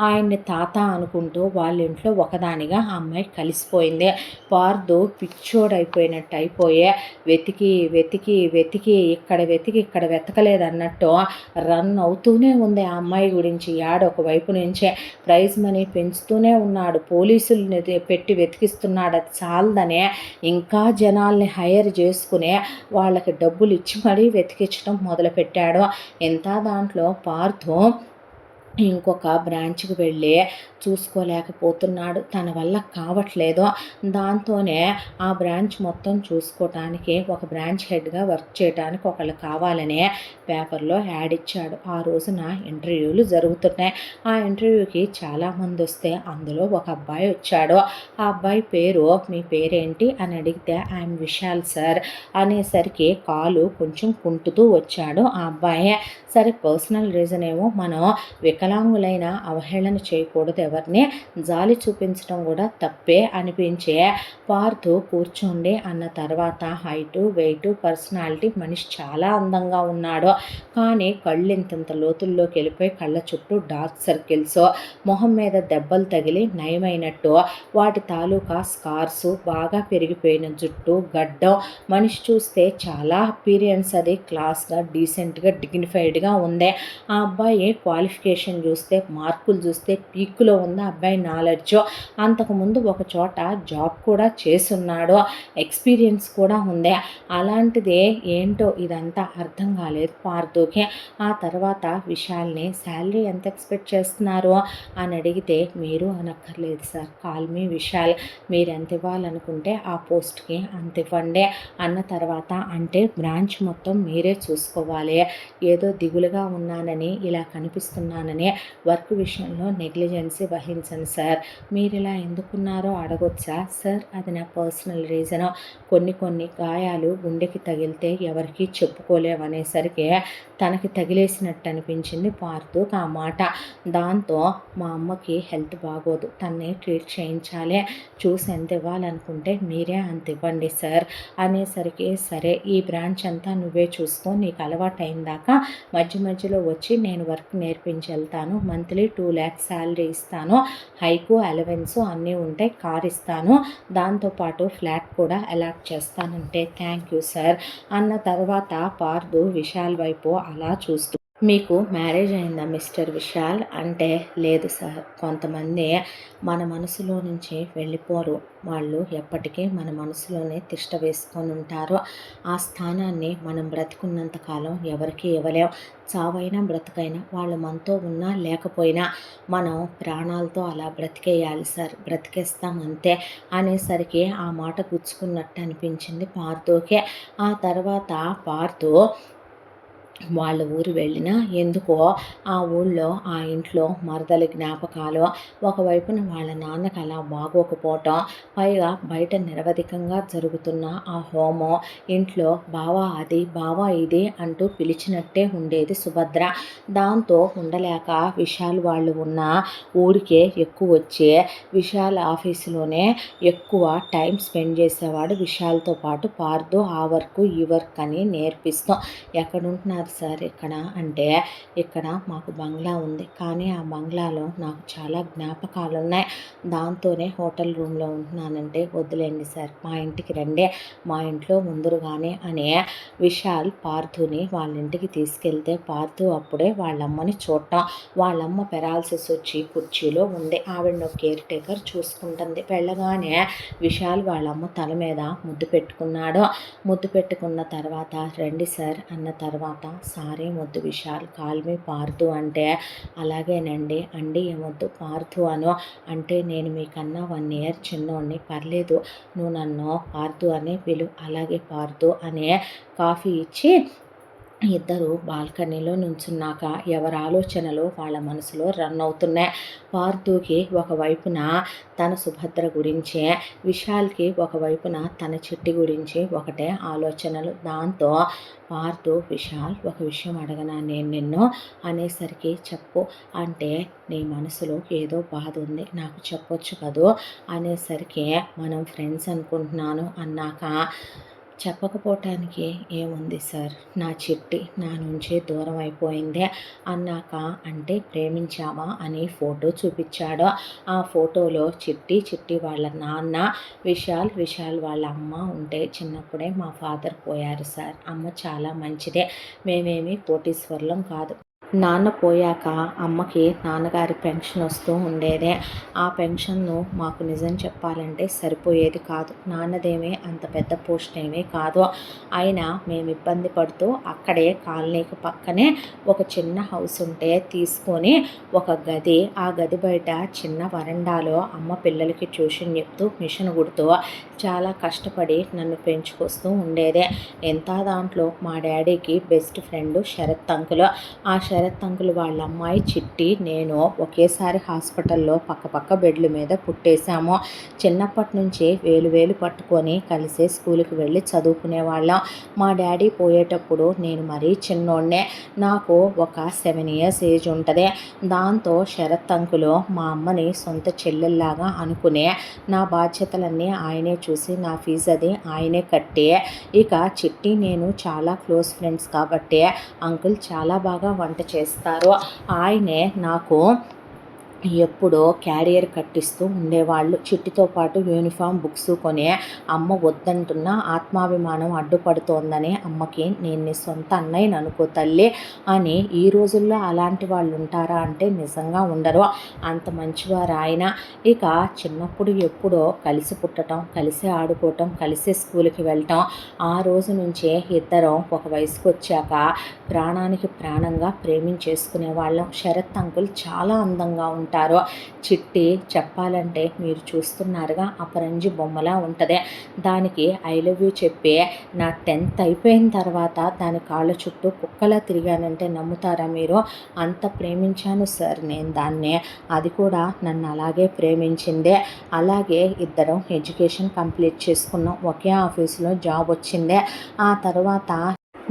ఆయన్ని తాత అనుకుంటూ వాళ్ళ ఇంట్లో ఒకదానిగా ఆ అమ్మాయి కలిసిపోయింది. పార్దు పిచ్చోడైపోయినట్టు అయిపోయే వెతికి వెతికి వెతికి ఇక్కడ వెతకలేదన్నట్టు రన్ అవుతూనే ఉంది ఆ అమ్మాయి గురించి. ఒకవైపు నుంచే ప్రైజ్ మనీ పెంచుతూనే ఉన్నాడు, పోలీసుల్ని పెట్టి వెతికిస్తున్నాడు. అది చాలదనే ఇంకా జనాల్ని హైర్ చేసుకునే వాళ్ళకి డబ్బులు ఇచ్చి మరీ వెతికించడం మొదలుపెట్టాడు. ఎంత దాంట్లో పార్థు ఇంకొక బ్రాంచ్కి వెళ్ళి చూసుకోలేకపోతున్నాడు, తన వల్ల కావట్లేదు. దాంతోనే ఆ బ్రాంచ్ మొత్తం చూసుకోవటానికి ఒక బ్రాంచ్ హెడ్గా వర్క్ చేయడానికి ఒకళ్ళు కావాలనే పేపర్లో యాడ్ ఇచ్చాడు. ఆ రోజున ఇంటర్వ్యూలు జరుగుతున్నాయి. ఆ ఇంటర్వ్యూకి చాలామంది వస్తే అందులో ఒక అబ్బాయి వచ్చాడు. ఆ అబ్బాయి పేరు, మీ పేరేంటి అని అడిగితే ఐఎమ్ విశాల్ సార్ అనేసరికి కాలు కొంచెం కుంటుతూ వచ్చాడు ఆ అబ్బాయి. సరే, పర్సనల్ రీజన్ ఏమో మనం వికలాంగులైన అవహేళన చేయకూడదు, ఎవరిని జాలి చూపించడం కూడా తప్పే అనిపించే పార్థు కూర్చోండి అన్న తర్వాత హైటు వెయిటు పర్సనాలిటీ మనిషి చాలా అందంగా ఉన్నాడు. కానీ కళ్ళు ఇంతంత లోతుల్లోకి వెళ్ళిపోయి కళ్ళ చుట్టూ డార్క్ సర్కిల్స్, మొహం మీద దెబ్బలు తగిలి నయమైనట్టు, వాటి తాలూకా స్కార్స్, బాగా పెరిగిపోయిన జుట్టు, గడ్డం, మనిషి చూస్తే చాలా అపీరియన్స్ అది క్లాస్గా డీసెంట్గా డిగ్నిఫైడ్గా ఉంది. ఆ అబ్బాయి క్వాలిఫికేషన్ చూస్తే, మార్కులు చూస్తే పీక్లో ఉంది. ఆ అబ్బాయి నాలెడ్జ్ అంతకుముందు ఒక చోట జాబ్ కూడా చేసున్నాడు, ఎక్స్పీరియన్స్ కూడా ఉంది. అలాంటిదే ఏంటో ఇదంతా అర్థం కాలేదు పార్థుకి. ఆ తర్వాత విశాల్ని శాలరీ ఎంత ఎక్స్పెక్ట్ చేస్తున్నారు అని అడిగితే, మీరు అనక్కర్లేదు సార్, కాల్ మీ విశాల్, మీరు ఎంత ఇవ్వాలనుకుంటే ఆ పోస్ట్కి అంత ఇవ్వండి అన్న తర్వాత, అంటే బ్రాంచ్ మొత్తం మీరే చూసుకోవాలి, ఏదో దిగులుగా ఉన్నానని ఇలా కనిపిస్తున్నానని వర్క్ విషయంలో నెగ్లిజెన్సీ వహించను సార్, మీరు ఇలా ఎందుకున్నారో అడగొచ్చా సార్, అది నా పర్సనల్ రీజను, కొన్ని గాయాలు గుండెకి తగిలితే ఎవరికి చెప్పుకోలేవనేసరికి తనకి తగిలేసినట్టు అనిపించింది పార్థుకి ఆ మాట. దాంతో మా అమ్మకి హెల్త్ బాగోదు, తన్ని ట్రీట్ చేయించాలి, చూసి ఎంత ఇవ్వాలనుకుంటే మీరే అంత ఇవ్వండి సార్ అనేసరికి, సరే ఈ బ్రాంచ్ అంతా నువ్వే చూసుకో, నీకు అలవాటు అయిందాక మధ్యలో వచ్చి నేను వర్క్ నేర్పించి వెళ్తాను, మంత్లీ 2 lakhs శాలరీ ఇస్తాను, హైకు అలవెన్స్ అన్నీ ఉంటాయి, కార్ ఇస్తాను, దాంతోపాటు ఫ్లాట్ కూడా అలాట్ చేస్తానంటే థ్యాంక్ యూ సార్ అన్న తర్వాత పార్థు విశాల్ వైపు అలా చూస్తూ, మీకు మ్యారేజ్ అయిందా మిస్టర్ విశాల్ అంటే, లేదు సార్, కొంతమంది మన మనసులో నుంచి వెళ్ళిపోరు, వాళ్ళు ఎప్పటికీ మన మనసులోనే తిష్ట వేసుకొని ఉంటారు, ఆ స్థానాన్ని మనం బ్రతికున్నంతకాలం ఎవరికీ ఇవ్వలేం, చావైనా బ్రతుకైనా వాళ్ళు మనతో ఉన్నా లేకపోయినా మనం ప్రాణాలతో అలా బ్రతికేయాలి సార్, బ్రతికేస్తాం అంతే అనేసరికి ఆ మాట గుచ్చుకున్నట్టు అనిపించింది పార్థుకే. ఆ తర్వాత పార్థు వాళ్ళ ఊరు వెళ్ళినా ఎందుకో ఆ ఊళ్ళో ఆ ఇంట్లో మరదల జ్ఞాపకాలు, ఒకవైపున వాళ్ళ నాన్నకు అలా బాగోకపోవటం, పైగా బయట నిరవధికంగా జరుగుతున్న ఆ హోమం, ఇంట్లో బావా అది బావా ఇది అంటూ పిలిచినట్టే ఉండేది సుభద్ర. దాంతో ఉండలేక విశాల్ వాళ్ళు ఉన్న ఊరికే ఎక్కువ వచ్చి విశాల్ ఆఫీసులోనే ఎక్కువ టైం స్పెండ్ చేసేవాడు. విశాల్తో పాటు పార్థు ఆ వర్క్ ఈ వర్క్ అని నేర్పిస్తాం, ఎక్కడుంటున్నారు ఉంటున్నారు సార్ ఇక్కడ అంటే, ఇక్కడ మాకు బంగ్లా ఉంది. కానీ ఆ బంగ్లాలో నాకు చాలా జ్ఞాపకాలున్నాయి. దాంతోనే హోటల్ రూమ్‌లో ఉంటున్నానంటే, వద్దులెండి సార్ మా ఇంటికి రండి. మా ఇంట్లో ఉందురుగాని అనే విశాల్ పార్థుని వాళ్ళ ఇంటికి తీసుకెళ్తే, పార్థు అప్పుడే వాళ్ళమ్మని చూడటం. వాళ్ళమ్మ పెరాలసిస్ వచ్చి కుర్చీలో ఉంది. ఆవిడని ఒక కేర్ టేకర్ చూసుకుంటుంది. వెళ్ళగానే విశాల్ వాళ్ళమ్మ తల మీద ముద్దు పెట్టుకున్నాడు. ముద్దు పెట్టుకున్న తర్వాత రండి సార్ అన్న తర్వాత, సారీ ముద్దు విశాల్ కాల్ మీ పార్థు అంటే, అలాగేనండి అండి ఏమొద్దు పార్థు అను అంటే, నేను మీకన్నా 1 ఇయర్ చిన్నోడిని, పర్లేదు నువ్వు నన్ను పార్థు అనే పిలు, అలాగే పార్థు అనే కాఫీ ఇచ్చి ఇద్దరు బాల్కనీలో నుంచున్నాక ఎవరి ఆలోచనలు వాళ్ళ మనసులో రన్ అవుతున్నాయి. పార్థుకి ఒకవైపున తన సుభద్ర గురించే, విశాల్కి ఒకవైపున తన చిట్టి గురించి ఒకటే ఆలోచనలు. దాంతో పార్థు, విశాల్ ఒక విషయం అడగనా నేను నిన్ను అనేసరికి, చెప్పు అంటే, నీ మనసులో ఏదో బాధ ఉంది నాకు చెప్పొచ్చు కదూ అనేసరికి, మనం ఫ్రెండ్స్ అనుకుంటున్నాను అన్నాక, చెప్పకపోవటానికి ఏముంది సార్, నా చిట్టి నా నుంచి దూరం అయిపోయిందే అన్నాక, అంటే ప్రేమించావా అని ఫోటో చూపించాడు. ఆ ఫోటోలో చిట్టి వాళ్ళ నాన్న, విశాల్ వాళ్ళ అమ్మ ఉంటే, చిన్నప్పుడే మా ఫాదర్ పోయారు సార్. అమ్మ చాలా మంచిదే, మేమేమి కోటీశ్వరులం కాదు. నాన్న పోయాక అమ్మకి నాన్నగారి పెన్షన్ వస్తూ ఉండేదే. ఆ పెన్షన్ను మాకు నిజం చెప్పాలంటే సరిపోయేది కాదు. నాన్నదేమీ అంత పెద్ద పోస్ట్ ఏమీ కాదు. అయినా మేము ఇబ్బంది పడుతూ అక్కడే కాలనీకి పక్కనే ఒక చిన్న హౌస్ ఉంటే తీసుకొని ఒక గది, ఆ గది బయట చిన్న వరండాలో అమ్మ పిల్లలకి ట్యూషన్ చెప్తూ మిషన్ కుడుతూ చాలా కష్టపడి నన్ను పెంచుకొస్తూ ఉండేదే. ఎంత దాంట్లో మా డాడీకి బెస్ట్ ఫ్రెండ్ శరత్ అంకుల్. ఆ శరత్ అంకుల్ వాళ్ళ అమ్మాయి చిట్టి నేను ఒకేసారి హాస్పిటల్లో పక్క బెడ్ల మీద పుట్టేశాము. చిన్నప్పటి నుంచి వేలు పట్టుకొని కలిసే స్కూల్కి వెళ్ళి చదువుకునేవాళ్ళం. మా డాడీ పోయేటప్పుడు నేను మరీ చిన్నోడ్నే, నాకు ఒక 7 ఇయర్స్ ఏజ్ ఉంటుంది. దాంతో శరత్ అంకుల్ మా అమ్మని సొంత చెల్లెల్లాగా అనుకునే, నా బాధ్యతలన్నీ ఆయనే చూసి నా ఫీజు అది ఆయనే కట్టి, ఇక చిట్టి నేను చాలా క్లోజ్ ఫ్రెండ్స్ కాబట్టి అంకుల్ చాలా బాగా వంట చేస్తారు. ఆయనే నాకు ఎప్పుడో క్యారియర్ కట్టిస్తూ ఉండేవాళ్ళు. చిట్టితో పాటు యూనిఫామ్ బుక్స్ కొని, అమ్మ వద్దంటున్నా ఆత్మాభిమానం అడ్డుపడుతోందని అమ్మకి, నేను నీ సొంత అన్నయ్యని అనుకో తల్లి అని. ఈ రోజుల్లో అలాంటి వాళ్ళు ఉంటారా అంటే నిజంగా ఉండరు. అంత మంచివారు ఆయన. ఇక చిన్నప్పుడు ఎప్పుడో కలిసి పుట్టడం, కలిసి ఆడుకోవటం, కలిసి స్కూల్కి వెళ్ళటం. ఆ రోజు నుంచే ఇద్దరం ఒక వయసుకు వచ్చాక ప్రాణానికి ప్రాణంగా ప్రేమించేసుకునే వాళ్ళం. శరత్ అంకుల్ చాలా అందంగా ఉంటారు. చిట్టి చెప్పాలంటే మీరు చూస్తున్నారుగా, అపరంజి బొమ్మలా ఉంటుంది. దానికి ఐ లవ్ యూ చెప్పి నా 10th అయిపోయిన తర్వాత దాని కాళ్ళ చుట్టూ కుక్కలా తిరిగానంటే నమ్ముతారా మీరు? అంత ప్రేమించాను సార్ నేను దాన్ని. అది కూడా నన్ను అలాగే ప్రేమించిందే. అలాగే ఇద్దరం ఎడ్యుకేషన్ కంప్లీట్ చేసుకున్నాం. ఒకే ఆఫీసులో జాబ్ వచ్చిందే. ఆ తర్వాత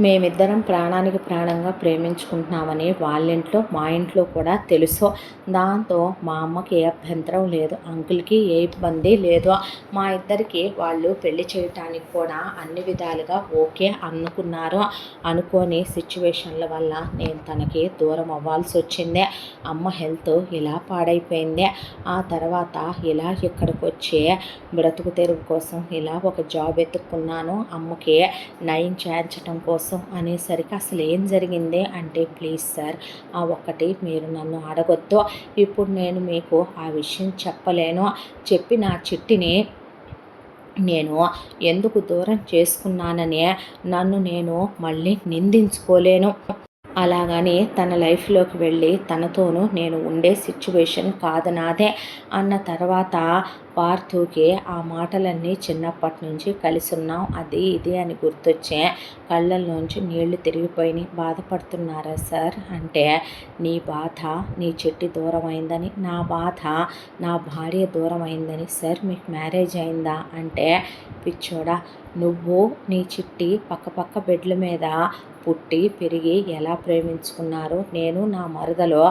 మేమిద్దరం ప్రాణానికి ప్రాణంగా ప్రేమించుకుంటున్నామని వాళ్ళింట్లో మా ఇంట్లో కూడా తెలుసు. దాంతో మా అమ్మకి ఏ అభ్యంతరం లేదు, అంకుల్కి ఏ ఇబ్బంది లేదు. మా ఇద్దరికి వాళ్ళు పెళ్లి చేయటానికి కూడా అన్ని విధాలుగా ఓకే అనుకున్నారు. అనుకోని సిచ్యువేషన్ల వల్ల నేను తనకి దూరం అవ్వాల్సి వచ్చింది. అమ్మ హెల్త్ ఇలా పాడైపోయింది. ఆ తర్వాత ఇలా ఇక్కడికి వచ్చి బ్రతుకు తెరువు కోసం ఇలా ఒక జాబ్ ఎత్తుక్కున్నాను. అమ్మకి నయం చేర్చడం కోసం అనేసరికి, అసలు ఏం జరిగింది అంటే, ప్లీజ్ సార్ ఆ ఒక్కటి మీరు నన్ను అడగొద్దు. ఇప్పుడు నేను మీకు ఆ విషయం చెప్పలేను. చెప్పి నా చిట్టిని నేను ఎందుకు దూరం చేసుకున్నానని నన్ను నేను మళ్ళీ నిందించుకోలేను. అలాగని తన లైఫ్లోకి వెళ్ళి తనతోనూ నేను ఉండే సిచ్యువేషన్ కాదు నాదే అన్న తర్వాత, పార్థుకి ఆ మాటలన్నీ చిన్నప్పటి నుంచి కలిసి ఉన్నాం అది ఇది అని గుర్తొచ్చే కళ్ళల్లోంచి నీళ్లు తిరిగిపోయినాయి. బాధపడుతున్నారా సార్ అంటే, నీ బాధ నీ చెట్టి దూరం అయిందని, నా బాధ నా భార్య దూరం అయిందని. సార్ మీకు మ్యారేజ్ అయిందా అంటే, పిచ్చోడా నువ్వు నీ చిట్టి పక్క బెడ్ల మీద పుట్టి పెరిగి ఎలా ప్రేమించుకున్నారు, నేను నా మరదలో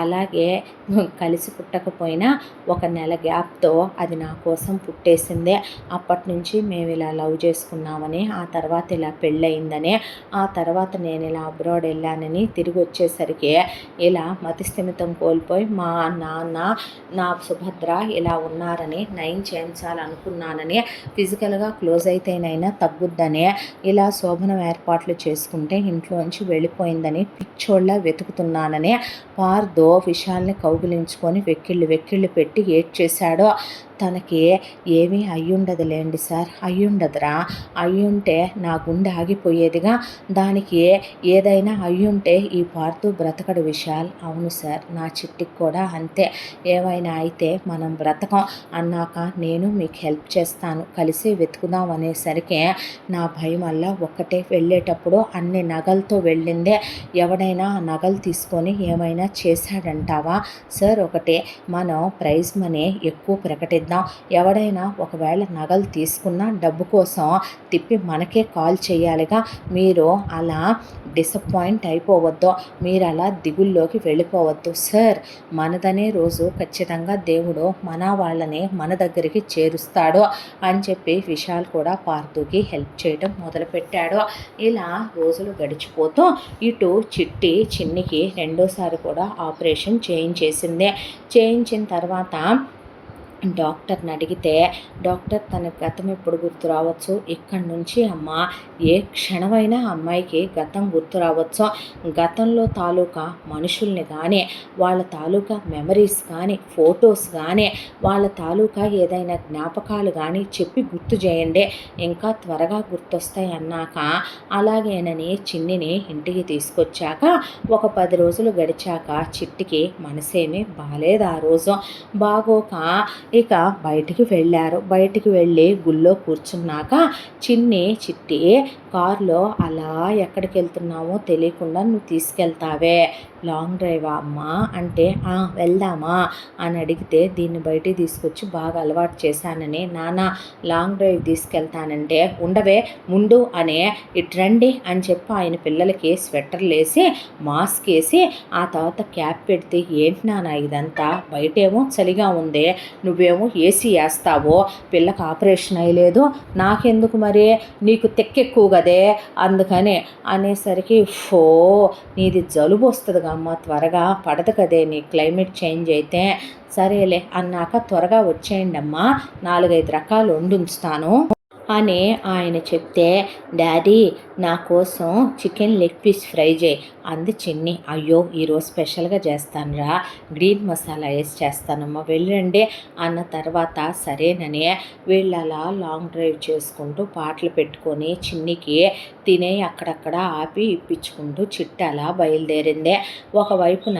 అలాగే కలిసి పుట్టకపోయినా 1 నెల గ్యాప్తో అది అది నా కోసం పుట్టేసిందే. అప్పటి నుంచి మేము ఇలా లవ్ చేసుకున్నామని, ఆ తర్వాత ఇలా పెళ్ళయిందని, ఆ తర్వాత నేను ఇలా అబ్రాడ్ వెళ్ళానని, తిరిగి వచ్చేసరికి ఇలా మతిస్థిమితం కోల్పోయి మా నాన్న నా సుభద్ర ఇలా ఉన్నారని నయం చేయించాలనుకున్నానని, ఫిజికల్గా క్లోజ్ అయితేనైనా తగ్గుద్దని ఇలా శోభనం ఏర్పాట్లు చేసుకుంటే ఇంట్లోంచి వెళ్ళిపోయిందని పిచ్చోళ్ళ వెతుకుతున్నానని పార్దో విషయాల్ని కౌగిలించుకొని వెక్కిళ్ళు పెట్టి ఏడ్చేశాడు. తనకి ఏమీ అయ్యుండదులేండి సార్, అయ్యుండదురా, అయ్యుంటే నా గుండె ఆగిపోయేదిగా, దానికి ఏదైనా అయ్యుంటే ఈ పార్దు బ్రతకడు విశాల్. అవును సార్, నా చిట్టికి కూడా అంతే, ఏమైనా అయితే మనం బ్రతకం అన్నాక నేను మీకు హెల్ప్ చేస్తాను, కలిసి వెతుకుదాం అనేసరికి నా భయం వల్ల ఒక్కటే, వెళ్ళేటప్పుడు అన్ని నగలతో వెళ్ళిందే, ఎవడైనా ఆ నగలు తీసుకొని ఏమైనా చేశాడంటావా సార్? ఒకటే, మనం ప్రైజ్ మనీ ఎక్కువ ప్రకటిద్దాం, ఎవడైనా ఒకవేళ నగలు తీసుకున్న డబ్బు కోసం తిప్పి మనకే కాల్ చేయాలిగా, మీరు అలా డిసప్పాయింట్ అయిపోవద్దు, మీరు అలా దిగుల్లోకి వెళ్ళిపోవద్దు సార్. మనదనే రోజు ఖచ్చితంగా దేవుడు మన వాళ్ళని మన దగ్గరికి చేరుస్తాడు అని చెప్పి విశాల్ కూడా పార్థుకి హెల్ప్ చేయడం మొదలుపెట్టాడు. ఇలా రోజులు గడిచిపోతూ ఇటు చిట్టి చిన్నికి రెండోసారి కూడా ఆపరేషన్ చేయించేసింది. చేయించిన తర్వాత డాక్టర్ని అడిగితే, డాక్టర్ తన గతం ఎప్పుడు గుర్తు రావచ్చు, ఇక్కడి నుంచి అమ్మ ఏ క్షణమైనా అమ్మాయికి గతం గుర్తు రావచ్చు, గతంలో తాలూకా మనుషుల్ని కానీ, వాళ్ళ తాలూకా మెమరీస్ కానీ, ఫొటోస్ కానీ, వాళ్ళ తాలూకా ఏదైనా జ్ఞాపకాలు కానీ చెప్పి గుర్తు చేయండి, ఇంకా త్వరగా గుర్తొస్తాయి అన్నాక అలాగేనని చిన్నిని ఇంటికి తీసుకొచ్చాక ఒక 10 రోజులు గడిచాక చిట్టికి మనసేమీ బాలేదు. ఆ రోజు బాగోక ఇక బయటికి వెళ్ళారు. బయటికి వెళ్ళి గుళ్ళో కూర్చున్నాక చిట్టి కారులో అలా ఎక్కడికి వెళ్తున్నామో తెలియకుండా నువ్వు తీసుకెళ్తావే, లాంగ్ డ్రైవా అమ్మా అంటే, వెళ్దామా అని అడిగితే, దీన్ని బయటికి తీసుకొచ్చి బాగా అలవాటు చేశానని, నాన్న లాంగ్ డ్రైవ్ తీసుకెళ్తానంటే, ఉండవే ముందు అనే, ఇట్రండి అని చెప్పి ఆయన పిల్లలకి స్వెటర్లు వేసి మాస్క్ వేసి ఆ తర్వాత క్యాప్ పెడితే, ఏంటి నాన్న ఇదంతా, బయటేమో చలిగా ఉంది, నువ్వేమో ఏసీ వేస్తావో, పిల్లకి ఆపరేషన్ అయ్యలేదు, నాకెందుకు మరి, నీకు తెక్కెక్కువ కదే అందుకని అనేసరికి, నీది జలుబు వస్తుందిగా అమ్మ, త్వరగా పడదు కదే నీ క్లైమేట్ చేంజ్ అయితే, సరేలే అన్నాక త్వరగా వచ్చేయండి అమ్మా, 4-5 రకాలు వండుస్తాను అని ఆయన చెప్తే, డాడీ నా కోసం చికెన్ లెగ్ పీస్ ఫ్రై చేయి అంది చిన్ని. అయ్యో ఈరోజు స్పెషల్గా చేస్తానురా, గ్రీన్ మసాలా వేసి చేస్తానమ్మా, వెళ్ళండి అన్న తర్వాత సరేనని వీళ్ళలా లాంగ్ డ్రైవ్ చేసుకుంటూ పాటలు పెట్టుకొని చిన్నికి తినే అక్కడక్కడ ఆపి ఇప్పించుకుంటూ చిట్టి అలా బయలుదేరిందే. ఒకవైపున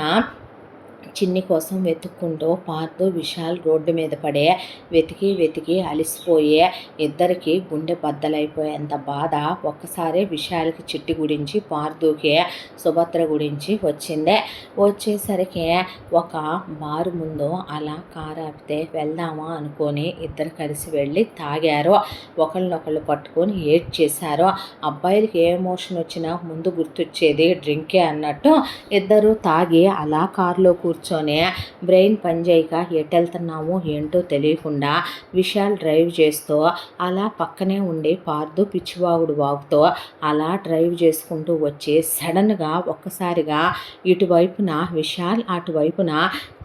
చిన్ని కోసం వెతుక్కుంటూ పార్థు విశాల్ రోడ్డు మీద పడే వెతికి అలిసిపోయే ఇద్దరికి గుండె బద్దలైపోయేంత బాధ ఒక్కసారి విశాల్కి చిట్టి గురించి, పార్థుకి సుభద్ర గురించి వచ్చిందే. వచ్చేసరికి ఒక బారు ముందు అలా కారు ఆపితే వెళ్దామా అనుకొని ఇద్దరు కలిసి వెళ్ళి తాగారు. ఒకళ్ళనొకళ్ళు పట్టుకొని ఏడ్చేశారు. అబ్బాయిలకి ఏ ఎమోషన్ వచ్చినా ముందు గుర్తొచ్చేది డ్రింకే అన్నట్టు ఇద్దరు తాగి అలా కారులో కూర్చొని బ్రెయిన్ పనిచేయక ఎటెళ్తున్నామో ఏంటో తెలియకుండా విశాల్ డ్రైవ్ చేస్తూ అలా పక్కనే ఉండి పార్థు పిచ్చివాగుడు వాగుతూ అలా డ్రైవ్ చేసుకుంటూ వచ్చి సడన్గా ఒక్కసారిగా ఇటువైపున విశాల్ అటువైపున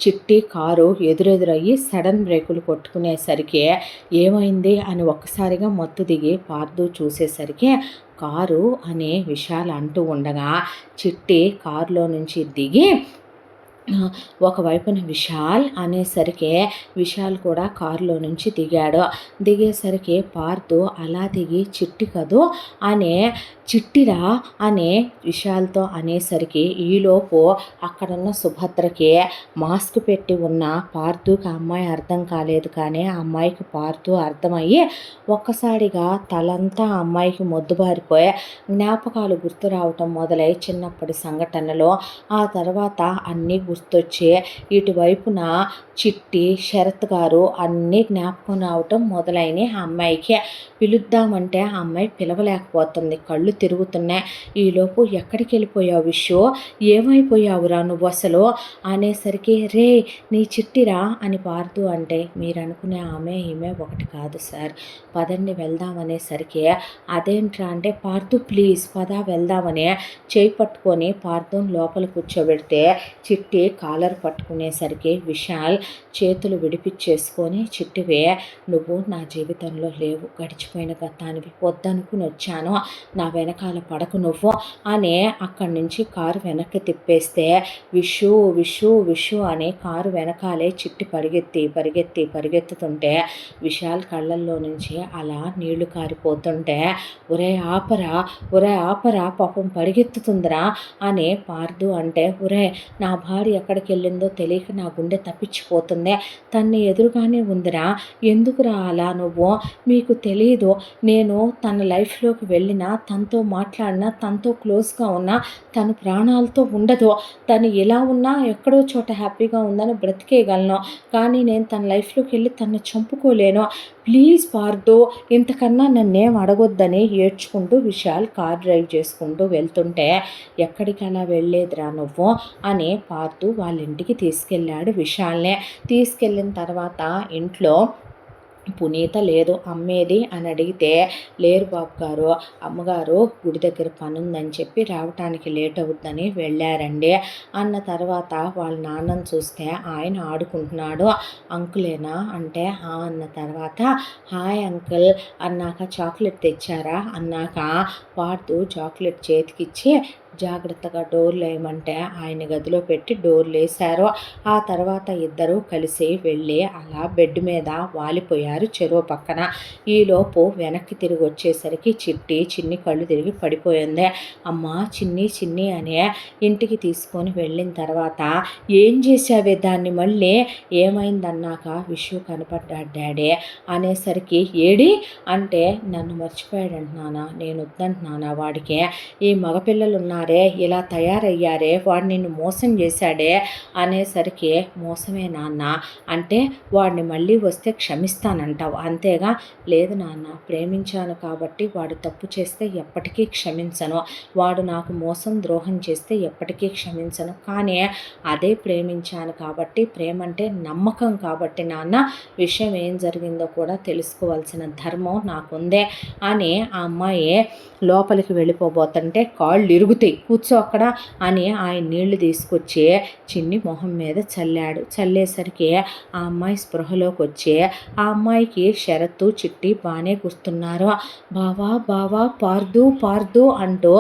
చిట్టి కారు ఎదురెదురయ్యి సడన్ బ్రేకులు కొట్టుకునేసరికి ఏమైంది అని ఒక్కసారిగా మత్తు దిగి పార్థు చూసేసరికి కారు అనే విశాల్ అంటూ ఉండగా చిట్టి కారులో నుంచి దిగి ఒకవైపున విశాల్ అనేసరికి విశాల్ కూడా కారులో నుంచి దిగాడు. దిగేసరికి పార్థు అలా దిగి చిట్టి కదూ అనే, చిట్టిరా అనే విశాల్తో అనేసరికి ఈలోపు అక్కడున్న సుభద్రకి మాస్క్ పెట్టి ఉన్న పార్థుకి అమ్మాయి అర్థం కాలేదు, కానీ ఆ అమ్మాయికి పార్థు అర్థమయ్యి ఒక్కసారిగా తలంతా అమ్మాయికి మొద్దుబారిపోయే జ్ఞాపకాలు గుర్తు రావటం మొదలై చిన్నప్పటి సంఘటనలు. ఆ తర్వాత అన్నీ గుర్తొచ్చి ఇటువైపున చిట్టి, శరత్ గారు అన్నీ జ్ఞాపకం రావటం మొదలైనవి. ఆ అమ్మాయికి పిలుద్దామంటే ఆ అమ్మాయి పిలవలేకపోతుంది, కళ్ళు తిరుగుతున్నాయి. ఈలోపు ఎక్కడికి వెళ్ళిపోయావు విషు, ఏమైపోయావురా నువ్వు అసలు అనేసరికి, రే నీ చిట్టిరా అని పార్దు అంటే, మీరు అనుకునే ఆమె ఈమె ఒకటి కాదు సార్, పదండి వెళ్దాం అనేసరికి, అదేంట్రా అంటే, పార్దు ప్లీజ్ పద వెళ్దామని చేయి పట్టుకొని పార్థుని లోపల కూర్చోబెడితే చిట్టి కాలర్ పట్టుకునేసరికి విశాల్ చేతులు విడిపించేసుకొని, చిట్టివే నువ్వు నా జీవితంలో లేవు, గడిచిపోయిన గతానివి, వద్దనుకుని వచ్చాను, నా వెనకాల పడకు నువ్వు అని అక్కడి నుంచి కారు వెనక్కి తిప్పేస్తే విషు విషు విషు అని కారు వెనకాలే చిట్టి పరిగెత్తుతుంటే విశాల్ కళ్ళల్లో నుంచి అలా నీళ్లు కారిపోతుంటే, ఒరే ఆపరా పాపం పరిగెత్తుతుందిరా అని పార్దు అంటే, ఒరే నా భార్య ఎక్కడికి వెళ్ళిందో తెలియక నా గుండె తప్పించిపోతుంది, తన్ని ఎదురుగానే ఉందిరా, ఎందుకురా అలా నువ్వు, మీకు తెలీదు, నేను తన లైఫ్లోకి వెళ్ళినా, తనతో మాట్లాడినా, తనతో క్లోజ్గా ఉన్నా తను ప్రాణాలతో ఉండదు, తను ఎలా ఉన్నా ఎక్కడో చోట హ్యాపీగా ఉందని బ్రతికేయగలను, కానీ నేను తన లైఫ్లోకి వెళ్ళి తను చంపుకోలేను, ప్లీజ్ పార్దు ఇంతకన్నా నన్నేం అడగొద్దని ఏడ్చుకుంటూ విశాల్ కార్ డ్రైవ్ చేసుకుంటూ వెళ్తుంటే, ఎక్కడికి అలా వెళ్ళేదిరా నువ్వు అని పార్దు వాళ్ళ ఇంటికి తీసుకెళ్ళాడు విశాల్నే. తీసుకెళ్ళిన తర్వాత ఇంట్లో పునీత లేదు, అమ్మేది అని అడిగితే, లేరు బాబు గారు, అమ్మగారు గుడి దగ్గర పని ఉందని చెప్పి రావటానికి లేట్ అవుద్దని వెళ్ళారండి అన్న తర్వాత వాళ్ళ నాన్నని చూస్తే ఆయన ఆడుకుంటున్నాడు. అంకులేనా అంటే అన్న తర్వాత, హాయ్ అంకుల్ అన్నాక, చాక్లెట్ తెచ్చారా అన్నాక పార్దు చాక్లెట్ చేతికిచ్చి జాగ్రత్తగా డోర్లు వేయమంటే ఆయన గదిలో పెట్టి డోర్లు వేశారు. ఆ తర్వాత ఇద్దరు కలిసి వెళ్ళి అలా బెడ్ మీద వాలిపోయారు చెరో పక్కన. ఈలోపు వెనక్కి తిరిగి వచ్చేసరికి చిన్ని కళ్ళు తిరిగి పడిపోయింది. అమ్మ చిన్ని అనే ఇంటికి తీసుకొని వెళ్ళిన తర్వాత, ఏం చేసావే దాన్ని మళ్ళీ, ఏమైందన్నాక విషు కనపడ్డాడు డాడీ అనేసరికి, ఏడి అంటే, నన్ను మర్చిపోయాడంటున్నానా, నేను వద్దంటున్నానా వాడికి, ఈ మగపిల్లలు ఉన్నారే ఇలా తయారయ్యారే, వాడు నిన్ను మోసం చేశాడే అనేసరికి, మోసమే నాన్న అంటే వాడిని మళ్ళీ వస్తే క్షమిస్తానంటావు అంతేగా, లేదు నాన్న ప్రేమించాను కాబట్టి వాడు తప్పు చేస్తే ఎప్పటికీ క్షమించను, వాడు నాకు మోసం ద్రోహం చేస్తే ఎప్పటికీ క్షమించను, కానీ అదే ప్రేమించాను కాబట్టి, ప్రేమ అంటే నమ్మకం కాబట్టి నాన్న, విషయం ఏం జరిగిందో కూడా తెలుసుకోవాల్సిన ధర్మం నాకుందే అని ఆ అమ్మాయి లోపలికి వెళ్ళిపోబోతుంటే, కాళ్ళు ఇరుగుతాయి కూర్చో అక్కడ అని ఆయన నీళ్లు తీసుకొచ్చి చిన్ని మొహం మీద చల్లేసరికి ఆ అమ్మాయి స్పృహలోకి వచ్చి, ఆ అమ్మాయికి శరత్తు చిట్టి బాగానే గుర్తున్నారు. బావా పార్దు అంటూ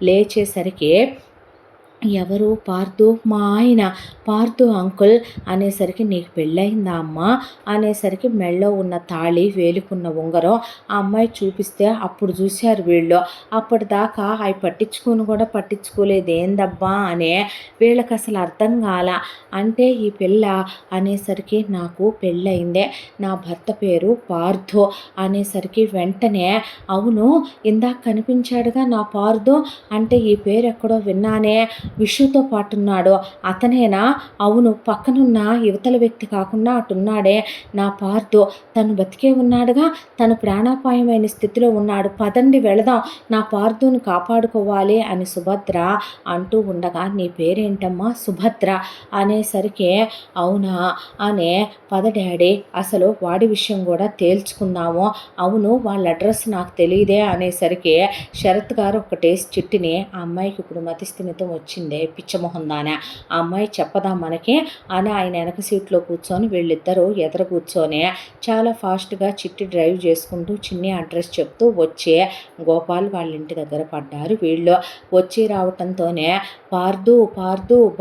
లేచేసరికి, ఎవరు పార్దు, మా ఆయన పార్దు అంకుల్ అనేసరికి, నీకు పెళ్ళయిందా అమ్మ అనేసరికి, మెళ్ళో ఉన్న తాళి వేలుకున్న ఉంగరం ఆ అమ్మాయి చూపిస్తే అప్పుడు చూశారు వీళ్ళు, అప్పటిదాకా అవి పట్టించుకోలేదు ఏందబ్బా అనే వీళ్ళకి అసలు అర్థం కాల. అంటే ఈ పిల్ల అనేసరికి, నాకు పెళ్ళయిందే, నా భర్త పేరు పార్థు అనేసరికి వెంటనే, అవును ఇందాక కనిపించాడుగా నా పార్థు అంటే, ఈ పేరు ఎక్కడో విన్నానే, విషుతో పాటున్నాడు అతనేనా, అవును పక్కనున్న యువతల వ్యక్తి కాకుండా అటున్నాడే నా పార్థు, తను బతికే ఉన్నాడుగా, తను ప్రాణాపాయమైన స్థితిలో ఉన్నాడు, పదండి వెళదాం, నా పార్థుని కాపాడుకోవాలి అని సుభద్ర అంటూ ఉండగా, నీ పేరేంటమ్మా సుభద్ర అనేసరికి, అవునా అనే, పద డాడీ అసలు వాడి విషయం కూడా తేల్చుకుందాము, అవును వాళ్ళ అడ్రస్ నాకు తెలియదే అనేసరికి, శరత్ గారు ఒకటేసి చిట్టిని, ఆ అమ్మాయికి ఇప్పుడు మతిస్థిమితం వచ్చిందే పిచ్చమొహం దానే, ఆ అమ్మాయి చెప్పదా మనకి అని ఆయన వెనక సీట్లో కూర్చొని వీళ్ళిద్దరూ ఎదురు కూర్చొని చాలా ఫాస్ట్గా చిట్టి డ్రైవ్ చేసుకుంటూ చిన్ని అడ్రస్ చెప్తూ వచ్చి గోపాల్ వాళ్ళ ఇంటి దగ్గర పడ్డారు. వీళ్ళు వచ్చి రావటంతోనే పార్దు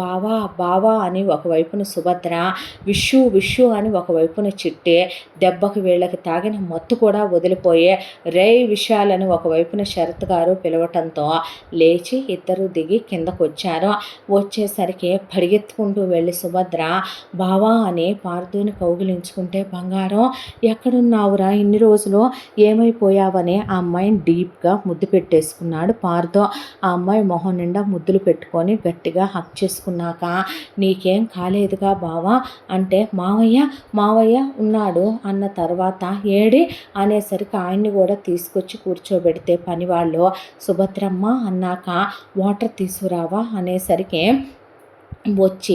బావా అని ఒకవైపున సుభద్ర, విషు అని ఒకవైపున చిట్టి, దెబ్బకి వీళ్ళకి తాగిన మత్తు కూడా వదిలిపోయే రేయ్ విషయాలని ఒకవైపున శరత్ గారు పిలవటంతో లేచి ఇద్దరు దిగి కిందకు వచ్చారు. వచ్చారు. వచ్చేసరికి పరిగెత్తుకుంటూ వెళ్ళి సుభద్ర బావా అని పార్థుని కౌగిలించుకుంటే, బంగారం ఎక్కడున్నావురా ఇన్ని రోజులు, ఏమైపోయావని ఆ అమ్మాయిని డీప్గా ముద్దు పెట్టేసుకున్నాడు పార్థు. ఆ అమ్మాయి మొహం నిండా ముద్దులు పెట్టుకొని గట్టిగా హక్ చేసుకున్నాక, నీకేం కాలేదుగా బావా అంటే, మావయ్య మావయ్య ఉన్నాడు అన్న తర్వాత, ఏడి అనేసరికి ఆయన్ని కూడా తీసుకొచ్చి కూర్చోబెడితే పనివాళ్ళు, సుభద్రమ్మ అన్నాక వాటర్ తీసుకురావా అనేసరికి వచ్చి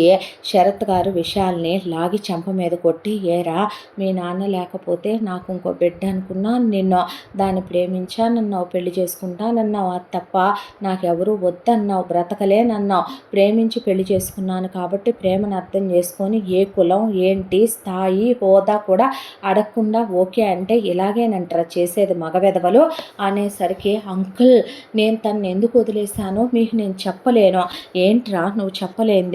శరత్ గారు విషయాల్ని లాగి చెంప మీద కొట్టి, ఏరా మీ నాన్న లేకపోతే నాకు ఇంకో బిడ్డ అనుకున్నా, నిన్ను దాన్ని ప్రేమించానన్నావు, పెళ్లి చేసుకుంటానన్నావు, అది తప్ప నాకెవరూ వద్దన్నావు, బ్రతకలేనన్నావు, ప్రేమించి పెళ్లి చేసుకున్నాను కాబట్టి ప్రేమను అర్థం చేసుకొని ఏ కులం ఏంటి స్థాయి హోదా కూడా అడగకుండా ఓకే అంటే ఇలాగేనంటారా చేసేది మగవెదవలు అనేసరికి, అంకుల్ నేను తను ఎందుకు వదిలేశానో మీకు నేను చెప్పలేను. ఏంట్రా నువ్వు చెప్పలేంది,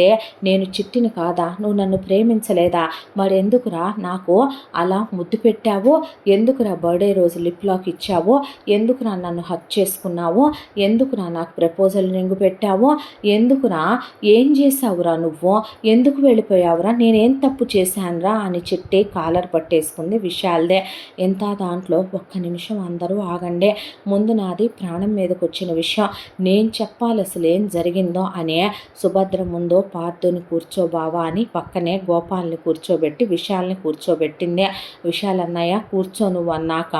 నేను చిట్టిని కాదా, నువ్వు నన్ను ప్రేమించలేదా, మరెందుకురా నాకు అలా ముద్దు పెట్టావు, ఎందుకురా బర్త్డే రోజు లిప్ లాక్ ఇచ్చావు, ఎందుకురా నన్ను హక్ చేసుకున్నావు, ఎందుకురా నాకు ప్రపోజల్ రింగు పెట్టావు, ఎందుకురా ఏం చేసావురా నువ్వు, ఎందుకు వెళ్ళిపోయావురా, నేనేం తప్పు చేశానురా అని చిట్టి కాలర్ పట్టేసుకుంది విశాల్దే. ఎంత దాంట్లో ఒక్క నిమిషం అందరూ ఆగండి, ముందు నాది ప్రాణం మీదకి వచ్చిన విషయం నేను చెప్పాలి అసలు ఏం జరిగిందో అనే సుభద్ర ముందు పార్థుని కూర్చోబావా అని పక్కనే గోపాల్ని కూర్చోబెట్టి విశాల్ని కూర్చోబెట్టింది. విశాల్ అన్నయ్య కూర్చో నువ్వు అన్నాక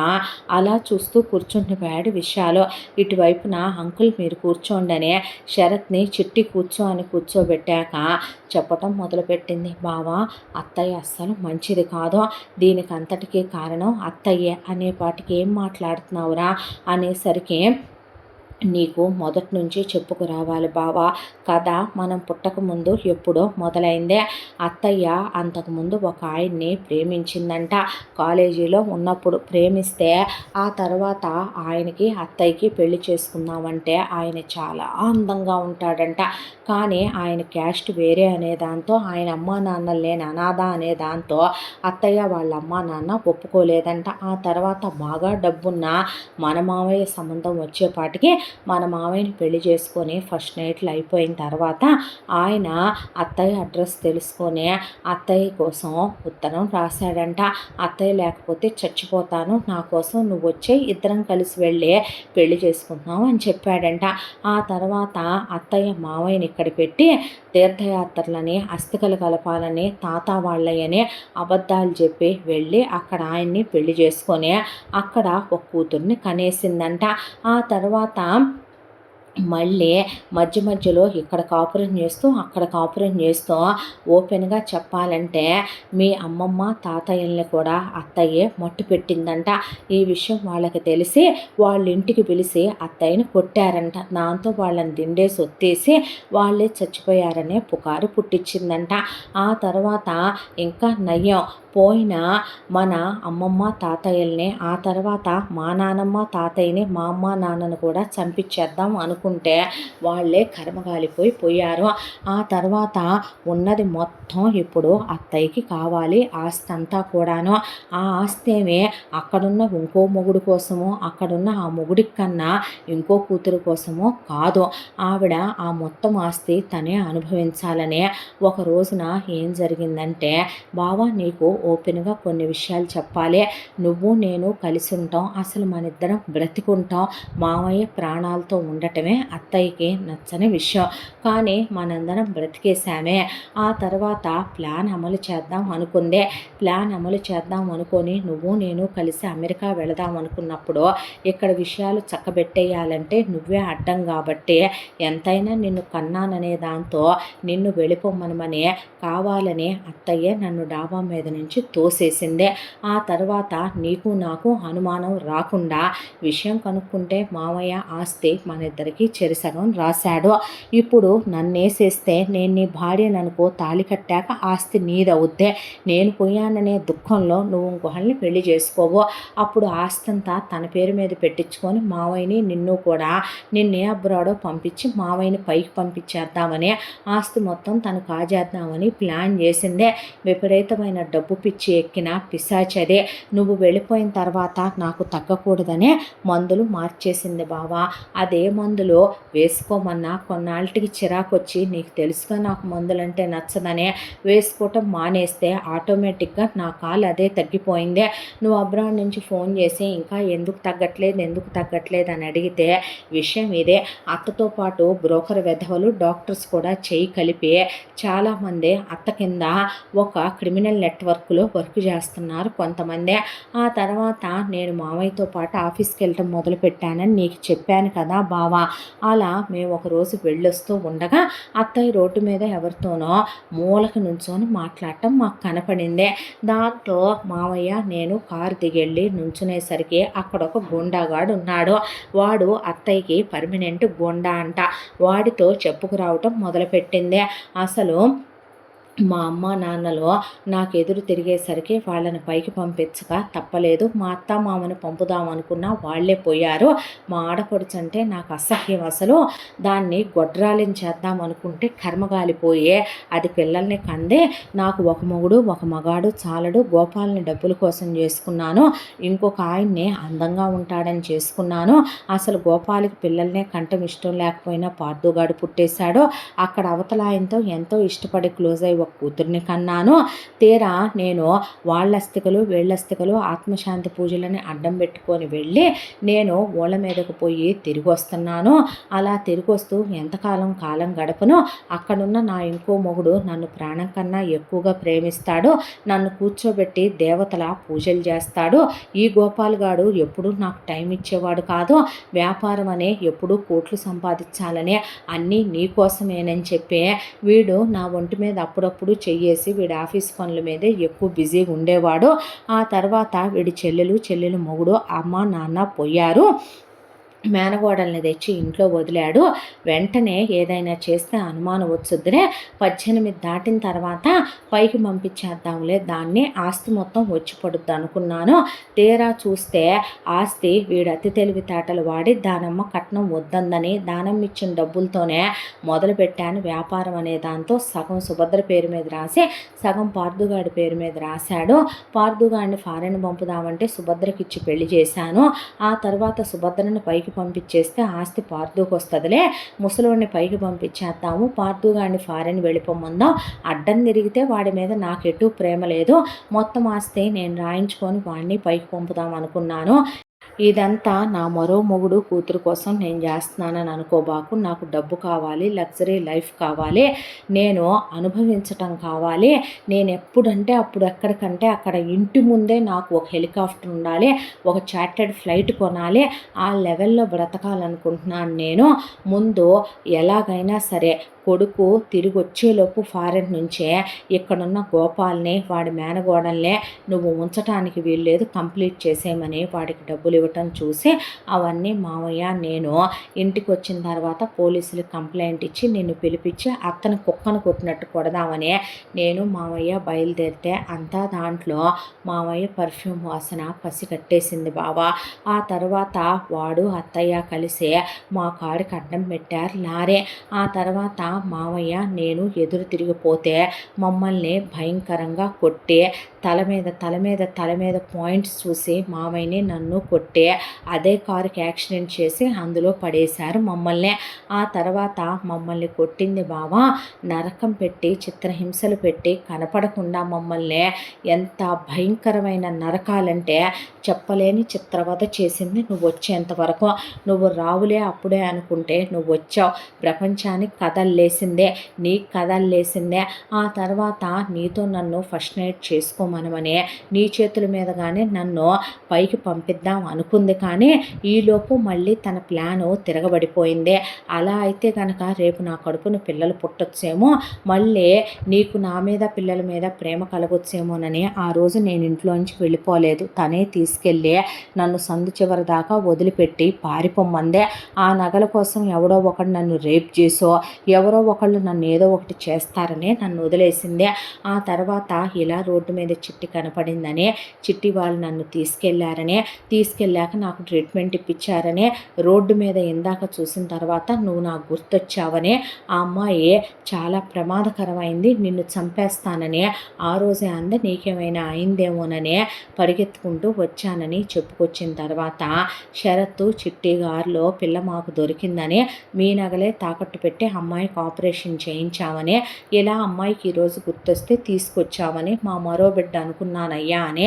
అలా చూస్తూ కూర్చుండిపోయాడు విశాలు. ఇటువైపున అంకుల్ మీరు కూర్చోండి అని శరత్ని చిట్టి కూర్చో అని కూర్చోబెట్టాక చెప్పటం మొదలుపెట్టింది, బావా అత్తయ్య అస్సలు మంచిది కాదు, దీనికి అంతటికీ కారణం అత్తయ్యే అనేపాటికి ఏం మాట్లాడుతున్నావురా అనేసరికి, నీకు మొదటి నుంచి చెప్పుకురావాలి బావా, కథ మనం పుట్టకముందు ఎప్పుడో మొదలైందే. అత్తయ్య అంతకుముందు ఒక ఆయన్ని ప్రేమించిందంట, కాలేజీలో ఉన్నప్పుడు ప్రేమిస్తే ఆ తర్వాత ఆయనకి అత్తయ్యకి పెళ్లి చేసుకుందామంటే ఆయన చాలా అందంగా ఉంటాడంట, కానీ ఆయన క్యాస్ట్ వేరే అనే దాంతో, ఆయన అమ్మా నాన్నలు లేని అనాథ అనే దాంతో అత్తయ్య వాళ్ళ అమ్మా నాన్న ఒప్పుకోలేదంట. ఆ తర్వాత బాగా డబ్బున్న మన మావయ్య సంబంధం వచ్చేపాటికి మన మావయ్యని పెళ్లి చేసుకొని ఫస్ట్ నైట్లు అయిపోయిన తర్వాత ఆయన అత్తయ్య అడ్రస్ తెలుసుకొని అత్తయ్య కోసం ఉత్తరం రాశాడంట. అత్తయ్య లేకపోతే చచ్చిపోతాను, నా కోసం నువ్వు వచ్చే ఇద్దరం కలిసి వెళ్ళి పెళ్లి చేసుకుంటున్నావు అని చెప్పాడంట. ఆ తర్వాత అత్తయ్య మావయ్యని ఇక్కడ పెట్టి తీర్థయాత్రలని అస్థికలు కలపాలని తాత వాళ్ళయ్యని అబద్ధాలు చెప్పి వెళ్ళి అక్కడ ఆయన్ని పెళ్లి చేసుకొని అక్కడ ఒక కూతుర్ని కనేసిందంట. ఆ తర్వాత మళ్ళీ మధ్య మధ్యలో ఇక్కడ కాపురం చేస్తూ అక్కడ కాపురం చేస్తూ, ఓపెన్గా చెప్పాలంటే మీ అమ్మమ్మ తాతయ్యల్ని కూడా అత్తయ్యే మట్టు పెట్టిందంట. ఈ విషయం వాళ్ళకి తెలిసి వాళ్ళ ఇంటికి పిలిచి అత్తయ్యని కొట్టారంట. దాంతో వాళ్ళని దిండేసి ఒత్తేసి వాళ్ళే చచ్చిపోయారనే పుకారు పుట్టించిందంట. ఆ తర్వాత ఇంకా నయ్యం పోయిన మన అమ్మమ్మ తాతయ్యల్ని, ఆ తర్వాత మా నానమ్మ తాతయ్యని మా అమ్మ నాన్నను కూడా చంపించేద్దాం అనుకుంటే వాళ్ళే కర్మగాలిపోయి పోయారు. ఆ తర్వాత ఉన్నది మొత్తం ఇప్పుడు అత్తయ్యకి కావాలి ఆస్తి అంతా కూడాను. ఆ ఆస్తి ఏమి అక్కడున్న ఇంకో మొగుడు కోసమో అక్కడున్న ఆ మొగుడికి కన్నా ఇంకో కూతురు కోసమో కాదు, ఆవిడ ఆ మొత్తం ఆస్తి తనే అనుభవించాలనే. ఒక రోజున ఏం జరిగిందంటే, బావా నీకు ఓపెన్గా కొన్ని విషయాలు చెప్పాలి, నువ్వు నేను కలిసి ఉంటాం, అసలు మన ఇద్దరం బ్రతికుంటాం, మామయ్య ప్రాణాలతో ఉండటమే అత్తయ్యకి నచ్చని విషయం, కానీ మనందరం బ్రతికేశామే. ఆ తర్వాత ప్లాన్ అమలు చేద్దాం అనుకుందే. ప్లాన్ అమలు చేద్దాం అనుకొని నువ్వు నేను కలిసి అమెరికా వెళదాం అనుకున్నప్పుడు ఇక్కడ విషయాలు చక్కబెట్టేయాలంటే నువ్వే అడ్డం కాబట్టి ఎంతైనా నిన్ను కన్నాననే దాంతో నిన్ను వెళ్ళిపోమ్మనమని కావాలని అత్తయ్య నన్ను డాబా మీద నుంచి తోసేసిందే. ఆ తర్వాత నీకు నాకు అనుమానం రాకుండా విషయం కనుక్కుంటే మామయ్య ఆస్తి మన ఇద్దరికి చెరిసగం రాశాడు. ఇప్పుడు నన్నేసేస్తే నేను నీ భార్యననుకో, తాళి కట్టాక ఆస్తి నీదవుద్దే, నేను పోయాననే దుఃఖంలో నువ్వు ఇంకొకరిని పెళ్లి చేసుకోవు, అప్పుడు ఆస్తి అంతా తన పేరు మీద పెట్టించుకొని మావయ్యని నిన్ను కూడా నిన్నే అబ్రాడో పంపించి మావయ్యని పైకి పంపించేద్దామని, ఆస్తి మొత్తం తను కాజేద్దామని ప్లాన్ చేసిందే. విపరీతమైన డబ్బు పిచ్చి ఎక్కిన పిశాచదే. నువ్వు వెళ్ళిపోయిన తర్వాత నాకు తగ్గకూడదనే మందులు మార్చేసింది బావా. అదే మందులు మందులు వేసుకోమన్నా కొన్నాళ్ళకి చిరాకొచ్చి నీకు తెలుసుగా నాకు మందులంటే నచ్చదనే వేసుకోవటం మానేస్తే ఆటోమేటిక్గా నా కాలు అదే తగ్గిపోయిందే. నువ్వు అబ్రాడ్ నుంచి ఫోన్ చేసి ఇంకా ఎందుకు తగ్గట్లేదు అని అడిగితే విషయం ఇదే. అత్తతో పాటు బ్రోకర్ వెధవలు డాక్టర్స్ కూడా చేయి కలిపి చాలామంది అత్త కింద ఒక క్రిమినల్ నెట్వర్క్లో వర్క్ చేస్తున్నారు కొంతమంది. ఆ తర్వాత నేను మామయ్యతో పాటు ఆఫీస్కి వెళ్ళటం మొదలుపెట్టానని నీకు చెప్పాను కదా బావా. అలా మేము ఒకరోజు వెళ్ళొస్తూ ఉండగా అత్తయ్య రోడ్డు మీద ఎవరితోనో మూలకు నుంచొని మాట్లాడటం మాకు కనపడింది. దాంతో మామయ్య నేను కారు దిగెళ్ళి నుంచునేసరికి అక్కడ ఒక గుండాగాడు ఉన్నాడు. వాడు అత్తయ్యకి పర్మనెంట్ గుండా అంట. వాడితో చెప్పుకురావటం మొదలుపెట్టింది. అసలు మా అమ్మ నాన్నలు నాకు ఎదురు తిరిగేసరికి వాళ్ళని పైకి పంపించక తప్పలేదు. మా అత్త మామను పంపుదామనుకున్నా వాళ్ళే పోయారు. మా ఆడపడుచు అంటే నాకు అసహ్యం. అసలు దాన్ని గొడ్రాలిని చేద్దాం అనుకుంటే కర్మగాలిపోయే అది పిల్లల్ని కందే. నాకు ఒక మొగుడు ఒక మగాడు చాలడు. గోపాలని డబ్బుల కోసం చేసుకున్నాను. ఇంకొక ఆయన్ని అందంగా ఉంటాడని చేసుకున్నాను. అసలు గోపాలకి పిల్లల్నే కంటం ఇష్టం లేకపోయినా పార్దుగాడు పుట్టేశాడు. అక్కడ అవతల ఆయనతో ఎంతో ఇష్టపడి క్లోజ్ అయ్యి కూతుర్ని కన్నాను. తీరా నేను వాళ్ళస్తికలు వీళ్ళస్తికలు ఆత్మశాంతి పూజలని అడ్డం పెట్టుకొని వెళ్ళి నేను ఓళ్ళ మీదకు పోయి తిరిగి వస్తున్నాను. అలా తిరిగి వస్తూ ఎంతకాలం కాలం గడపను. అక్కడున్న నా ఇంకో మొగుడు నన్ను ప్రాణం కన్నా ఎక్కువగా ప్రేమిస్తాడు. నన్ను కూర్చోబెట్టి దేవతల పూజలు చేస్తాడు. ఈ గోపాల్ గాడు ఎప్పుడూ నాకు టైం ఇచ్చేవాడు కాదు. వ్యాపారం అనే ఎప్పుడూ కోట్లు సంపాదించాలనే అన్నీ నీకోసమేనని చెప్పి వీడు నా ఒంటి మీద అప్పుడప్పుడు చెయ్యేసి వీడి ఆఫీస్ పనుల మీదే ఎక్కువ బిజీగా ఉండేవాడు. ఆ తర్వాత వీడి చెల్లెలు మొగుడు అమ్మ నాన్న పోయారు. మేనగోడల్ని తెచ్చి ఇంట్లో వదిలాడు. వెంటనే ఏదైనా చేస్తే అనుమానం వచ్చుద్దినే. 18 దాటిన తర్వాత పైకి పంపించేద్దాంలే, దాన్ని ఆస్తి మొత్తం వచ్చి పడుద్ది అనుకున్నాను. తీరా చూస్తే ఆస్తి వీడు అతి తెలివితేటలు వాడి దానమ్మ కట్నం వద్దందని దానమ్మ ఇచ్చిన డబ్బులతోనే మొదలుపెట్టాను వ్యాపారం అనే దాంతో సగం సుభద్ర పేరు మీద రాసి సగం పార్దుగాడి పేరు మీద రాశాడు. పార్దుగాడిని ఫారెన్ పంపుదామంటే సుభద్రకి ఇచ్చి పెళ్లి చేశాను. ఆ తర్వాత సుభద్రని పైకి పంపించేస్తే ఆస్తి పార్దుకు వస్తుందిలే, ముసలోడిని పైకి పంపించేద్దాము, పార్దుగాడిని ఫారెన్ వెళ్ళిపోమందాం. అడ్డం తిరిగితే వాడి మీద నాకెటూ ప్రేమ లేదు. మొత్తం ఆస్తి నేను రాయించుకొని వాడిని పైకి పంపుదాం అనుకున్నాను. ఇదంతా నా మరో మొగుడు కూతురు కోసం నేను చేస్తున్నానని అనుకోబాకు. నాకు డబ్బు కావాలి, లగ్జరీ లైఫ్ కావాలి, నేను అనుభవించటం కావాలి. నేను ఎప్పుడంటే అప్పుడు ఎక్కడికంటే అక్కడ ఇంటి ముందే నాకు ఒక హెలికాప్టర్ ఉండాలి, ఒక చార్టెడ్ ఫ్లైట్ కొనాలి. ఆ లెవెల్లో బ్రతకాలనుకుంటున్నాను నేను. ముందు ఎలాగైనా సరే కొడుకు తిరిగి వచ్చేలోపు ఫారెన్ నుంచే ఇక్కడున్న గోపాల్ని వాడి మేనగోడల్నే నువ్వు ఉంచటానికి వీల్లేదు, కంప్లీట్ చేసేయమని వాడికి డబ్బులు ఇవ్వటం చూసి అవన్నీ మావయ్య నేను ఇంటికి వచ్చిన తర్వాత పోలీసులకు కంప్లైంట్ ఇచ్చి నిన్ను పిలిపించి అత్తను కుక్కను కొట్టినట్టు కొడదామని నేను మావయ్య బయలుదేరితే అంతా దాంట్లో మావయ్య పర్ఫ్యూమ్ వాసన పసి కట్టేసింది బావా. ఆ తర్వాత వాడు అత్తయ్య కలిసి మా కాడికి అడ్డం పెట్టారు లారే. ఆ తర్వాత మావయ్య నేను ఎదురు తిరిగిపోతే మమ్మల్ని భయంకరంగా కొట్టి తల మీద పాయింట్స్ చూసి మావయ్యని నన్ను కొట్టి అదే కారుకి యాక్సిడెంట్ చేసి అందులో పడేశారు మమ్మల్ని. ఆ తర్వాత మమ్మల్ని కొట్టింది బావా నరకం పెట్టి చిత్రహింసలు పెట్టి కనపడకుండా మమ్మల్ని ఎంత భయంకరమైన నరకాలంటే చెప్పలేని చిత్రవధ చేసింది. నువ్వు వచ్చేంతవరకు నువ్వు రావులే అప్పుడే అనుకుంటే నువ్వు వచ్చావు. ప్రపంచానికి కథల్లేసిందే, నీ కథల్లేసిందే. ఆ తర్వాత నీతో నన్ను ఫస్ట్ నైట్ చేసుకోమనమని నీ చేతుల మీదగానే నన్ను పైకి పంపిద్దాం అనుకుంది. కానీ ఈలోపు మళ్ళీ తన ప్లాను తిరగబడిపోయింది. అలా అయితే కనుక రేపు నా కడుపున పిల్లలు పుట్టొచ్చేమో, మళ్ళీ నీకు నా మీద పిల్లల మీద ప్రేమ కలగొచ్చేమోనని ఆ రోజు నేను ఇంట్లోంచి వెళ్ళిపోలేదు. తనే తీసుకెళ్ళి నన్ను సందు చివరి దాకా వదిలిపెట్టి పారిపోమ్మందే. ఆ నగల కోసం ఎవడో ఒకడు నన్ను రేప్ చేసో ఎవరో ఎవరో ఒకళ్ళు నన్ను ఏదో ఒకటి చేస్తారనే నన్ను వదిలేసిందే. ఆ తర్వాత ఇలా రోడ్డు మీద చిట్టి కనపడిందనే, చిట్టి వాళ్ళు నన్ను తీసుకెళ్ళాక నాకు ట్రీట్మెంట్ ఇప్పించారనే, రోడ్డు మీద ఇందాక చూసిన తర్వాత నువ్వు నాకు గుర్తొచ్చావనే, ఆ అమ్మాయి చాలా ప్రమాదకరమైంది, నిన్ను చంపేస్తాననే ఆ రోజే అంద, నీకేమైనా అయిందేమోననే పరిగెత్తుకుంటూ వచ్చానని చెప్పుకొచ్చిన తర్వాత, శరత్తు చిట్టి గారిలో పిల్ల మాకు దొరికిందని మీ నగలే తాకట్టు పెట్టి అమ్మాయికి ఆపరేషన్ చేయించామని, ఇలా అమ్మాయికి ఈరోజు గుర్తొస్తే తీసుకొచ్చామని మా మరో బిడ్డ అనుకున్నానయ్యా అని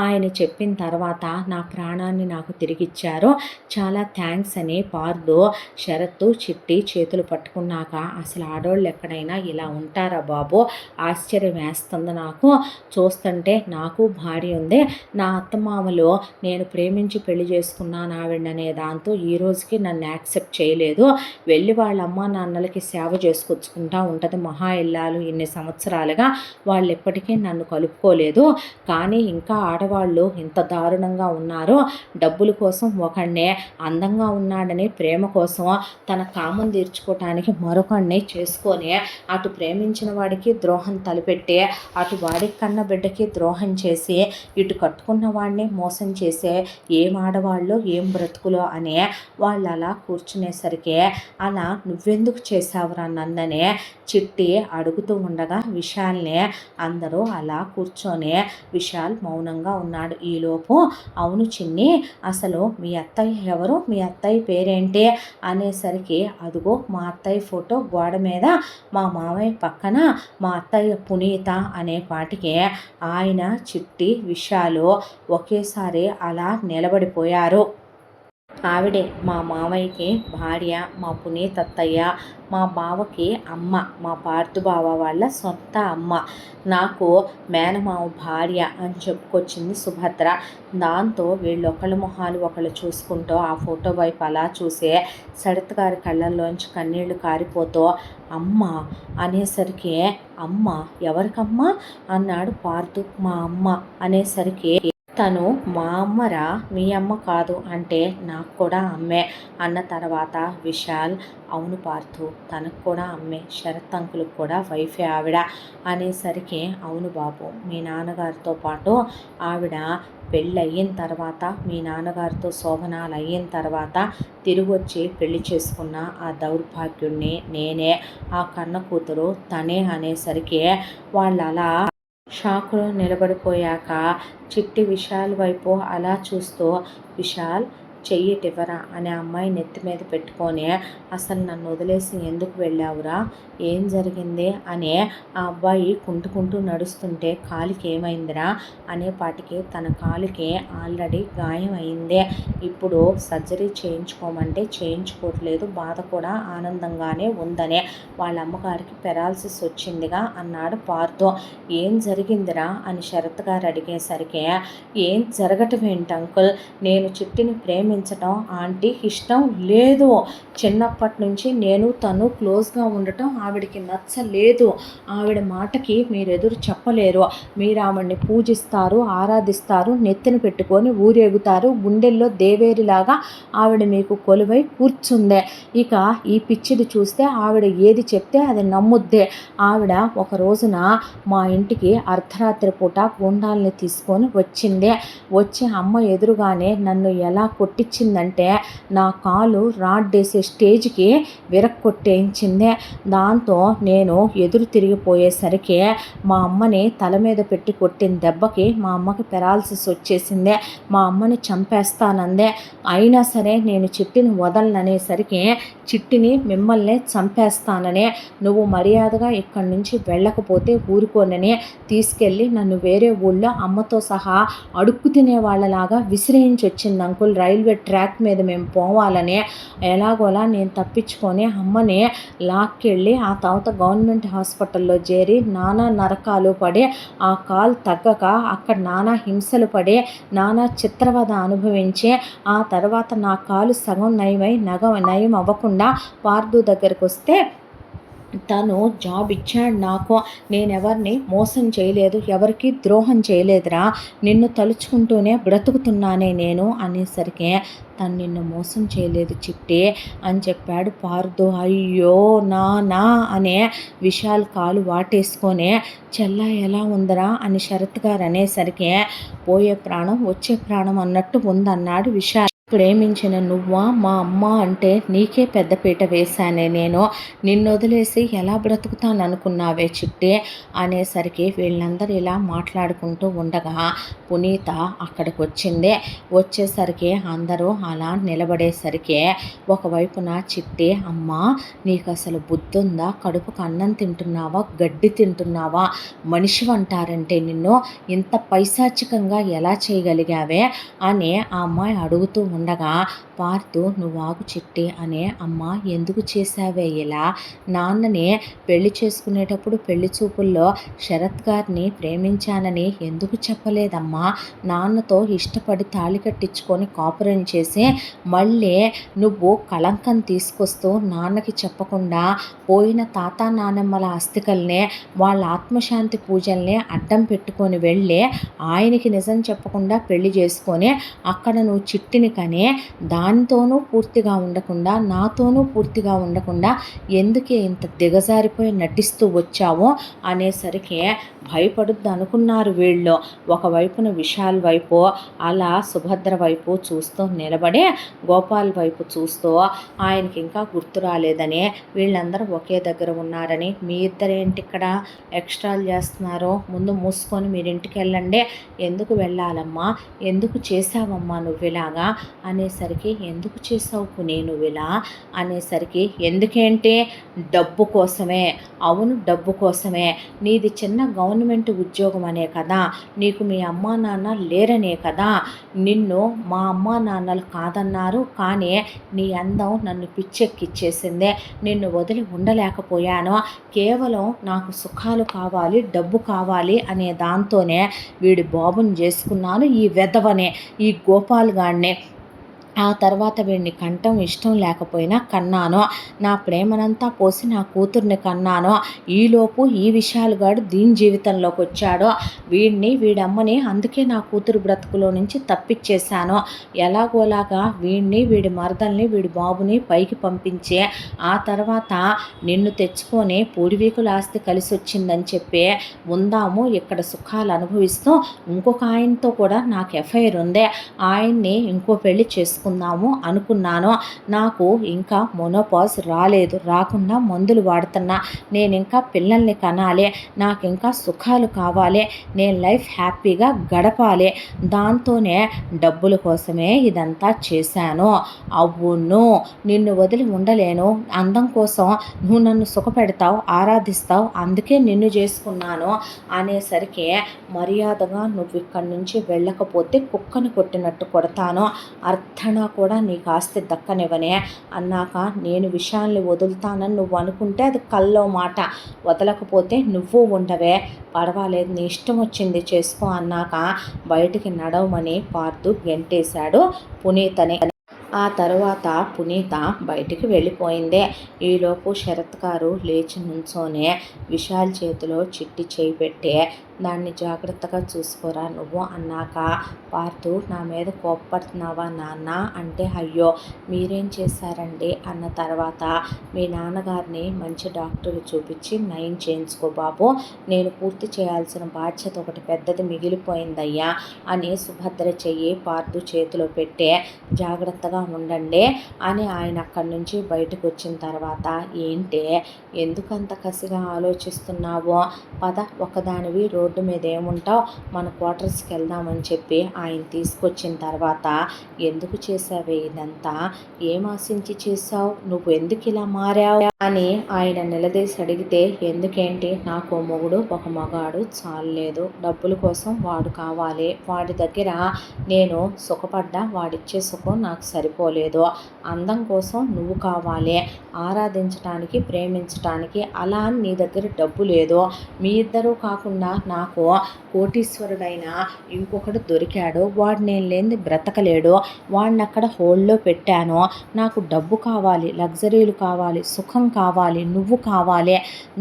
ఆయన చెప్పిన తర్వాత నా ప్రాణాన్ని నాకు తిరిగిచ్చారు, చాలా థ్యాంక్స్ అని పార్దు శరత్తు చిట్టి చేతులు పట్టుకున్నాక, అసలు ఆడోళ్ళు ఎక్కడైనా ఇలా ఉంటారా బాబు, ఆశ్చర్యం వేస్తుంది నాకు. చూస్తుంటే నాకు భార్య ఉంది, నా అత్తమామలు నేను ప్రేమించి పెళ్లి చేసుకున్నాను ఆవిడనే దాంతో ఈ రోజుకి నన్ను యాక్సెప్ట్ చేయలేదు. వెళ్ళి వాళ్ళ అమ్మ నాన్నలకి సేవ చేసుకొచ్చుకుంటా ఉంటుంది మహా ఇల్లాలు ఇన్ని సంవత్సరాలుగా, వాళ్ళు ఎప్పటికీ నన్ను కలుపుకోలేదు. కానీ ఇంకా ఆడవాళ్ళు ఇంత దారుణంగా ఉన్నారు. డబ్బుల కోసం ఒకడినే, అందంగా ఉన్నాడని ప్రేమ కోసం తన కామం తీర్చుకోవటానికి మరొకడిని చేసుకొని అటు ప్రేమించిన వాడికి ద్రోహం తలపెట్టి, అటు వాడికి కన్న బిడ్డకి ద్రోహం చేసి, ఇటు కట్టుకున్న వాడిని మోసం చేసే ఏం ఆడవాళ్ళు ఏం బ్రతుకులో అని వాళ్ళు అలా కూర్చునేసరికి, అలా నువ్వెందుకు చేసావురా నన్ననే చిట్టి అడుగుతూ ఉండగా విశాల్ని అందరూ అలా కూర్చొని, విశాల్ మౌనంగా ఉన్నాడు. ఈలోపు అవును చిన్ని, అసలు మీ అత్తయ్య ఎవరు, మీ అత్తయ్య పేరేంటి అనేసరికి, అదుగో మా అత్తయ్య ఫోటో గోడ మీద, మా మామయ్య పక్కన మా అత్తయ్య పునీత అనే పాటికి ఆయన చిట్టి విశాలు ఒకేసారి అలా నిలబడిపోయారు. ఆవిడే మా మామయ్యకి భార్య, మా పునీత్ అత్తయ్య, మా బావకి అమ్మ, మా పార్థు బావ వాళ్ళ సొంత అమ్మ, నాకు మేనమావ భార్య అని చెప్పుకొచ్చింది సుభద్ర. దాంతో వీళ్ళు ఒకళ్ళ మొహాలు ఒకళ్ళు చూసుకుంటూ ఆ ఫోటో వైపు అలా చూసే శరత్ గారి కళ్ళల్లోంచి కన్నీళ్లు కారిపోతూ, అమ్మ అనేసరికి, అమ్మ ఎవరికమ్మా అన్నాడు పార్థు. మా అమ్మ అనేసరికి, తను మా అమ్మరా, మీ అమ్మ కాదు అంటే నాకు కూడా అమ్మే అన్న తర్వాత విశాల్, అవును పార్థు తనకు కూడా అమ్మే, శరత్ అంకులకు కూడా వైఫే ఆవిడ అనేసరికి, అవును బాబు మీ నాన్నగారితో పాటు ఆవిడ పెళ్ళి అయిన తర్వాత, మీ నాన్నగారితో శోభనాలు అయిన తర్వాత తిరిగి వచ్చి పెళ్లి చేసుకున్న ఆ దౌర్భాగ్యుడిని నేనే, ఆ కన్న కూతురు తనే అనేసరికి వాళ్ళు అలా షాకులో నిలబడిపోయాక చిట్టి విశాల్ వైపు అలా చూస్తూ, విశాల్ చెయ్యిటివ్వరా అనే అమ్మాయి నెత్తి మీద పెట్టుకొని, అసలు నన్ను వదిలేసి ఎందుకు వెళ్ళావురా, ఏం జరిగింది అని ఆ అబ్బాయి కుంటుకుంటూ నడుస్తుంటే, కాలికి ఏమైందిరా అనేపాటికి తన కాలికి ఆల్రెడీ గాయం అయిందే, ఇప్పుడు సర్జరీ చేయించుకోమంటే చేయించుకోవట్లేదు, బాధ కూడా ఆనందంగానే ఉందనే, వాళ్ళ అమ్మగారికి పెరాలసిస్ వచ్చిందిగా అన్నాడు పార్థు. ఏం జరిగిందిరా అని శరత్ గారు అడిగేసరికి, ఏం జరగటం ఏంటి అంకుల్, నేను చిట్టిని ప్రేమించటం ఆంటీకి ఇష్టం లేదు, చిన్నప్పటి నుంచి నేను తను క్లోజ్గా ఉండటం ఆవిడకి నచ్చలేదు, ఆవిడ మాటకి మీరు ఎదురు చెప్పలేరు, మీరు ఆవిడని పూజిస్తారు, ఆరాధిస్తారు, నెత్తిన పెట్టుకొని ఊరేగుతారు, గుండెల్లో దేవేరిలాగా ఆవిడ మీకు కొలువై కూర్చుందే, ఇక ఈ పిచ్చిది చూస్తే ఆవిడ ఏది చెప్తే అది నమ్ముద్దే, ఆవిడ ఒక రోజున మా ఇంటికి అర్ధరాత్రి పూట గుండాల్ని తీసుకొని వచ్చిందే, వచ్చి అమ్మ ఎదురుగానే నన్ను ఎలా కొట్టించిందంటే, నా కాలు రాడ్డేసే స్టేజ్కి విరక్కొట్టేయించిందే, దాంతో నేను ఎదురు తిరిగిపోయేసరికి మా అమ్మని తల మీద పెట్టి కొట్టిన దెబ్బకి మా అమ్మకి పెరాలసిస్ వచ్చేసిందే, మా అమ్మని చంపేస్తానందే, అయినా సరే నేను చిట్టిని వదలననేసరికి, చిట్టిని మిమ్మల్ని చంపేస్తాననే, నువ్వు మర్యాదగా ఇక్కడి నుంచి వెళ్ళకపోతే ఊరుకోనని తీసుకెళ్ళి నన్ను వేరే ఊళ్ళో అమ్మతో సహా అడుక్కు తినే వాళ్ళలాగా విసిరేయించి వచ్చింది అంకుల్, రైల్వే ట్రాక్ మీద మేము పోవాలని, ఎలాగోలా నేను తప్పించుకొని అమ్మని లాక్కెళ్ళి ఆ తర్వాత గవర్నమెంట్ హాస్పిటల్లో చేరి నానా నరకాలు పడి, ఆ కాలు తగ్గక అక్కడ నానా హింసలు పడి నానా చిత్రవద అనుభవించి, ఆ తర్వాత నా కాలు సగం నయం అవ్వకుండా పార్థు దగ్గరికి వస్తే తను జాబ్ ఇచ్చాడు నాకు. నేనెవరిని మోసం చేయలేదు, ఎవరికీ ద్రోహం చేయలేదురా. నిన్ను తలుచుకుంటూనే బ్రతుకుతున్నానే నేను అనేసరికి, తను నిన్ను మోసం చేయలేదు చిట్టి అని చెప్పాడు పార్దు. అయ్యో నానా అనే విశాల్ కాలు వాటేసుకొని, చెల్లా ఎలా ఉందరా అని శరత్ గారు అనేసరికి, పోయే ప్రాణం వచ్చే ప్రాణం అన్నట్టు ఉందన్నాడు విశాల్. ప్రేమించిన నువ్వా మా అమ్మ అంటే నీకే పెద్దపీట వేశానే నేను. నిన్ను వదిలేసి ఎలా బ్రతుకుతాననుకున్నావే చిట్టి అనేసరికి, వీళ్ళందరూ ఇలా మాట్లాడుకుంటూ ఉండగా పునీత అక్కడికి వచ్చింది. వచ్చేసరికి అందరూ అలా నిలబడేసరికి ఒకవైపున చిట్టి, అమ్మ నీకు అసలు బుద్ధుందా? కడుపుకు అన్నం తింటున్నావా, గడ్డి తింటున్నావా? మనిషి అంటారంటే నిన్ను ఇంత పైశాచికంగా ఎలా చేయగలిగావే అని ఆ అమ్మాయి అడుగుతూ ఉండగా, పార్థు నువ్వు ఆగు చిట్టి అనే, అమ్మ ఎందుకు చేశావే ఇలా? నాన్నని పెళ్లి చేసుకునేటప్పుడు పెళ్లి చూపుల్లో శరత్ గారిని ప్రేమించానని ఎందుకు చెప్పలేదమ్మా? నాన్నతో ఇష్టపడి తాళి కట్టించుకొని కాపురం చేసి మళ్ళీ నువ్వు కళంకం తీసుకొస్తూ నాన్నకి చెప్పకుండా పోయిన తాత నానమ్మల అస్థికల్ని, వాళ్ళ ఆత్మశాంతి పూజల్ని అడ్డం పెట్టుకొని వెళ్ళి ఆయనకి నిజం చెప్పకుండా పెళ్లి చేసుకొని అక్కడ నువ్వు చిట్టిని కనే, దానితోనూ పూర్తిగా ఉండకుండా నాతోనూ పూర్తిగా ఉండకుండా ఎందుకే ఇంత దిగజారిపోయి నటిస్తూ వచ్చావో అనేసరికి భయపడుద్ది అనుకున్నారు వీళ్ళు. ఒకవైపున విశాల్ వైపు అలా సుభద్ర వైపు చూస్తూ నిలబడి, గోపాల్ వైపు చూస్తూ ఆయనకి ఇంకా గుర్తు రాలేదని, వీళ్ళందరూ ఒకే దగ్గర ఉన్నారని, మీ ఇద్దరేంటి ఇక్కడ ఎక్స్ట్రాలు చేస్తున్నారు, ముందు మూసుకొని మీరు ఇంటికి వెళ్ళండి. ఎందుకు వెళ్ళాలమ్మా, ఎందుకు చేసావమ్మా నువ్వు ఇలాగా అనేసరికి, ఎందుకు చేసావు పుని నువ్వు ఇలా అనేసరికి, ఎందుకేంటి డబ్బు కోసమే. అవును డబ్బు కోసమే. నీది చిన్న గవర్నమెంట్ ఉద్యోగం అనే కదా, నీకు మీ అమ్మా నాన్న లేరనే కదా, నిన్ను మా అమ్మా నాన్నలు కాదన్నారు, కానీ నీ అందం నన్ను పిచ్చెక్కిచ్చేసిందే. నిన్ను వదిలి ఉండలేకపోయాను. కేవలం నాకు సుఖాలు కావాలి, డబ్బు కావాలి అనే దాంతోనే వీడి బాబుని చేసుకున్నాను, ఈ వెధవనే, ఈ గోపాల్ గాడిని. ఆ తర్వాత వీడిని కంటం ఇష్టం లేకపోయినా కన్నాను. నా ప్రేమనంతా పోసి నా కూతుర్ని కన్నాను. ఈలోపు ఈ విషయాలుగాడు దీని జీవితంలోకి వచ్చాడు. వీడమ్మని అందుకే నా కూతురు బ్రతుకులో నుంచి తప్పించేశాను. ఎలాగోలాగా వీడి మరదల్ని, వీడి బాబుని పైకి పంపించే ఆ తర్వాత నిన్ను తెచ్చుకొని పూర్వీకుల ఆస్తి కలిసి వచ్చిందని చెప్పి ఉందాము, ఇక్కడ సుఖాలు అనుభవిస్తూ ఇంకొక ఆయనతో కూడా నాకు ఎఫ్ఐఆర్ ఉంది. ఆయన్ని ఇంకో పెళ్లి చేసుకుందాము అనుకున్నాను. నాకు ఇంకా మొనోపాజ్ రాలేదు, రాకుండా మందులు వాడుతున్నా. నేను ఇంకా పిల్లల్ని కనాలి, నాకు ఇంకా సుఖాలు కావాలి, నేను లైఫ్ హ్యాపీగా గడపాలి. దాంతోనే డబ్బుల కోసమే ఇదంతా చేశాను. అవును నిన్ను వదిలి ఉండలేను, అందం కోసం నువ్వు నన్ను సుఖపెడతావు, ఆరాధిస్తావు, అందుకే నిన్ను చేసుకున్నాను అనేసరికి, మర్యాదగా నువ్వు ఇక్కడి నుంచి వెళ్ళకపోతే కుక్కను కొట్టినట్టు కొడతాను, అర్థన కూడా నీకు ఆస్తి దక్కనివ్వనే అన్నాక, నేను విషయాల్ని వదులుతానని నువ్వు అనుకుంటే అది కల్లో మాట, వదలకపోతే నువ్వు ఉండవే, పర్వాలేదు నీ ఇష్టం వచ్చింది చేసుకో అన్నాక బయటికి నడవమని పార్థు గెంటేశాడు పునీతని. ఆ తరువాత పునీత బయటికి వెళ్ళిపోయిందే. ఈలోపు శరత్ గారు లేచి నుంచోనే విశాల్ చేతిలో చిట్టి చేయి పెట్టి, దాన్ని జాగ్రత్తగా చూసుకోరా నువ్వు అన్నాక, పార్థు నా మీద కోప్పడుతున్నావా నాన్న అంటే, అయ్యో మీరేం చేశారండి అన్న తర్వాత, మీ నాన్నగారిని మంచి డాక్టర్లు చూపించి నయం చేయించుకో బాబు, నేను పూర్తి చేయాల్సిన బాధ్యత ఒకటి పెద్దది మిగిలిపోయిందయ్యా అని సుభద్ర చెయ్యి పార్థు చేతిలో పెట్టే, జాగ్రత్తగా ఉండండి అని ఆయన అక్కడి నుంచి బయటకు వచ్చిన తర్వాత, ఏంటి ఎందుకంత కసిగా ఆలోచిస్తున్నావో, పద ఒకదానివి రోడ్డు మీద ఏముంటావు, మన క్వార్టర్స్కి వెళ్దామని చెప్పి ఆయన తీసుకొచ్చిన తర్వాత, ఎందుకు చేసావే ఇదంతా, ఏం ఆశించి చేసావు, నువ్వు ఎందుకు ఇలా మారావు అని ఆయన నిలదీసి అడిగితే, ఎందుకేంటి నాకు మొగుడు ఒక మగాడు చాలలేదు, డబ్బుల కోసం వాడు కావాలి, వాడి దగ్గర నేను సుఖపడ్డా వాడిచ్చే సుఖం నాకు సరిపోలేదు, అందం కోసం నువ్వు కావాలి, ఆరాధించడానికి ప్రేమించడానికి, అలా నీ దగ్గర డబ్బు లేదు, మీ ఇద్దరూ కాకుండా నాకు కోటీశ్వరుడైన ఇంకొకడు దొరికాడు, వాడు నేను లేనిది బ్రతకలేడు, వాడిని అక్కడ హోల్డ్లో పెట్టాను, నాకు డబ్బు కావాలి, లగ్జరీలు కావాలి, సుఖం కావాలి, నువ్వు కావాలి.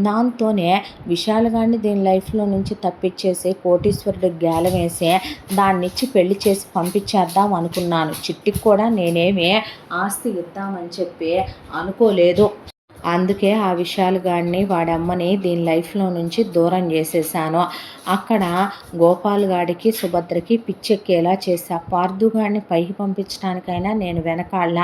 దాంతోనే విశాల్ గారిని దీని లైఫ్లో నుంచి తప్పించేసి కోటీశ్వరుడికి గేలం వేసి దాన్నిచ్చి పెళ్లి చేసి పంపించేద్దాం అనుకున్నాను. చిట్టికి కూడా నేనేమి ఆస్తి ఇద్దామని చెప్పి అనుకోలేదు. అందుకే ఆ విశాల్ గాడిని వాడమ్మని దీని లైఫ్లో నుంచి దూరం చేసేసాను. అక్కడ గోపాల్ గాడికి సుభద్రకి పిచ్చెక్కేలా చేశా. పార్థు గాడిని పైకి పంపించడానికైనా నేను వెనకాళ్ళ.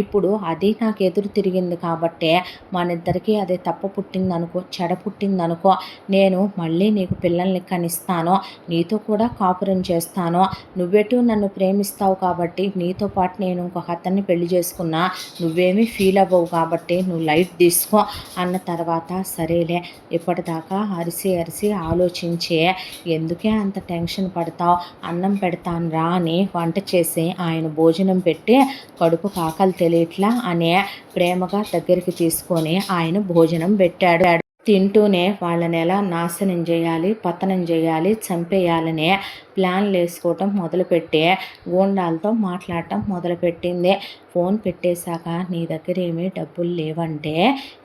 ఇప్పుడు అది నాకు ఎదురు తిరిగింది కాబట్టే మనిద్దరికీ అదే తప్పు పుట్టిందనుకో, చెడ పుట్టిందనుకో, నేను మళ్ళీ నీకు పిల్లల్ని కనిస్తాను, నీతో కూడా కాపురం చేస్తాను. నువ్వెటు నన్ను ప్రేమిస్తావు కాబట్టి నీతో పాటు నేను ఇంకొక అతన్ని పెళ్లి చేసుకున్నా నువ్వేమీ ఫీల్ అవ్వవు కాబట్టి నువ్వు లైట్ తీసుకో అన్న తర్వాత, సరేలే ఇప్పటిదాకా అరిసి అరిసి ఆలోచించి ఎందుకే అంత టెన్షన్ పడతావు, అన్నం పెడతాను రా అని వంట చేసి ఆయన భోజనం పెట్టి కడుపు కాకలు తెలియట్లా అనే ప్రేమగా దగ్గరికి తీసుకొని ఆయన భోజనం పెట్టాడు. తింటూనే వాళ్ళని ఎలా నాశనం చేయాలి, పతనం చేయాలి, చంపేయాలనే ప్లాన్లు వేసుకోవటం మొదలుపెట్టి గూండాలతో మాట్లాడటం మొదలుపెట్టింది. ఫోన్ పెట్టేశాక నీ దగ్గర ఏమీ డబ్బులు లేవంటే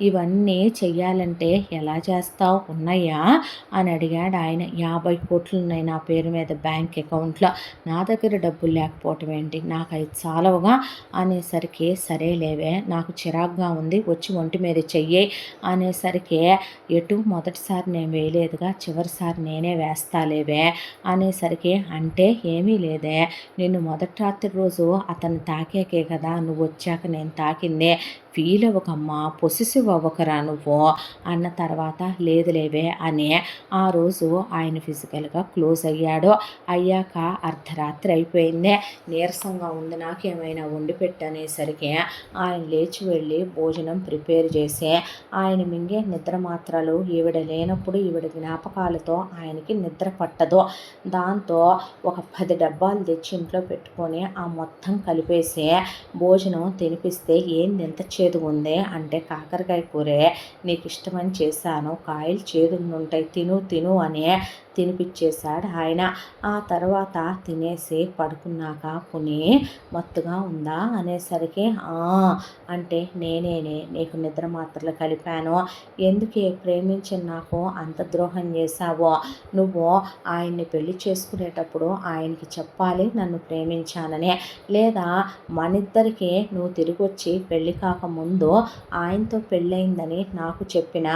ఇవన్నీ చెయ్యాలంటే ఎలా చేస్తావు, ఉన్నాయా అని అడిగాడు ఆయన. 50 కోట్లు ఉన్నాయి నా పేరు మీద బ్యాంక్ అకౌంట్లో, నా దగ్గర డబ్బులు లేకపోవటం ఏంటి, నాకు అవి చాలవుగా అనేసరికి, సరేలేవే నాకు చిరాగ్గా ఉంది వచ్చి ఒంటి మీద చెయ్యి అనేసరికి, ఎటు మొదటిసారి నేను వేయలేదుగా చివరిసారి నేనే వేస్తాలేవే అనేసరికి, అంటే ఏమీ లేదే, నిన్ను మొదటి రాత్రి రోజు అతను తాకాకే కదా నువ్వు వచ్చాక నేను తాకిందే, ఫీల్ అవ్వకమ్మా, పొసెసివ్ అవ్వకరా నువ్వు అన్న తర్వాత, లేదులేవే అని ఆ రోజు ఆయన ఫిజికల్గా క్లోజ్ అయ్యాడు. అయ్యాక అర్ధరాత్రి అయిపోయిందే, నీరసంగా ఉంది, నాకేమైనా వండి పెట్టనేసరికి ఆయన లేచి వెళ్ళి భోజనం ప్రిపేర్ చేసి ఆయన మింగే నిద్ర మాత్రలు ఈవిడ లేనప్పుడు ఈవిడ జ్ఞాపకాలతో ఆయనకి నిద్ర పట్టదు. దాంతో ఒక 10 డబ్బాలు తెచ్చి ఇంట్లో పెట్టుకొని ఆ మొత్తం కలిపేసి భోజనం తినిపిస్తే, ఏంది ఎంత చేదు ఉంది అంటే, కాకరకాయ కూరే నీకు ఇష్టమని చేశాను, కాయలు చేదుగా ఉంటాయి, తిను తిను అని తినిపించేశాడు ఆయన. ఆ తర్వాత తినేసి పడుకున్నాక పుని మత్తుగా ఉందా అనేసరికి, అంటే నేనేనే నీకు నిద్ర మాత్రలు కలిపాను, ఎందుకే ప్రేమించిన నాకు అంత ద్రోహం చేశావో, నువ్వు ఆయన్ని పెళ్లి చేసుకునేటప్పుడు ఆయనకి చెప్పాలి నన్ను ప్రేమించానని, లేదా మనిద్దరికి నువ్వు తిరిగి వచ్చి పెళ్లి కాకముందు ఆయనతో పెళ్ళయిందని నాకు చెప్పిన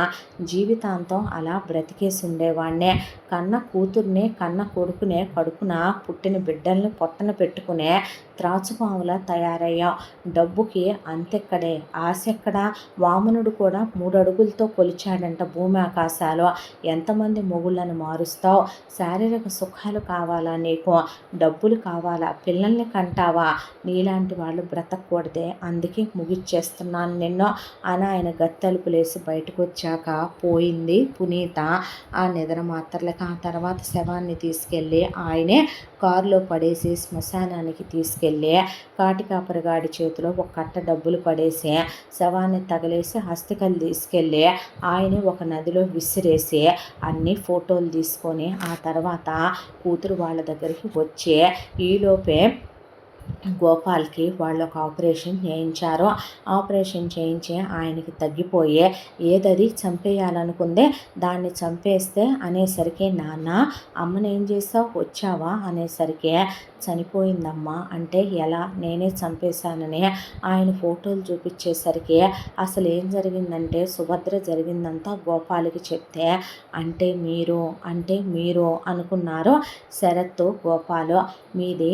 జీవితాంతం అలా బ్రతికేసి ఉండేవాడినే, కన్న కూతుర్నే కన్న కొడుకునే కడుపున పుట్టిన బిడ్డల్ని పొట్టన పెట్టుకునే త్రాచుపాములా తయారయ్యాం. డబ్బుకి అంతెక్కడే, ఆశ ఎక్కడా, వామనుడు కూడా 3 అడుగులతో కొలిచాడంట భూమి ఆకాశాలు. ఎంతమంది మొగుళ్ళని మారుస్తావు, శారీరక సుఖాలు కావాలా నీకు, డబ్బులు కావాలా, పిల్లల్ని కంటావా, నీలాంటి వాళ్ళు బ్రతకూడదే, అందుకే ముగిచ్చేస్తున్నాను నిన్ను అని ఆయన గత్తలుపులేసి బయటకు వచ్చాక పోయింది పునీత ఆ నిద్ర మాత్రలకి. ఆ తర్వాత శవాన్ని తీసుకెళ్ళి ఆయనే కారులో పడేసి శ్మశానానికి తీసుకెళ్ళి కాటికాపరిగాడి చేతిలో ఒక కట్ట డబ్బులు పడేసి శవాన్ని తగలేసి హస్తికలు తీసుకెళ్ళి ఆయనే ఒక నదిలో విసిరేసి అన్ని ఫోటోలు తీసుకొని ఆ తర్వాత కూతురు వాళ్ళ దగ్గరికి వచ్చి ఈలోపే గోపాల్కి వాళ్ళు ఒక ఆపరేషన్ చేయించారు. ఆపరేషన్ చేయించి ఆయనకి తగ్గిపోయే ఏదది చంపేయాలనుకుందే దాన్ని చంపేస్తే అనేసరికి, నాన్న అమ్మని ఏం చేసావు వచ్చావా అనేసరికి, చనిపోయిందమ్మా అంటే ఎలా, నేనే చంపేశానని ఆయన ఫోటోలు చూపించేసరికి, అసలు ఏం జరిగిందంటే సుభద్ర జరిగిందంతా గోపాల్కి చెప్తే, అంటే మీరు అనుకున్నారు శరత్, గోపాలు మీది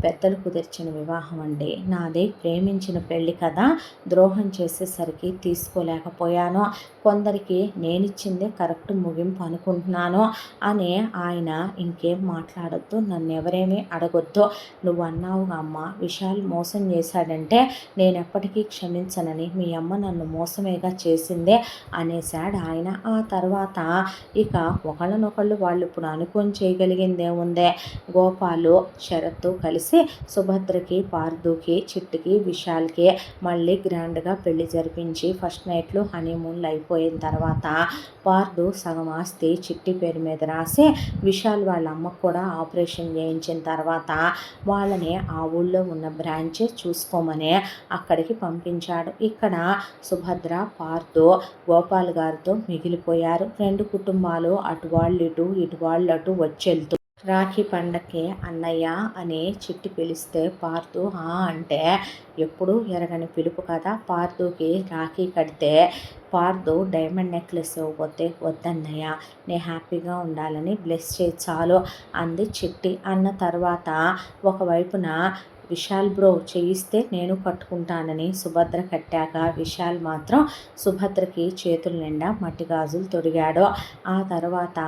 పెద్దలు కుదిర్చిన వివాహం అండి, నాది ప్రేమించిన పెళ్ళి కదా, ద్రోహం చేసేసరికి తీసుకోలేకపోయాను, కొందరికి నేనిచ్చిందే కరెక్ట్ ముగింపు అనుకుంటున్నాను అని ఆయన, ఇంకేం మాట్లాడొద్దు, నన్ను ఎవరేమీ అడగొద్దు, నువ్వు అన్నావుగా అమ్మ విశాల్ మోసం చేశాడంటే నేను ఎప్పటికీ క్షమించనని, మీ అమ్మ నన్ను మోసమేగా చేసిందే అనేశాడు ఆయన. ఆ తర్వాత ఇక ఒకళ్ళనొకళ్ళు వాళ్ళు ఇప్పుడు అనుకొని చేయగలిగిందేముందే, గోపాలు శరత్తు కలిసి సుభద్ర సుభద్రకి, పార్దుకి, చిట్టికి, విశాల్కి మళ్ళీ గ్రాండ్గా పెళ్లి జరిపించి ఫస్ట్ నైట్లు హనీమూన్లు అయిపోయిన తర్వాత పార్దు సగం ఆస్తి చిట్టి పేరు మీద రాసి విశాల్ వాళ్ళ అమ్మకు కూడా ఆపరేషన్ చేయించిన తర్వాత వాళ్ళని ఆ ఊళ్ళో ఉన్న బ్రాంచ్ చూసుకోమని అక్కడికి పంపించాడు. ఇక్కడ సుభద్ర, పార్దు గోపాల్ గారితో మిగిలిపోయారు. 2 కుటుంబాలు అటు వాళ్ళు ఇటు వాళ్ళు అటు వచ్చెళ్తూ రాఖీ పండక్కి అన్నయ్య అని చిట్టి పిలిస్తే పార్దు అంటే ఎప్పుడు ఎరగని పిలుపు కదా. పార్దుకి రాఖీ కడితే పార్దు డైమండ్ నెక్లెస్ ఇవ్వకపోతే వద్దన్నయ్య, నేను హ్యాపీగా ఉండాలని బ్లెస్ చేయి చాలు అంది చిట్టి. అన్న తర్వాత ఒకవైపున విశాల్ బ్రో చేయిస్తే నేను కట్టుకుంటానని సుభద్ర కట్టాక విశాల్ మాత్రం సుభద్రకి చేతుల నిండా మట్టి గాజులు తొడిగాడు. ఆ తర్వాత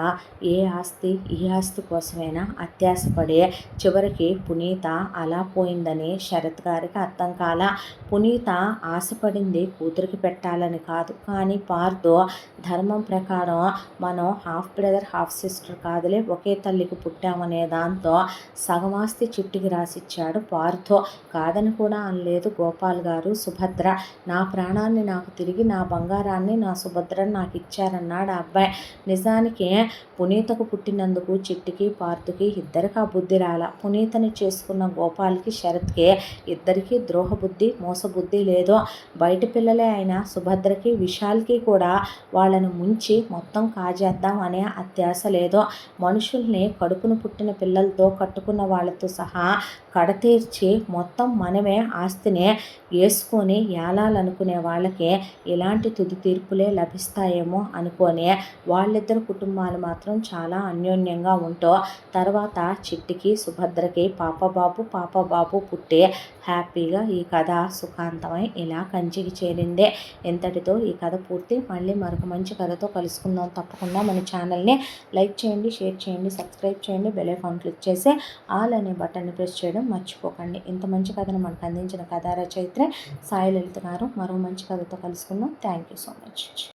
ఏ ఆస్తి ఈ ఆస్తి కోసమైనా అత్యాసపడి చివరికి పునీత అలా పోయిందని శరత్ గారికి అర్థం కాల. పునీత ఆశపడింది కూతురికి పెట్టాలని కాదు, కానీ పార్దు ధర్మం ప్రకారం మనం హాఫ్ బ్రదర్ హాఫ్ సిస్టర్ కాదులే, ఒకే తల్లికి పుట్టామనే దాంతో సగమాస్తి చిట్టికి రాసిచ్చాడు పార్దు. కాదని కూడా అనలేదు గోపాల్ గారు. సుభద్ర నా ప్రాణాన్ని నాకు తిరిగి, నా బంగారాన్ని, నా సుభద్రని నాకు ఇచ్చారన్నాడు ఆ అబ్బాయి. నిజానికి పునీతకు పుట్టినందుకు చిట్టికి, పార్దుకి ఇద్దరికి ఆ బుద్ధి రాల. పునీతని చేసుకున్న గోపాల్కి, శరత్కి ఇద్దరికీ ద్రోహబుద్ధి, మోసబుద్ధి లేదు. బయట పిల్లలే అయినా సుభద్రకి, విశాల్కి కూడా వాళ్ళను ముంచి మొత్తం కాజేద్దాం అనే అత్యాశ లేదు. మనుషుల్ని కడుపును పుట్టిన పిల్లలతో, కట్టుకున్న వాళ్ళతో సహా కడతీర్చి మొత్తం మనమే ఆస్తిని వేసుకొని ఏలాలనుకునే వాళ్ళకి ఇలాంటి తుది తీర్పులే లభిస్తాయేమో అనుకొని వాళ్ళిద్దరు కుటుంబాలు మాత్రం చాలా అన్యోన్యంగా ఉంటూ తర్వాత చిట్టికి, సుభద్రకి పాపబాబు పుట్టి హ్యాపీగా ఈ కథ సుఖాంతమై ఇలా కంచికి చేరిందే. ఇంతటితో ఈ కథ పూర్తి. మళ్ళీ మరొక మంచి కథతో కలుసుకుందాం. తప్పకుండా మన ఛానల్ని లైక్ చేయండి, షేర్ చేయండి, సబ్స్క్రైబ్ చేయండి, బెల్ ఐకాన్ క్లిక్ చేసి ఆల్ అనే బటన్ని ప్రెస్ చేయడం మర్చిపోకండి. ఇంత మంచి కథను మనకు అందించిన కథా రచయిత్రి సాయి లలిత గారు. మరో మంచి కథతో కలుసుకుందాం. Thank you so much.